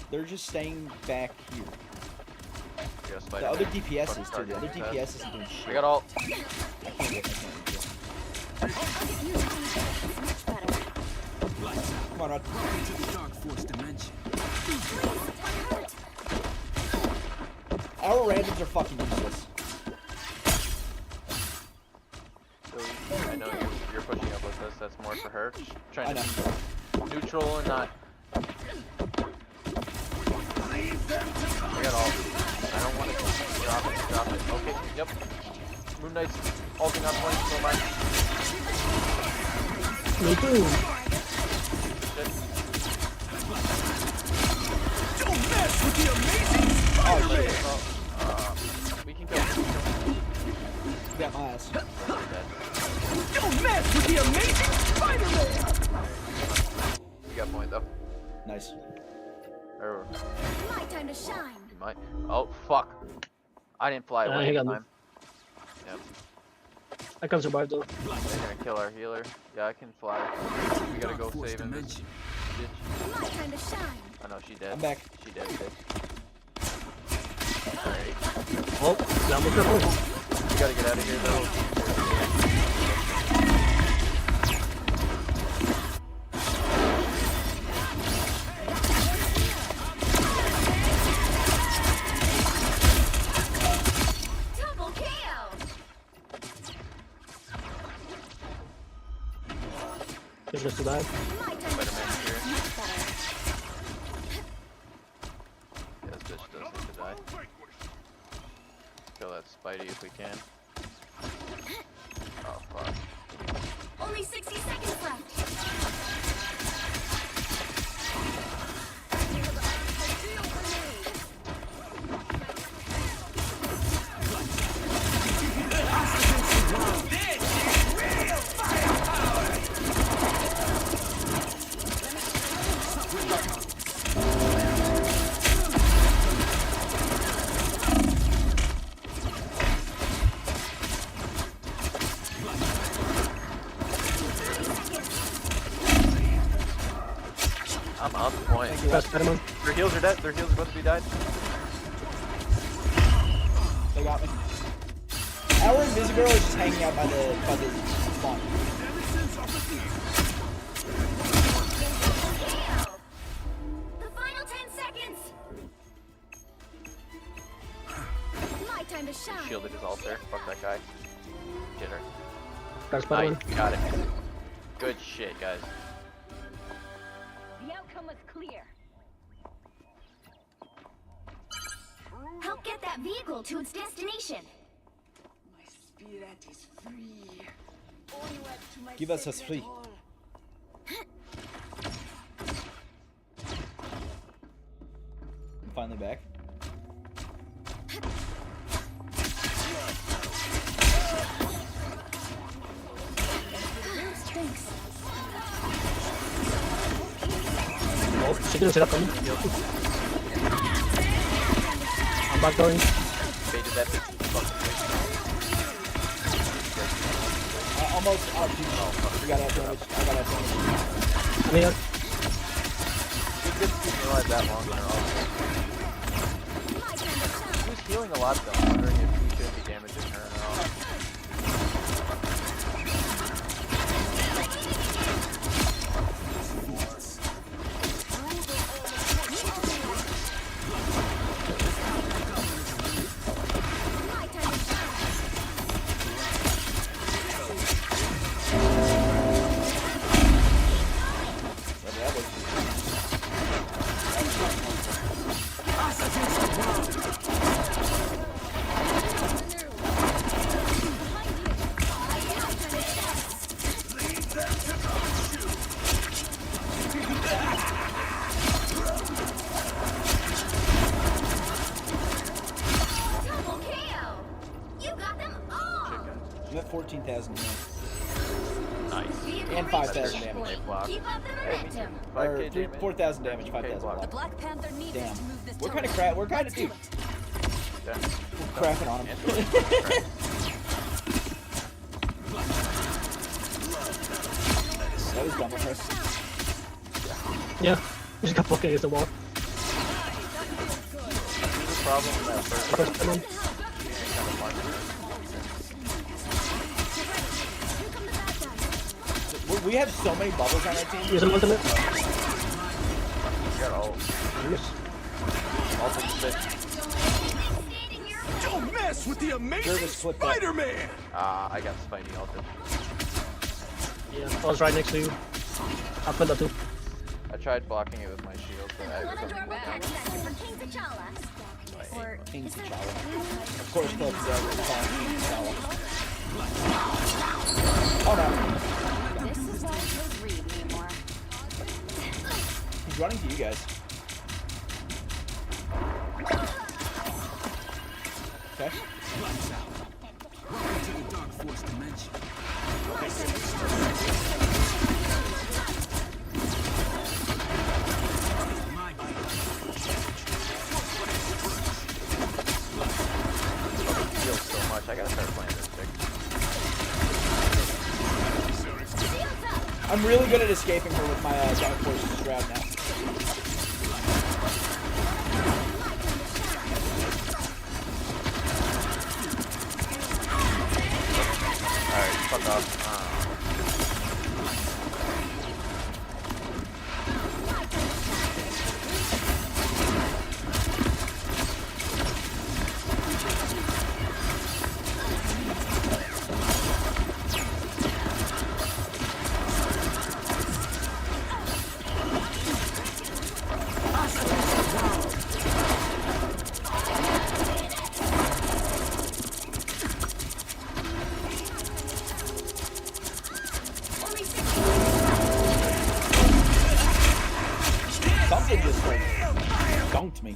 They're just staying back here. Yes, The other DPSs, too. The other DPSs are doing shit. I got all. I can't get Come on, Rod. Into the dark force dimension. Our randoms are fucking useless. So, I know you're pushing up with this. That's more for her. Just trying I know. to be neutral and not. I got all. I don't want to drop it. Okay, yep. Moon Knight's ulting on point, so much. Me too. Shit. Don't mess with the amazing Spider-Man! We can kill him. You got my ass. Don't mess with the amazing Spider-Man! We got point though. Nice. Or My time to shine. you might. Oh fuck! I didn't fly away hang in on. time. Yep. I can survive though. They're gonna kill our healer. Yeah, I can fly. We gotta go save him. Bitch. My time to shine. Oh no, she dead. I'm back. She dead. Bitch. Oh, down the triple. We gotta get out of here though. Double kill! just to die. Spider-Man's here. Yeah, this bitch does need to die. Kill that Spidey if we can. Oh, fuck. Only 60 seconds left. I'm on point. Their heals are dead. Their heals are about to be died. They got me. Our Invisigirl is just hanging out by the spawn. The final 10 seconds. My time to shine. Shielded his ult there. Fuck that guy. Get her. That's Spider-Man. Nice, we got it. Good shit, guys. The outcome was clear. Help get that vehicle to its destination. My spirit is free. Give us a free. I'm finally back. Thanks. Oh, she didn't set up on me. I'm back going. Baited that bitch. Almost out. We got out damage. I got out damage. I'm here. Good to keep me alive that long. He was healing a lot though. I'm wondering if we shouldn't be damaging her at all. I'm at 14,000 now. Nice. And 5,000 damage. Keep up the momentum. Or 4,000 damage, 5,000 block. The Black Panther needs us to move this We're kind of crap. We're kind of dude. Yeah. We're crapping on him. That was dumb of us. Yeah, just got fucking against the wall. The problem with that first We have so many bubbles on our team. Use an ultimate. Got all. Don't mess with the amazing Spider-Man! I got Spidey ulted. Yeah, I was right next to you. I put that too. I tried blocking it with my shield, but I was only King T'Challa. Or King T'Challa. Of course, King T'Challa. Oh no. This is why kids read anymore. He's running to you guys. Okay. Welcome to the Dark Force dimension. heals so much, I gotta start playing this chick. I'm really good at escaping her with my Dark Force Shroud now. Alright, fuck off. dunked me.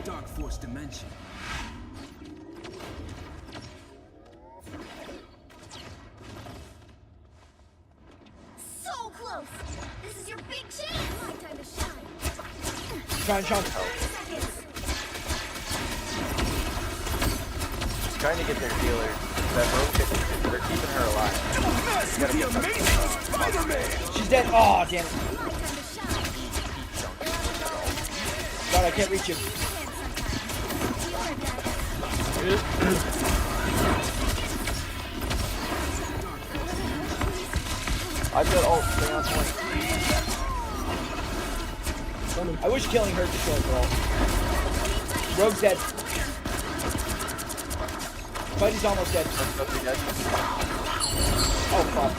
Dark Force dimension. So close! This is your big chance! My time to shine! Trying to chunk. Trying to get their healer. That rogue, they're keeping her alive. The amazing Spider-Man! She's dead. Oh, damn it. God, I can't reach him. I've got ult. Stay on point. I wish killing her destroyed her ult. Rogue's dead. Spidey's almost dead. Oh, fuck.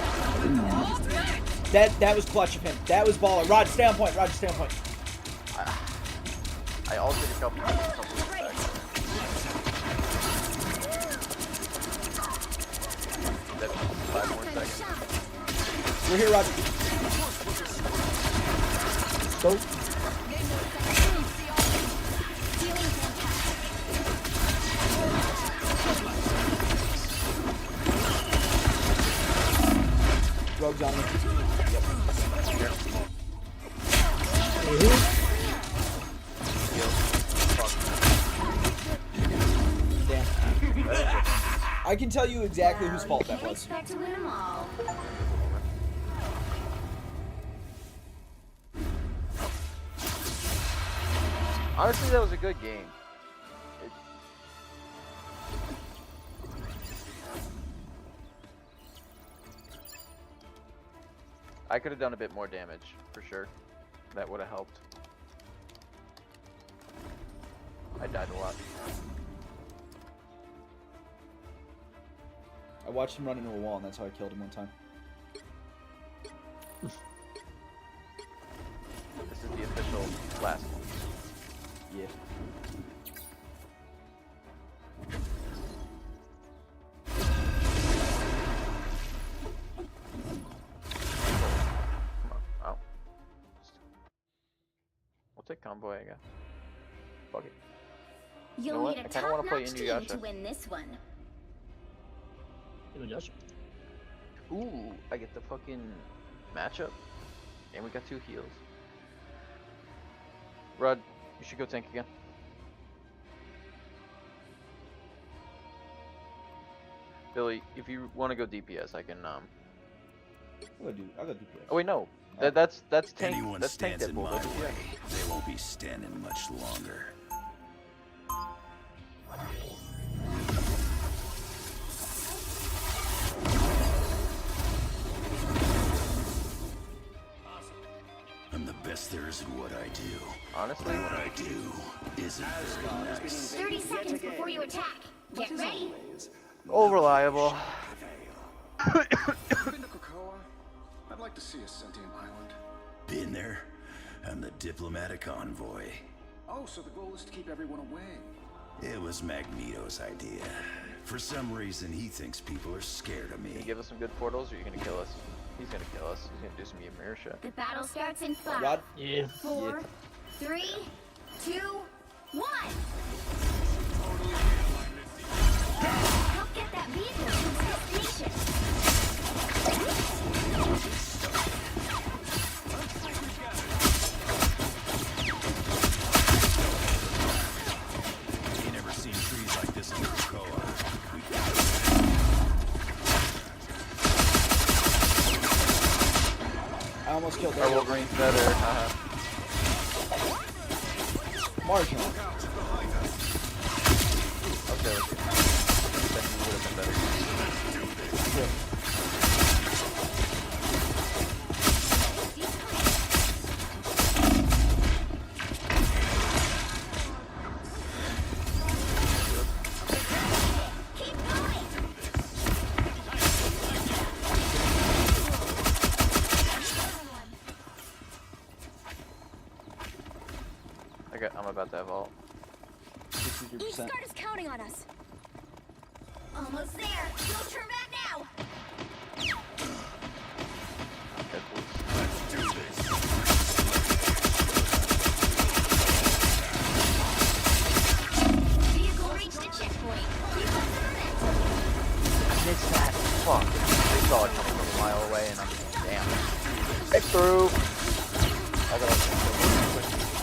That was clutch of him. That was baller. Rod, stay on point. Roger, stay on point. I ulted a couple of seconds. That's 5 more seconds. We're here, Roger. Go. Rogue's on me. Yep. Damn. I can tell you exactly whose fault that was. Expect to win them all. Honestly, that was a good game. I could have done a bit more damage, for sure. That would have helped. I died a lot. I watched him run into a wall, and that's how I killed him one time. This is the official last one. Yeah. Oh. We'll take convoy, I guess. Fuck it. You know You'll what? need a I kinda wanna play top-notch team to Inuyasha. win this one. Ooh, I get the fucking matchup. And we got 2 heals. Rod, you should go tank again. Billy, if you want to go DPS, I can I'll go DPS. Oh wait, no. That's tank. Anyone That's tank stands in Deadpool. my That's way, they won't be standing much longer. I'm the best there is at what I do. Honestly, what I do isn't very nice. 30 seconds before you attack. Get ready. Oh, reliable. Been to Krakoa? I'd like to see a sentient island. Been there? I'm the diplomatic envoy. Oh, so the goal is to keep everyone away. It was Magneto's idea. For some reason, he thinks people are scared of Can you me. give us some good portals, or are you gonna kill us? He's gonna kill us. He's gonna do some mirror shit. The battle starts in 5, Rod? 4, 3, 2, 1. Help get that vehicle to its destination. You never seen trees like this in Krakoa. I almost killed Our Wolverine's better. Marginal. Okay. Then he would have been better. I'm about to have ult. Eastgard is counting on us. Almost there. Don't turn back now. Let's do this. Vehicle reached the checkpoint. Keep up the momentum. I missed that. Fuck. They saw it coming from a mile away, and I'm damn. Breakthrough. I gotta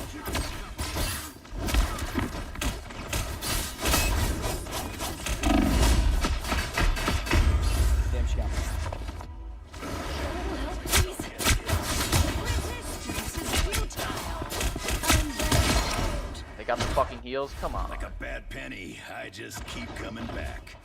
Damn, she got me. They got the fucking heels. Come on. Like a bad penny, I just keep coming back.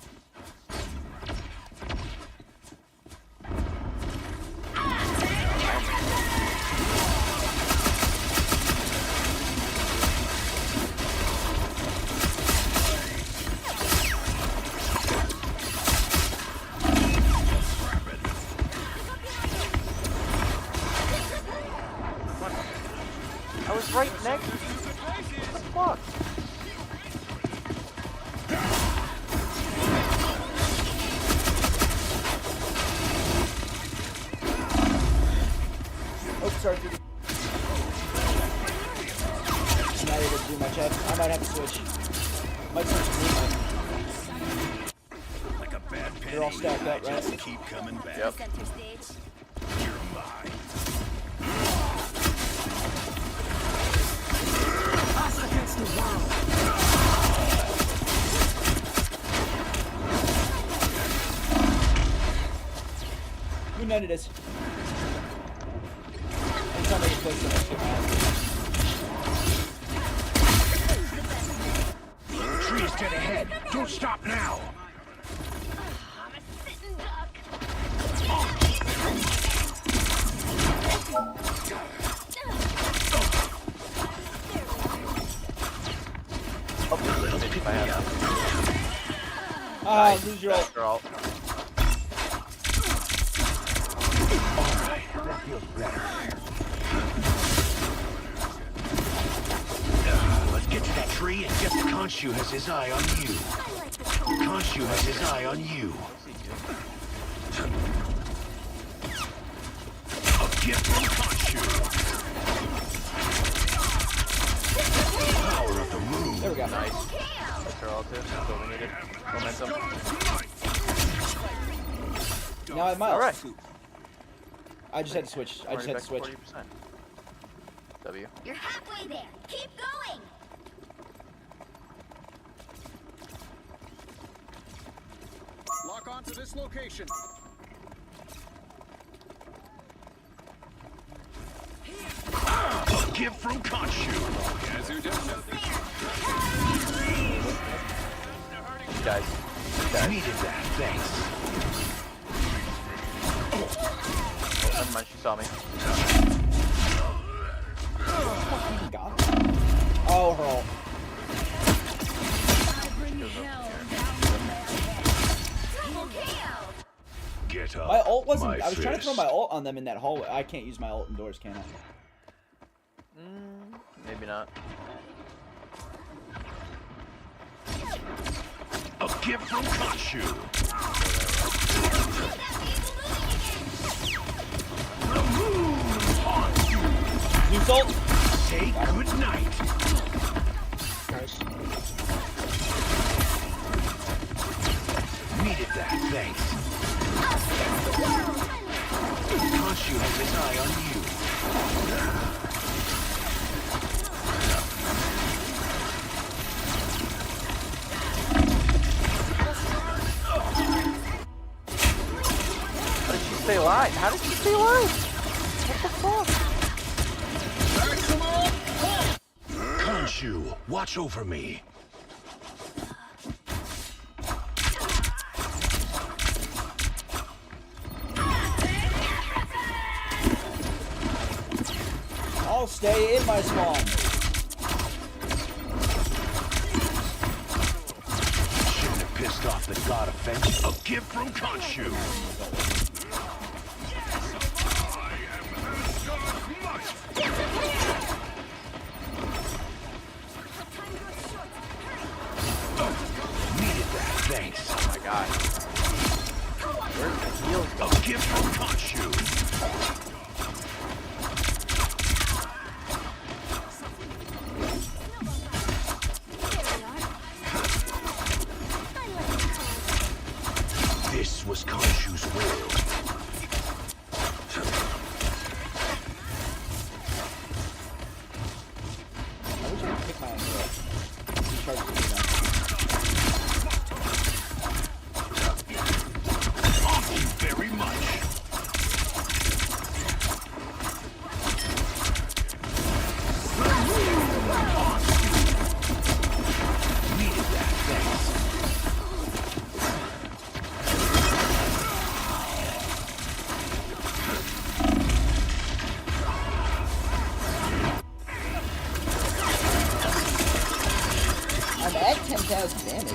I was right next. What the fuck? Oh, sorry, dude. Not able to do much. I might have to switch. Might switch to green. Like a bad penny, They're all stacked up, I just right? keep coming back. Yep. Center stage. You're mine. Us against the wall. Good night it is. Anytime I get close to it, Tree is dead ahead. Don't stop now. I'm a sitting duck. Oh, maybe if I had Ah, lose your ult. Girl. Alright, that feels better. Let's get to that tree and guess the Khonshu has his eye on you. Khonshu has his eye on you. A gift from Khonshu. Power of the moon. There we go. Nice. That's her ult too. That's what we needed. Momentum. Now I have miles. Alright. I just had to switch. I just had to switch. 40%. W. You're halfway there. Keep going. Lock onto this location. A gift from Khonshu. Yazoo Guys. Needed that, thanks. Oh, never mind, she saw me. Oh, her ult. Get up. My ult wasn't. my I was trying to throw fist. my ult on them in that hallway. I can't use my ult indoors, can I? Maybe not. A gift from Khonshu. The moon haunts you. Use ult. Say good night. Nice. Needed that, thanks. Khonshu has his eye on you. How did she stay alive? How did she stay alive? What the fuck? Khonshu, watch over me. I'll stay in my spawn. Shouldn't have pissed off the god of vengeance. A gift from Khonshu. Needed that, thanks. Oh my god. Khonshu. This was Khonshu's will. I wish I could pick my own hero. He charges me now. Thank you very much. Needed that, thanks. I'm at 10,000 damage.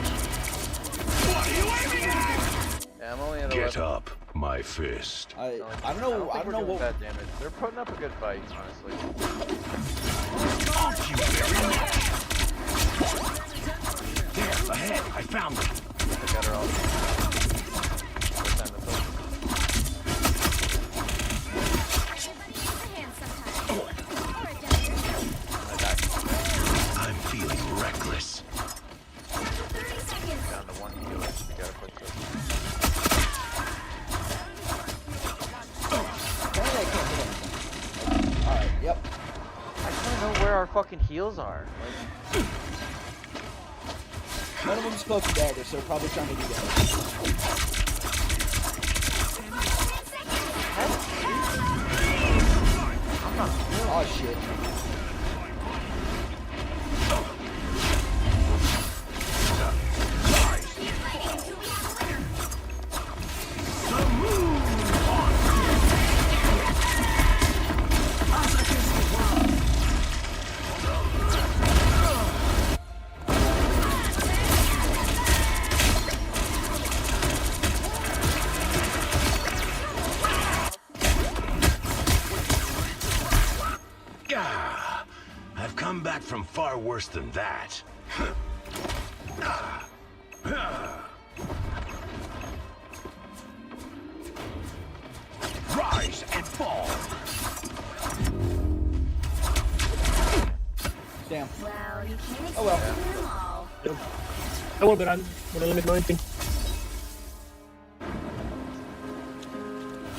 Yeah, I'm only at 11. Get up, my fist. I don't I know don't think we're doing what. bad damage. They're putting up a good fight, honestly. Thank you very much. There, ahead, I found them. I got her all. First time to focus. I'm feeling reckless. Down to one healer. We gotta put this. Apparently I can't hit anything. Alright, yep. I just wanna know where our fucking heals are. Like, None of them's close to dagger, so probably trying to do damage. Oh shit. Gah! I've come back from far worse than that. Rise and fall. Damn. Well, you can't Oh well. expect them all. I won't be done. Gonna limit 19.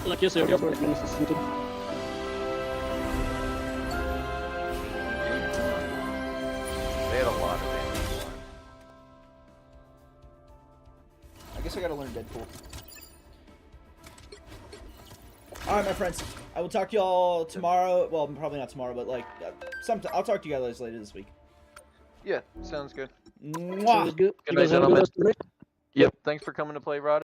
Like yesterday, I was going to they had a lot of damage. I guess I gotta learn Deadpool. Alright, my friends. I will talk to y'all tomorrow. Well, probably not tomorrow, but like, I'll talk to you guys later this week. Yeah, sounds good. Mwah. Sounds good. Good night, gentlemen. Yep, thanks for coming to play, Rod.